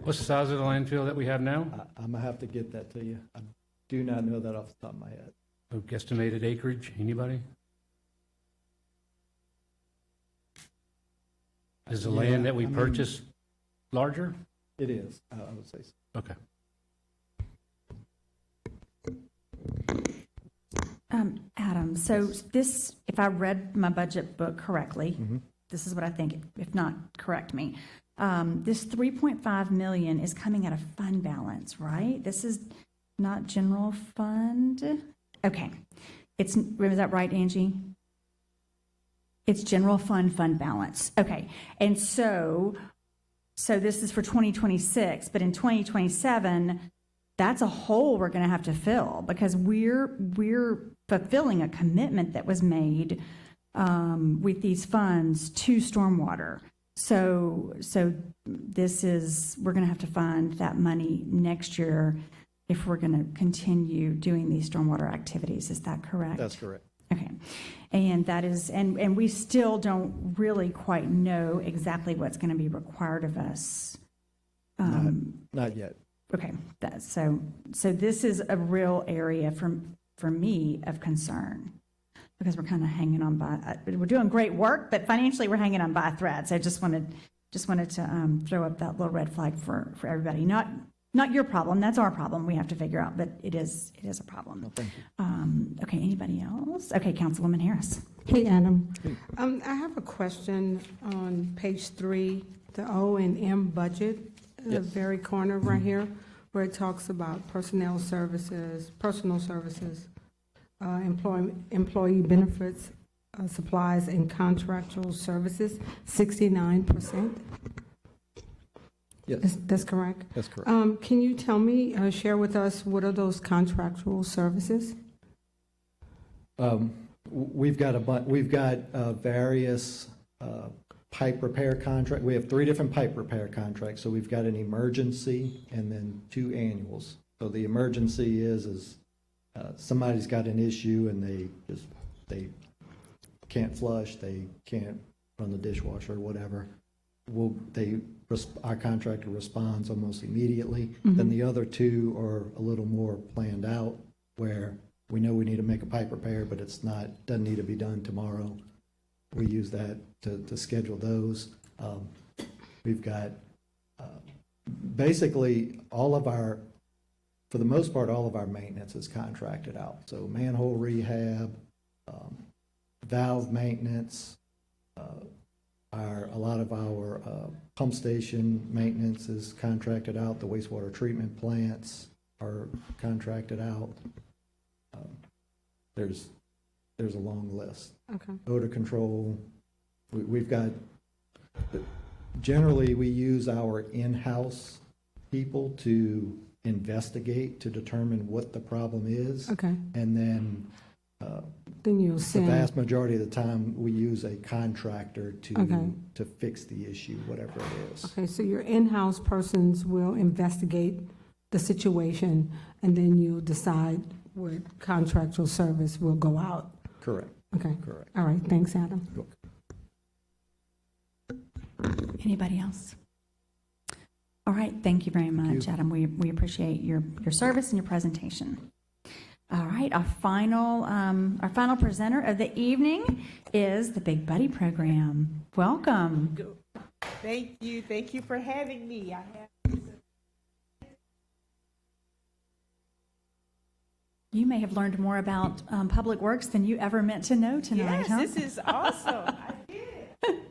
What's the size of the landfill that we have now? I'm gonna have to get that to you. I do not know that off the top of my head. Oh, guesstimated acreage, anybody? Is the Yeah, land that we I mean- purchased larger? It is, I would say so. Okay. Adam, so this, if I read my budget book correctly, Mhm. this is what I think, if not, correct me. This 3.5 million is coming out of fund balance, right? This is not general fund? Okay. Is that right, Angie? It's general fund balance. Okay. And so this is for 2026, but in 2027, that's a hole we're going to have to fill because we're fulfilling a commitment that was made with these funds to stormwater. So this is, we're going to have to find that money next year if we're going to continue doing these stormwater activities. Is that correct? That's correct. Okay. And that is, and we still don't really quite know exactly what's going to be required of us. Not yet. Okay, so this is a real area for me of concern, because we're kind of hanging on by, we're doing great work, but financially we're hanging on by a thread. So I just wanted to throw up that little red flag for everybody. Not your problem, that's our problem, we have to figure out, but it is a problem. Well, thank you. Okay, anybody else? Okay, Councilwoman Harris. Hey, Adam. I have a question on page 3, the O&M budget, the Yes. very corner right here, where it talks about personnel services, personal services, employee benefits, supplies, and contractual services, 69%. Yes, That's correct? that's correct. Can you tell me, share with us, what are those contractual services? We've got various pipe repair contract. We have 3 different pipe repair contracts. So we've got an emergency and then 2 annuals. So the emergency is somebody's got an issue and they can't flush, they can't run the dishwasher or whatever. Our contractor responds almost immediately. Then the other 2 are a little more planned out, where we know we need to make a pipe repair, but doesn't need to be done tomorrow. We use that to schedule those. We've got basically for the most part, all of our maintenance is contracted out. So manhole rehab, valve maintenance, a lot of our pump station maintenance is contracted out. The wastewater treatment plants are contracted out. There's a long list. Okay. Odor control, we've got, generally, we use our in-house people to investigate, to determine what the problem is. Okay. And then Then you'll the send. vast majority of the time, we use a contractor Okay. to fix the issue, whatever it is. Okay, so your in-house persons will investigate the situation, and then you'll decide what contractual service will go out. Correct, Okay, correct. all right, thanks, Adam. Anybody else? All right, thank you very much, Adam. We appreciate your service and your presentation. All right, our final presenter of the evening is the Big Buddy Program. Welcome. Thank you for having me. You may have learned more about Public Works than you ever meant to know tonight, Yes, huh? this is awesome. I did.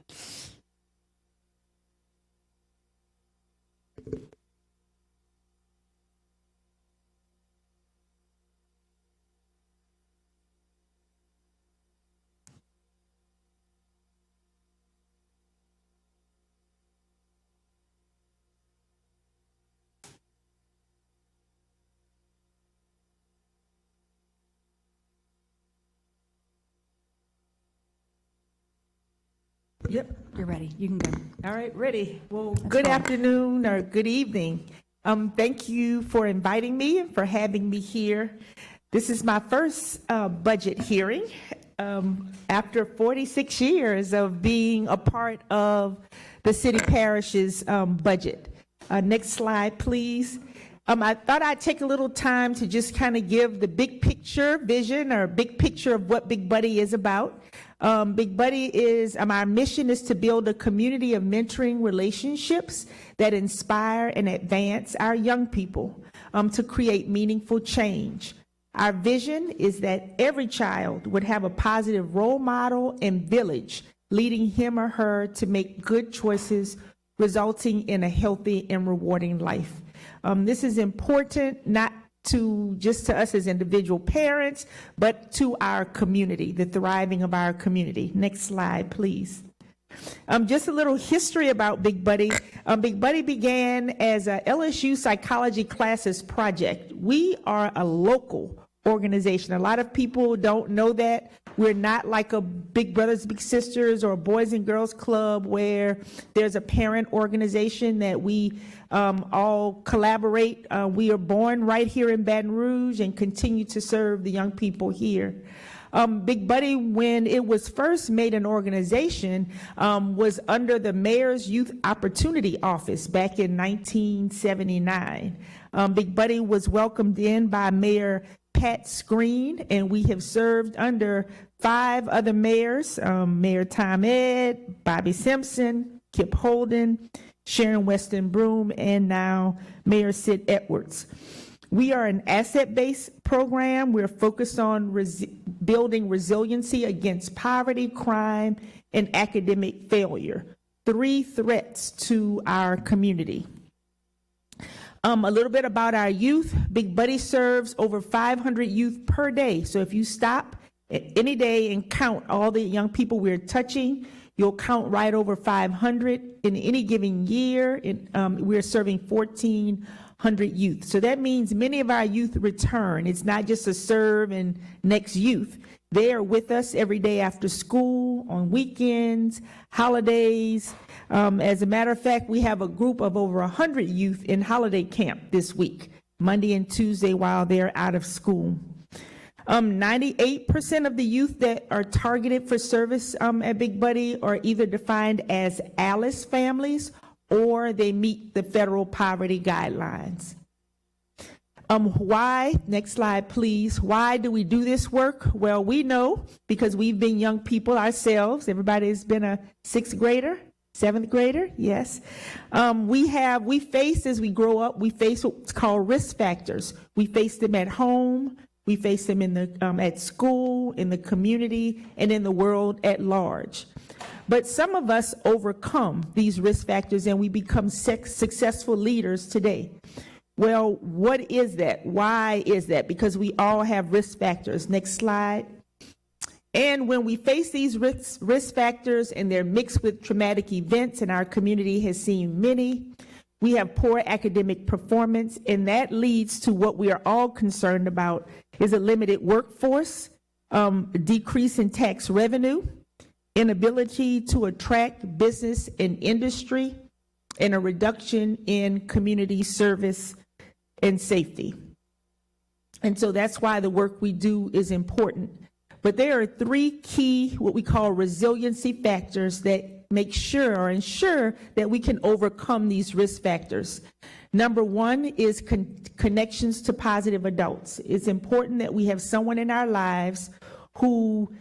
Yep, you're ready. You can go. All right, ready. Well, Let's good go. afternoon or good evening. Thank you for inviting me and for having me here. This is my first budget hearing after 46 years of being a part of the city parish's budget. Next slide, please. I thought I'd take a little time to just kind of give the big picture vision or big picture of what Big Buddy is about. Big Buddy is, our mission is to build a community of mentoring relationships that inspire and advance our young people to create meaningful change. Our vision is that every child would have a positive role model and village leading him or her to make good choices, resulting in a healthy and rewarding life. This is important not just to us as individual parents, but to our community, the thriving of our community. Next slide, please. Just a little history about Big Buddy. Big Buddy began as a LSU psychology classes project. We are a local organization. A lot of people don't know that. We're not like a Big Brothers Big Sisters or a Boys and Girls Club where there's a parent organization that we all collaborate. We are born right here in Baton Rouge and continue to serve the young people here. Big Buddy, when it was first made an organization, was under the Mayor's Youth Opportunity Office back in 1979. Big Buddy was welcomed in by Mayor Pat Screen, and we have served under 5 other mayors, Mayor Tom Ed, Bobby Simpson, Kip Holden, Sharon Weston Broom, and now Mayor Sid Edwards. We are an asset-based program. We're focused on building resiliency against poverty, crime, and academic failure. 3 threats to our community. A little bit about our youth. Big Buddy serves over 500 youth per day. So if you stop any day and count all the young people we're touching, you'll count right over 500. In any given year, we're serving 1,400 youth. So that means many of our youth return. It's not just a serve and next youth. They are with us every day after school, on weekends, holidays. As a matter of fact, we have a group of over 100 youth in holiday camp this week, Monday and Tuesday while they're out of school. 98% of the youth that are targeted for service at Big Buddy are either defined as ALICE families or they meet the federal poverty guidelines. Why? Next slide, please. Why do we do this work? Well, we know because we've been young people ourselves. Everybody has been a 6th grader, 7th grader, yes. We face, as we grow up, we face what's called risk factors. We face them at home, we face them at school, in the community, and in the world at large. But some of us overcome these risk factors and we become successful leaders today. Well, what is that? Why is that? Because we all have risk factors. Next slide. And when we face these risk factors and they're mixed with traumatic events, and our community has seen many, we have poor academic performance, and that leads to what we are all concerned about is a limited workforce, decrease in tax revenue, inability to attract business and industry, and a reduction in community service and safety. And so that's why the work we do is important. But there are 3 key, what we call resiliency factors that make sure or ensure that we can overcome these risk factors. Number one is connections to positive adults. It's important that we have someone in our lives who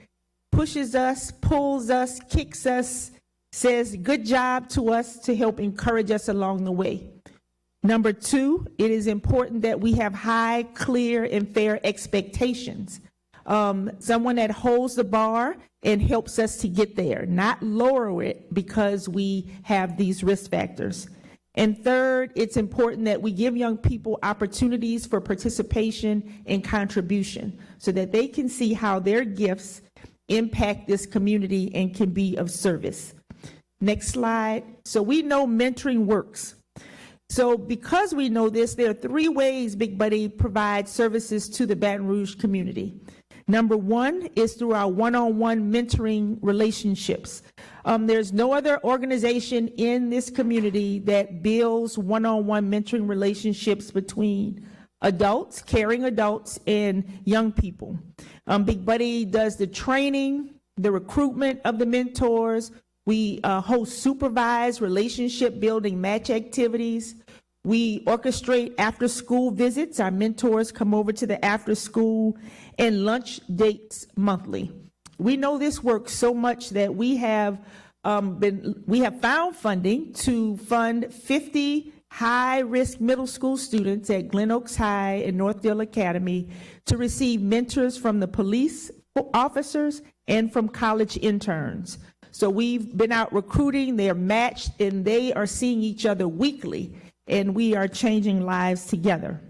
pushes us, pulls us, kicks us, says good job to us to help encourage us along the way. Number two, it is important that we have high, clear, and fair expectations. Someone that holds the bar and helps us to get there, not lower it because we have these risk factors. And third, it's important that we give young people opportunities for participation and contribution so that they can see how their gifts impact this community and can be of service. Next slide. So we know mentoring works. So because we know this, there are three ways Big Buddy provides services to the Baton Rouge community. Number one is through our one-on-one mentoring relationships. There's no other organization in this community that builds one-on-one mentoring relationships between adults, caring adults, and young people. Big Buddy does the training, the recruitment of the mentors. We host supervised relationship building match activities. We orchestrate after-school visits. Our mentors come over to the after-school and lunch dates monthly. We know this works so much that we have found funding to fund 50 high-risk middle school students at Glen Oaks High and Northdale Academy to receive mentors from the police officers and from college interns. So we've been out recruiting, they're matched, and they are seeing each other weekly, and we are changing lives together.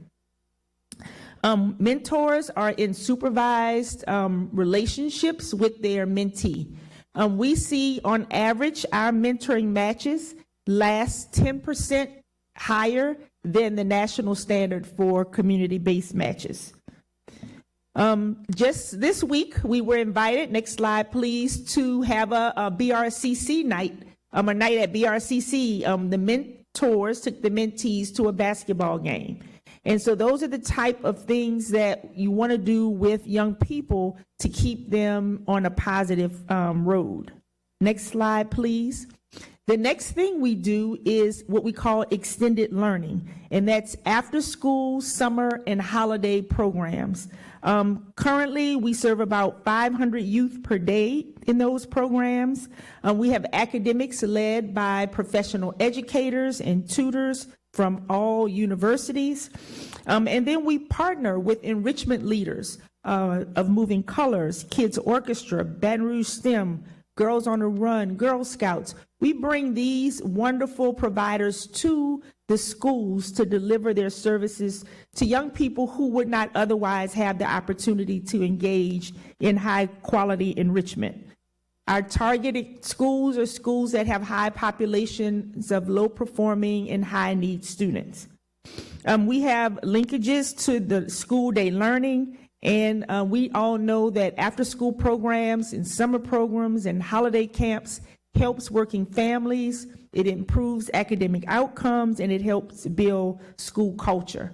Mentors are in supervised relationships with their mentee. We see on average our mentoring matches last 10% higher than the national standard for community-based matches. Just this week, we were invited, next slide please, to have a BRCC night, a night at BRCC. The mentors took the mentees to a basketball game. And so those are the type of things that you want to do with young people to keep them on a positive road. Next slide, please. The next thing we do is what we call extended learning, and that's after school, summer, and holiday programs. Currently, we serve about 500 youth per day in those programs. We have academics led by professional educators and tutors from all universities. And then we partner with enrichment leaders of Moving Colors, Kids Orchestra, Baton Rouge STEM, Girls on the Run, Girl Scouts. We bring these wonderful providers to the schools to deliver their services to young people who would not otherwise have the opportunity to engage in high quality enrichment. Our targeted schools are schools that have high populations of low performing and high need students. We have linkages to the school day learning, and we all know that after school programs and summer programs and holiday camps helps working families, it improves academic outcomes, and it helps build school culture.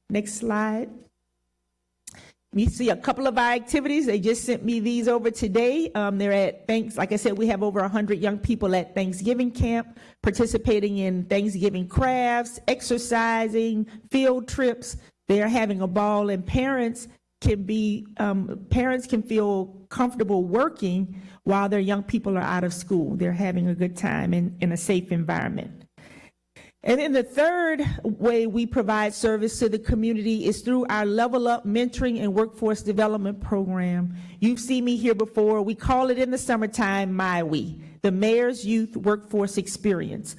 Next slide. We see a couple of our activities. They just sent me these over today. They're at like I said, we have over 100 young people at Thanksgiving camp participating in Thanksgiving crafts, exercising, field trips. They are having a ball, and parents can feel comfortable working while their young people are out of school. They're having a good time in a safe environment. And then the third way we provide service to the community is through our Level Up Mentoring and Workforce Development Program. You've seen me here before. We call it in the summertime MyWe, the Mayor's Youth Workforce Experience.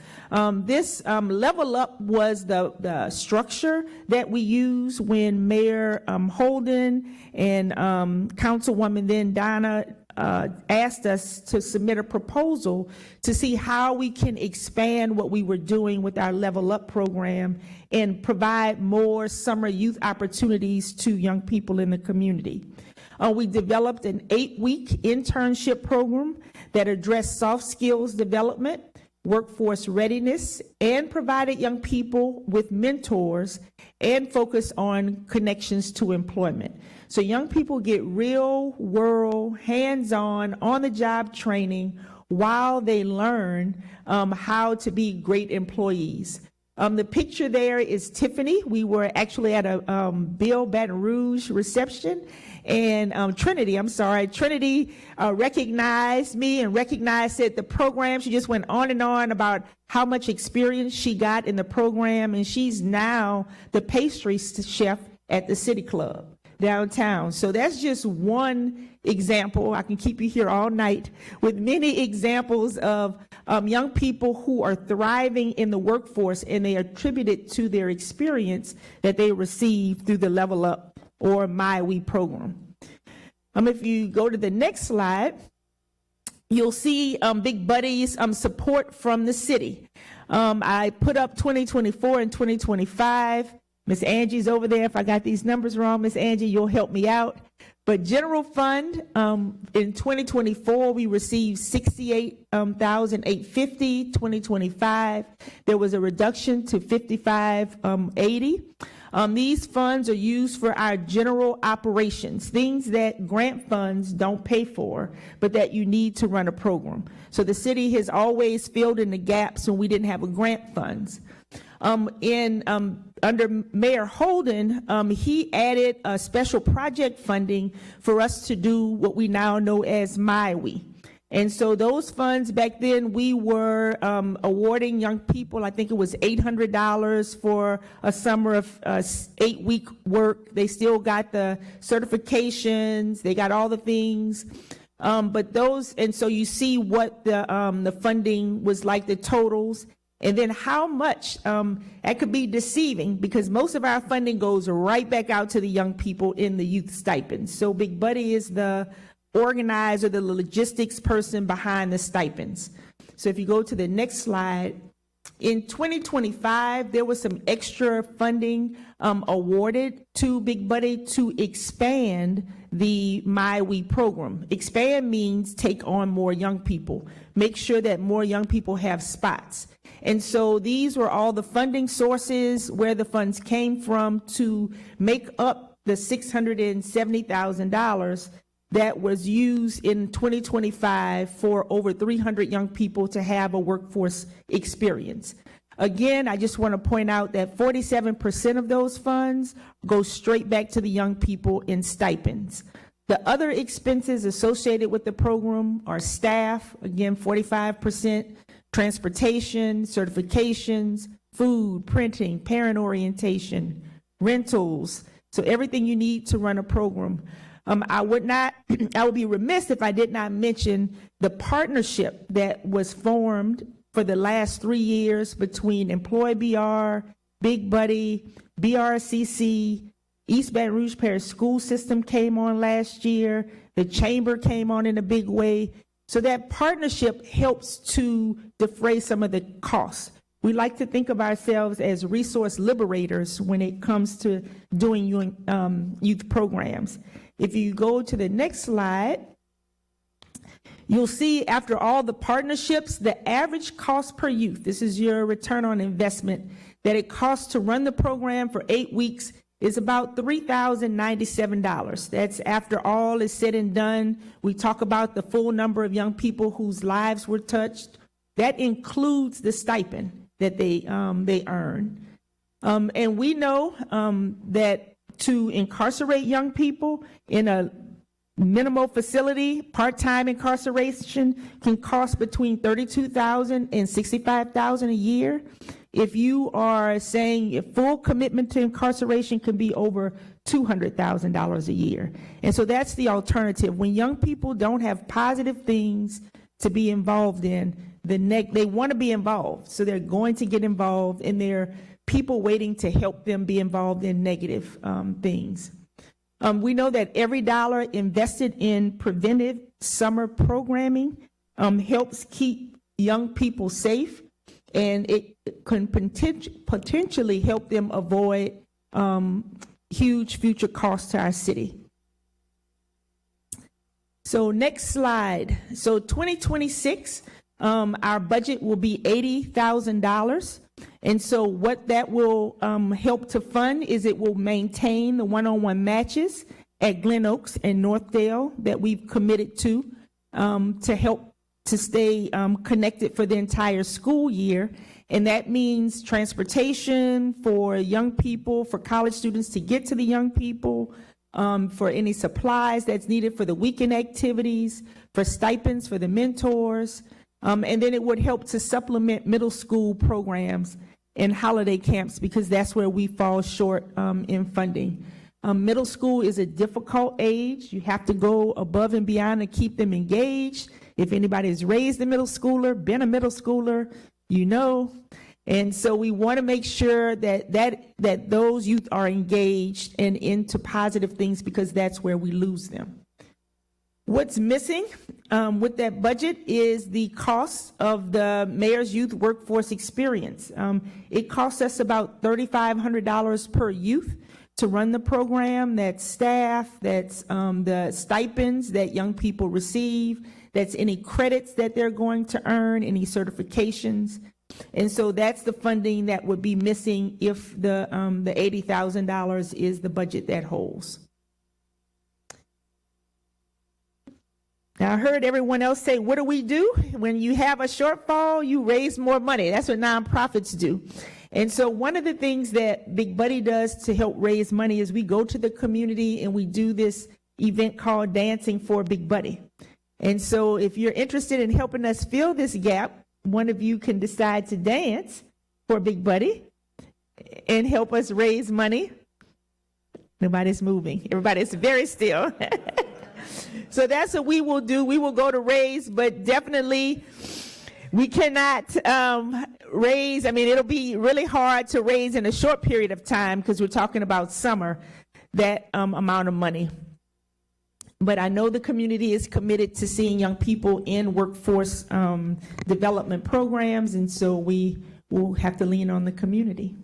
This Level Up was the structure that we used when Mayor Holden and Councilwoman then Donna asked us to submit a proposal to see how we can expand what we were doing with our Level Up program and provide more summer youth opportunities to young people in the community. We developed an 8-week internship program that addressed soft skills development, workforce readiness, and provided young people with mentors and focused on connections to employment. So young people get real world, hands-on, on-the-job training while they learn how to be great employees. The picture there is Tiffany. We were actually at a Bill Baton Rouge reception, and Trinity recognized me and recognized that the program, she just went on and on about how much experience she got in the program, and she's now the pastry chef at the City Club downtown. So that's just one example. I can keep you here all night with many examples of young people who are thriving in the workforce, and they attribute it to their experience that they received through the Level Up or MyWe program. If you go to the next slide, you'll see Big Buddy's support from the city. I put up 2024 and 2025. Miss Angie's over there. If I got these numbers wrong, Miss Angie, you'll help me out. But general fund, in 2024, we received $68,850. 2025, there was a reduction to $55,080. These funds are used for our general operations, things that grant funds don't pay for, but that you need to run a program. So the city has always filled in the gaps when we didn't have a grant funds. Under Mayor Holden, he added a special project funding for us to do what we now know as MyWe. And so those funds back then, we were awarding young people, I think it was $800 for a summer of 8-week work. They still got the certifications, they got all the things. But those, and so you see what the funding was like, the totals. And then how much, that could be deceiving because most of our funding goes right back out to the young people in the youth stipends. So Big Buddy is the organizer, the logistics person behind the stipends. So if you go to the next slide, in 2025, there was some extra funding awarded to Big Buddy to expand the MyWe program. Expand means take on more young people, make sure that more young people have spots. And so these were all the funding sources, where the funds came from to make up the $670,000 that was used in 2025 for over 300 young people to have a workforce experience. Again, I just want to point out that 47% of those funds go straight back to the young people in stipends. The other expenses associated with the program are staff, again, 45%, transportation, certifications, food, printing, parent orientation, rentals, so everything you need to run a program. I would be remiss if I did not mention the partnership that was formed for the last 3 years between Employ BR, Big Buddy, BRCC, East Baton Rouge Parish School System came on last year, the Chamber came on in a big way. So that partnership helps to defray some of the costs. We like to think of ourselves as resource liberators when it comes to doing youth programs. If you go to the next slide, you'll see after all the partnerships, the average cost per youth, this is your return on investment, that it costs to run the program for 8 weeks is about $3,097. That's after all is said and done. We talk about the full number of young people whose lives were touched. That includes the stipend that they earn. And we know that to incarcerate young people in a minimal facility, part-time incarceration can cost between $32,000 and $65,000 a year. If you are saying a full commitment to incarceration can be over $200,000 a year. And so that's the alternative. When young people don't have positive things to be involved in, they want to be involved. So they're going to get involved, and there are people waiting to help them be involved in negative things. We know that every dollar invested in preventive summer programming helps keep young people safe, and it can potentially help them avoid huge future costs to our city. So next slide. So 2026, our budget will be $80,000. And so what that will help to fund is it will maintain the one-on-one matches at Glen Oaks and Northdale that we've committed to help to stay connected for the entire school year. And that means transportation for young people, for college students to get to the young people, for any supplies that's needed for the weekend activities, for stipends for the mentors. And then it would help to supplement middle school programs and holiday camps, because that's where we fall short in funding. Middle school is a difficult age. You have to go above and beyond to keep them engaged. If anybody has raised a middle schooler, been a middle schooler, you know. And so we want to make sure that those youth are engaged and into positive things, because that's where we lose them. What's missing with that budget is the cost of the Mayor's Youth Workforce Experience. It costs us about $3,500 per youth to run the program. That's staff, that's the stipends that young people receive, that's any credits that they're going to earn, any certifications. And so that's the funding that would be missing if the $80,000 is the budget that holds. Now, I heard everyone else say, what do we do? When you have a shortfall, you raise more money. That's what nonprofits do. And so one of the things that Big Buddy does to help raise money is we go to the community and we do this event called Dancing for Big Buddy. And so if you're interested in helping us fill this gap, one of you can decide to dance for Big Buddy and help us raise money. Nobody's moving. Everybody's very still. So that's what we will do. We will go to raise, but definitely we cannot raise. I mean, it'll be really hard to raise in a short period of time, because we're talking about summer, that amount of money. But I know the community is committed to seeing young people in workforce development programs, and so we will have to lean on the community.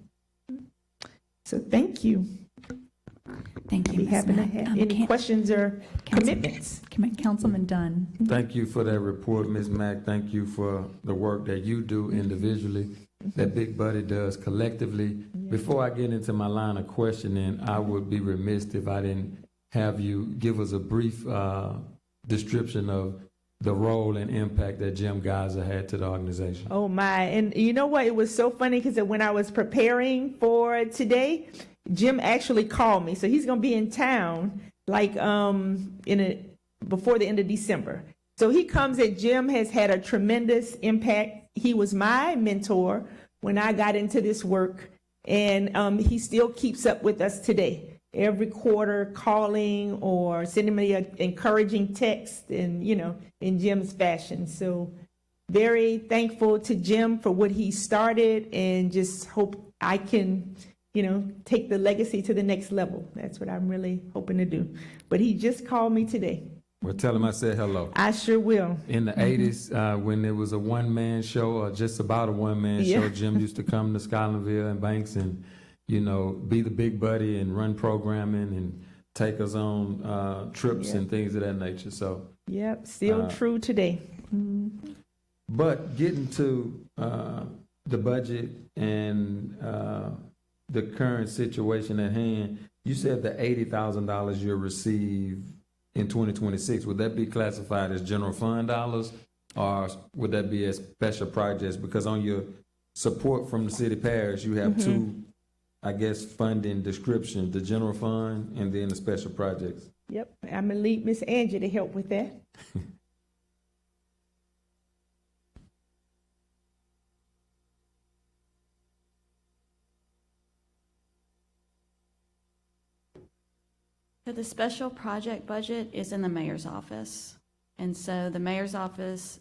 So thank you. Thank you, We Ms. happen to Mack. have any questions or commitments? Councilman Dunn. Thank you for that report, Ms. Mack. Thank you for the work that you do individually, that Big Buddy does collectively. Before I get into my line of questioning, I would be remiss if I didn't have you give us a brief description of the role and impact that Jim Geyser had to the organization. Oh my, and you know what? It was so funny, because when I was preparing for today, Jim actually called me. So he's going to be in town like before the end of December. So he comes and Jim has had a tremendous impact. He was my mentor when I got into this work, and he still keeps up with us today. Every quarter, calling or sending me an encouraging text, and in Jim's fashion. So very thankful to Jim for what he started, and just hope I can take the legacy to the next level. That's what I'm really hoping to do. But he just called me today. Well, tell him I said hello. I sure will. In the 80s, when there was a one-man show, or just about a one-man show, Jim used to come to Scotlandville and Banks and, be the big buddy and run programming and take us on trips and things of that nature. So, yep, still true today. But getting to the budget and the current situation at hand, you said the $80,000 you'll receive in 2026, would that be classified as general fund dollars, or would that be as special projects? Because on your support from the city parish, you have two, I guess, funding descriptions, the general fund and then the special projects. Yep, I'm gonna leave Miss Angie to help with that. So the special project budget is in the mayor's office. And so the mayor's office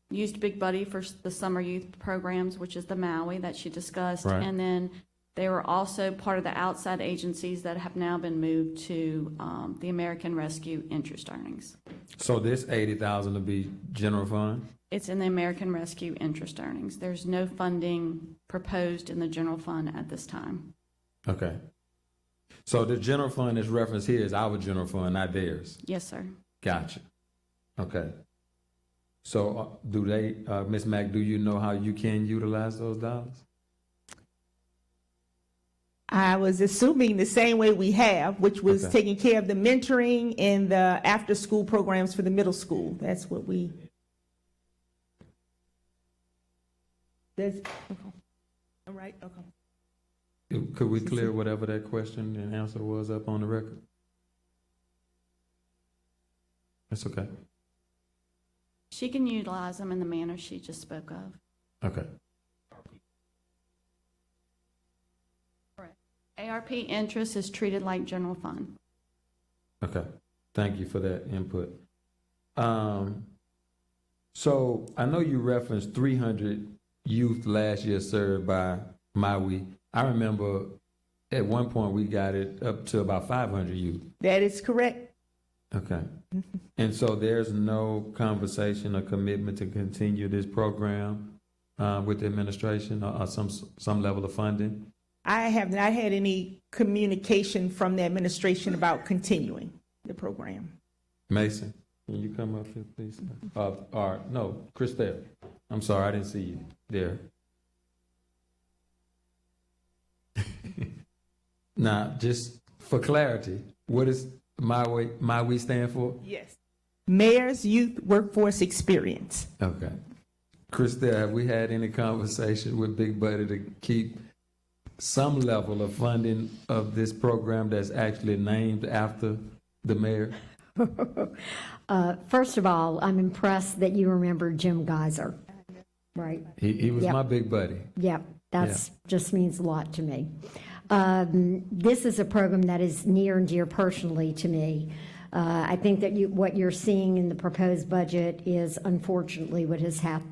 used Big Buddy for the summer youth programs, which is the Maui that she discussed. Right. And then they were also part of the outside agencies that have now been moved to the American Rescue interest earnings. So this 80,000 will be general fund? It's in the American Rescue interest earnings. There's no funding proposed in the general fund at this time. Okay. So the general fund that's referenced here is our general fund, not theirs? Yes, sir. Gotcha. Okay. So do they, Ms. Mack, do you know how you can utilize those dollars? I was assuming the same way we have, which was taking care of the mentoring and the after-school programs for the middle school. That's what we All right, okay. Could we clear whatever that question and answer was up on the record? That's okay. She can utilize them in the manner she just spoke of. Okay. ARP interest is treated like general fund. Okay. Thank you for that input. So I know you referenced 300 youth last year served by Maui. I remember at one point we got it up to about 500 youth. That is correct. Okay. And so there's no conversation or commitment to continue this program with the administration or some level of funding? I have not had any communication from the administration about continuing the program. Mason, can you come up here, please? Or, no, Christelle. I'm sorry, I didn't see you there. Now, just for clarity, what does MyWe stand for? Yes. Mayor's Youth Workforce Experience. Okay. Christelle, have we had any conversation with Big Buddy to keep some level of funding of this program that's actually named after the mayor? First of all, I'm impressed that you remember Jim Geyser, right? He was my big buddy. Yep, that's just means a lot to me. This is a program that is near and dear personally to me. I think that what you're seeing in the proposed budget is unfortunately what has have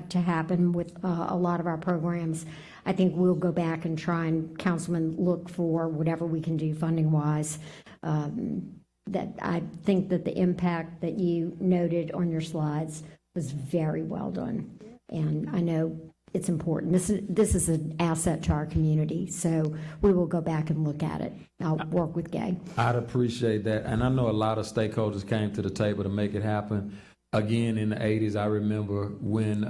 to happen with a lot of our programs. I think we'll go back and try and, Councilman, look for whatever we can do funding-wise. That I think that the impact that you noted on your slides was very well done. And I know it's important. This is an asset to our community, so we will go back and look at it. I'll work with Gay. I'd appreciate that. And I know a lot of stakeholders came to the table to make it happen. Again, in the 80s, I remember when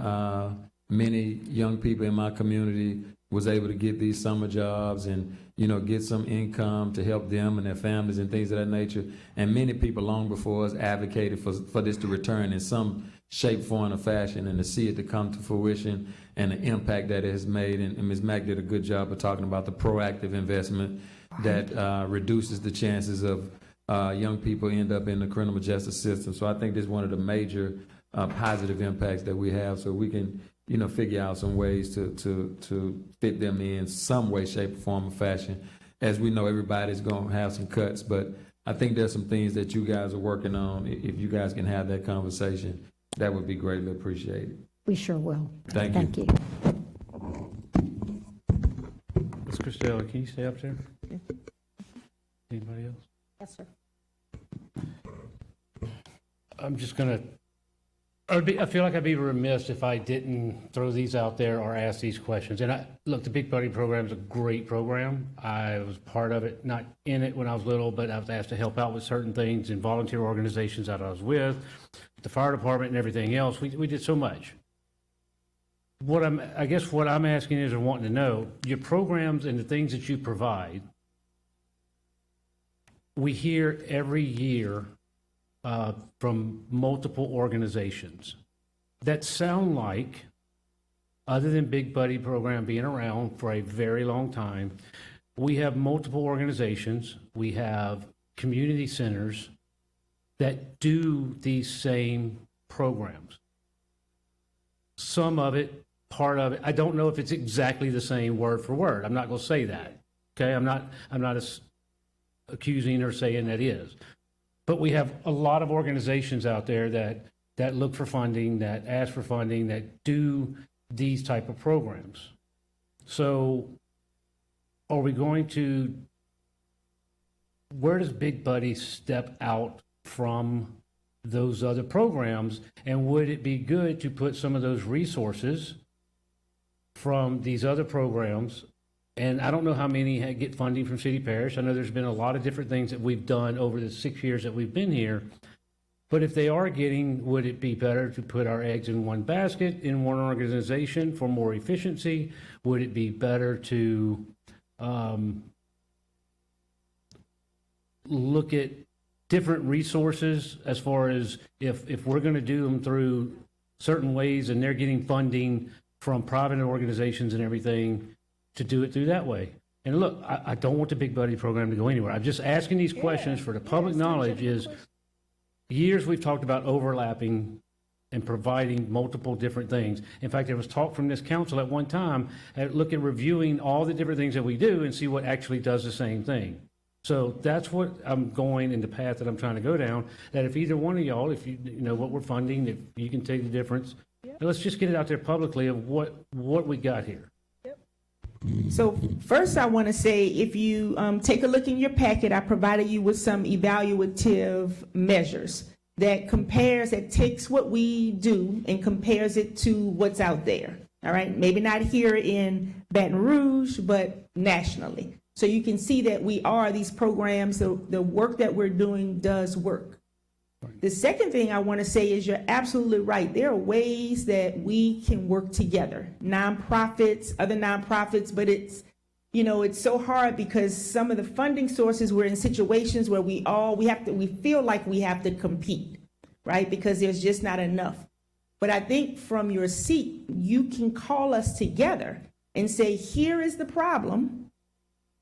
many young people in my community was able to get these summer jobs and, you know, get some income to help them and their families and things of that nature. And many people long before us advocated for this to return in some shape, form, or fashion, and to see it to come to fruition and the impact that it has made. And Ms. Mack did a good job of talking about the proactive investment that reduces the chances of young people end up in the criminal justice system. So I think this is one of the major positive impacts that we have, so we can, you know, figure out some ways to fit them in some way, shape, form, or fashion. As we know, everybody's going to have some cuts, but I think there's some things that you guys are working on. If you guys can have that conversation, that would be greatly appreciated. We sure will. Thank you. Ms. Christelle, can you stay up there? Anybody else? Yes, sir. I'm just gonna, I feel like I'd be remiss if I didn't throw these out there or ask these questions. And look, the Big Buddy program is a great program. I was part of it, not in it when I was little, but I was asked to help out with certain things in volunteer organizations that I was with, the fire department and everything else. We did so much. I guess what I'm asking is, or wanting to know, your programs and the things that you provide, we hear every year from multiple organizations that sound like, other than Big Buddy program being around for a very long time, we have multiple organizations, we have community centers that do these same programs. Some of it, part of it, I don't know if it's exactly the same word for word. I'm not going to say that. Okay, I'm not accusing or saying that is. But we have a lot of organizations out there that look for funding, that ask for funding, that do these type of programs. So are we going to, where does Big Buddy step out from those other programs? And would it be good to put some of those resources from these other programs? And I don't know how many get funding from city parish. I know there's been a lot of different things that we've done over the 6 years that we've been here. But if they are getting, would it be better to put our eggs in one basket, in one organization for more efficiency? Would it be better to look at different resources as far as if we're going to do them through certain ways and they're getting funding from private organizations and everything to do it through that way. And look, I don't want the Big Buddy program to go anywhere. I'm just asking these questions for the public knowledge is, years we've talked about overlapping and providing multiple different things. In fact, there was talk from this council at one time, look at reviewing all the different things that we do and see what actually does the same thing. So that's what I'm going in the path that I'm trying to go down, that if either one of y'all, if you know what we're funding, if you can take the difference, let's just get it out there publicly of what we got here. So first, I want to say, if you take a look in your packet, I provided you with some evaluative measures that takes what we do and compares it to what's out there. All right, maybe not here in Baton Rouge, but nationally. So you can see that these programs, the work that we're doing does work. The second thing I want to say is you're absolutely right. There are ways that we can work together, nonprofits, other nonprofits, but it's so hard because some of the funding sources, we're in situations where we feel like we have to compete, right? Because there's just not enough. But I think from your seat, you can call us together and say, here is the problem.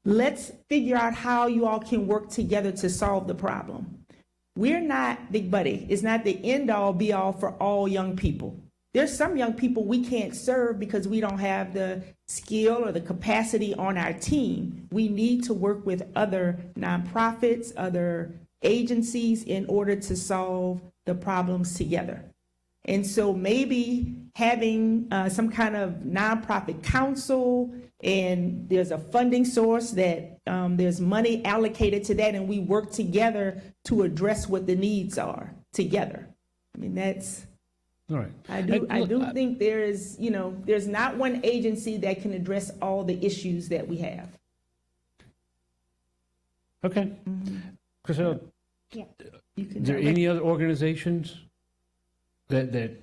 Let's figure out how you all can work together to solve the problem. We're not Big Buddy. It's not the end all be all for all young people. There's some young people we can't serve because we don't have the skill or the capacity on our team. We need to work with other nonprofits, other agencies in order to solve the problems together. And so maybe having some kind of nonprofit council, and there's a funding source that there's money allocated to that, and we work together to address what the needs are together. I mean, that's, all right. I do think there's not one agency that can address all the issues that we have. Okay. Chriselle, Yeah. is there any other organizations that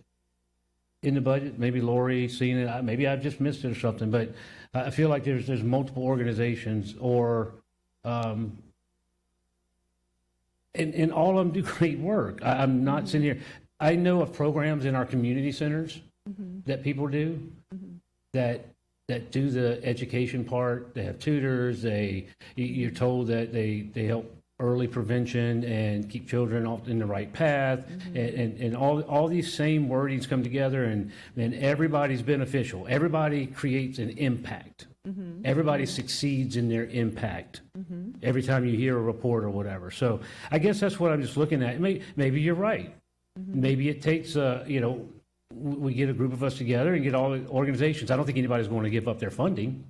in the budget, maybe Lori seen it, maybe I've just missed it or something, but I feel like there's multiple organizations or, and all of them do great work. I'm not sitting here, I know of programs in our community centers that people do that do the education part. They have tutors, you're told that they help early prevention and keep children off in the right path, and all these same wordings come together, and everybody's beneficial. Everybody creates an impact. Everybody succeeds in their impact every time you hear a report or whatever. So I guess that's what I'm just looking at. Maybe you're right. Maybe it takes, we get a group of us together and get all the organizations. I don't think anybody's going to give up their funding,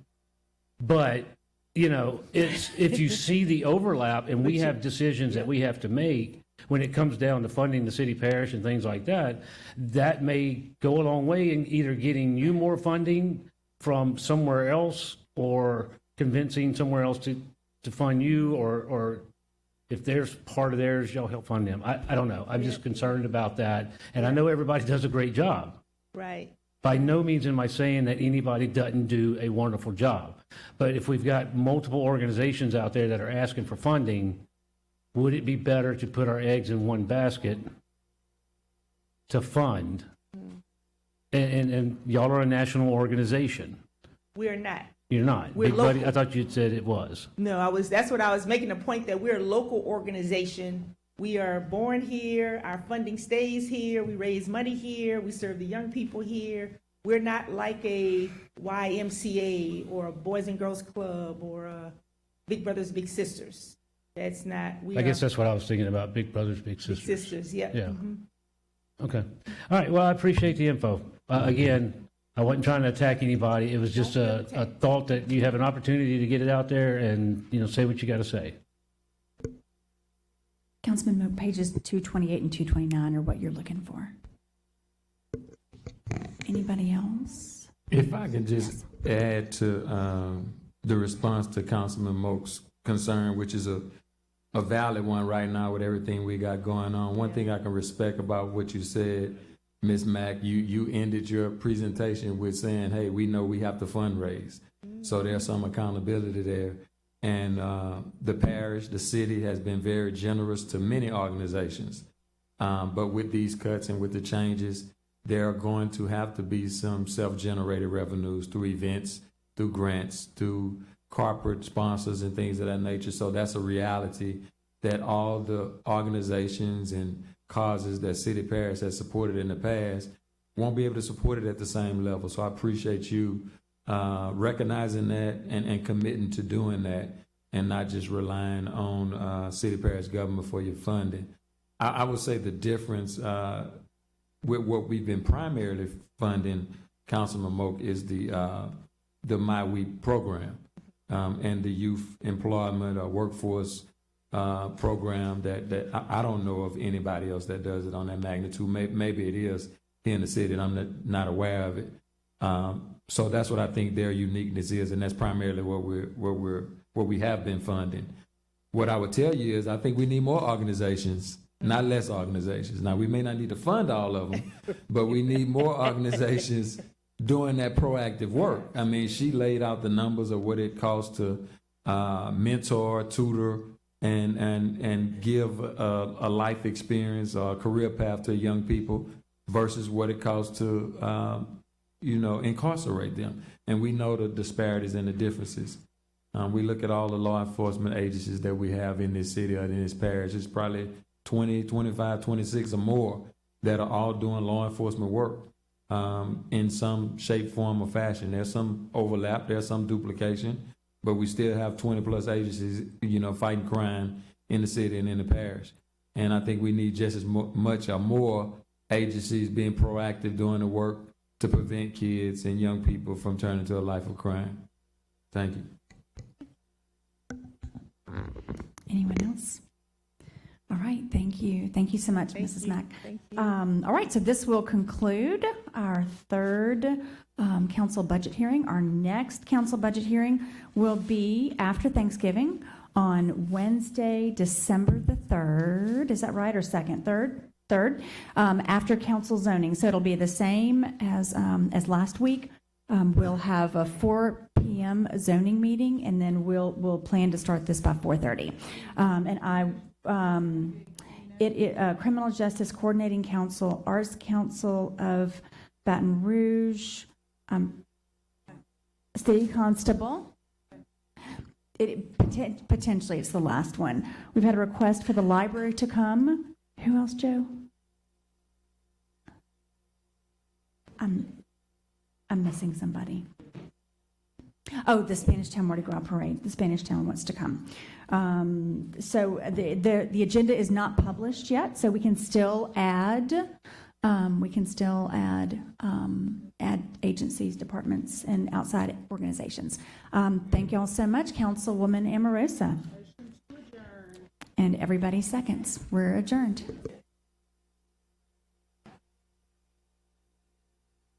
but it's if you see the overlap, and we have decisions that we have to make when it comes down to funding the city parish and things like that, that may go a long way in either getting you more funding from somewhere else or convincing somewhere else to fund you, or if there's part of theirs, y'all help fund them. I don't know. I'm just concerned about that. And I know everybody does a great job. Right. By no means am I saying that anybody doesn't do a wonderful job. But if we've got multiple organizations out there that are asking for funding, would it be better to put our eggs in one basket to fund? And y'all are a national organization. We're not. You're not. We're Big Buddy, local. I thought you'd said it was. No, that's what I was making a point, that we're a local organization. We are born here, our funding stays here, we raise money here, we serve the young people here. We're not like a YMCA or a Boys and Girls Club or a Big Brothers Big Sisters. That's not. I guess that's what I was thinking about, Big Brothers Big Sisters. Big Sisters, yeah. Yeah. Okay. All right, well, I appreciate the info. Again, I wasn't trying to attack anybody. It was just a thought that you have an opportunity to get it out there and, say what you got to say. Councilman Moak, pages 228 and 229 are what you're looking for. Anybody else? If I could just add to the response to Councilman Moak's concern, which is a valid one right now with everything we got going on. One thing I can respect about what you said, Ms. Mack, you ended your presentation with saying, hey, we know we have to fundraise. So there's some accountability there. And the parish, the city has been very generous to many organizations. But with these cuts and with the changes, there are going to have to be some self-generated revenues through events, through grants, through corporate sponsors and things of that nature. So that's a reality that all the organizations and causes that City Parish has supported in the past won't be able to support it at the same level. So I appreciate you recognizing that and committing to doing that and not just relying on City Parish government for your funding. I would say the difference with what we've been primarily funding, Councilman Moak, is the My Week program and the youth employment or workforce program that I don't know of anybody else that does it on that magnitude. Maybe it is here in the city, and I'm not aware of it. So that's what I think their uniqueness is, and that's primarily what we have been funding. What I would tell you is I think we need more organizations, not less organizations. Now, we may not need to fund all of them, but we need more organizations doing that proactive work. I mean, she laid out the numbers of what it costs to mentor, tutor, and give a life experience or a career path to young people versus what it costs to, incarcerate them. And we know the disparities and the differences. We look at all the law enforcement agencies that we have in this city or in this parish. It's probably 20, 25, 26 or more that are all doing law enforcement work in some shape, form, or fashion. There's some overlap, there's some duplication, but we still have 20 plus agencies, fighting crime in the city and in the parish. And I think we need just as much or more agencies being proactive doing the work to prevent kids and young people from turning to a life of crime. Thank you. Anyone else? All right, thank you. Thank you so much, Mrs. Mack. Thank you. All right, so this will conclude our third council budget hearing. Our next council budget hearing will be after Thanksgiving on Wednesday, December the 3rd. Is that right, or second? Third, after council zoning. So it'll be the same as last week. We'll have a 4 p.m. zoning meeting, and then we'll plan to start this by 4:30. Criminal Justice Coordinating Council, Arts Council of Baton Rouge, City Constable. Potentially, it's the last one. We've had a request for the library to come. Who else, Joe? I'm missing somebody. Oh, the Spanish Town Mardi Gras Parade. The Spanish Town wants to come. So the agenda is not published yet, so we can still add add agencies, departments, and outside organizations. Thank you all so much, Councilwoman Amorosa. And everybody seconds. We're adjourned.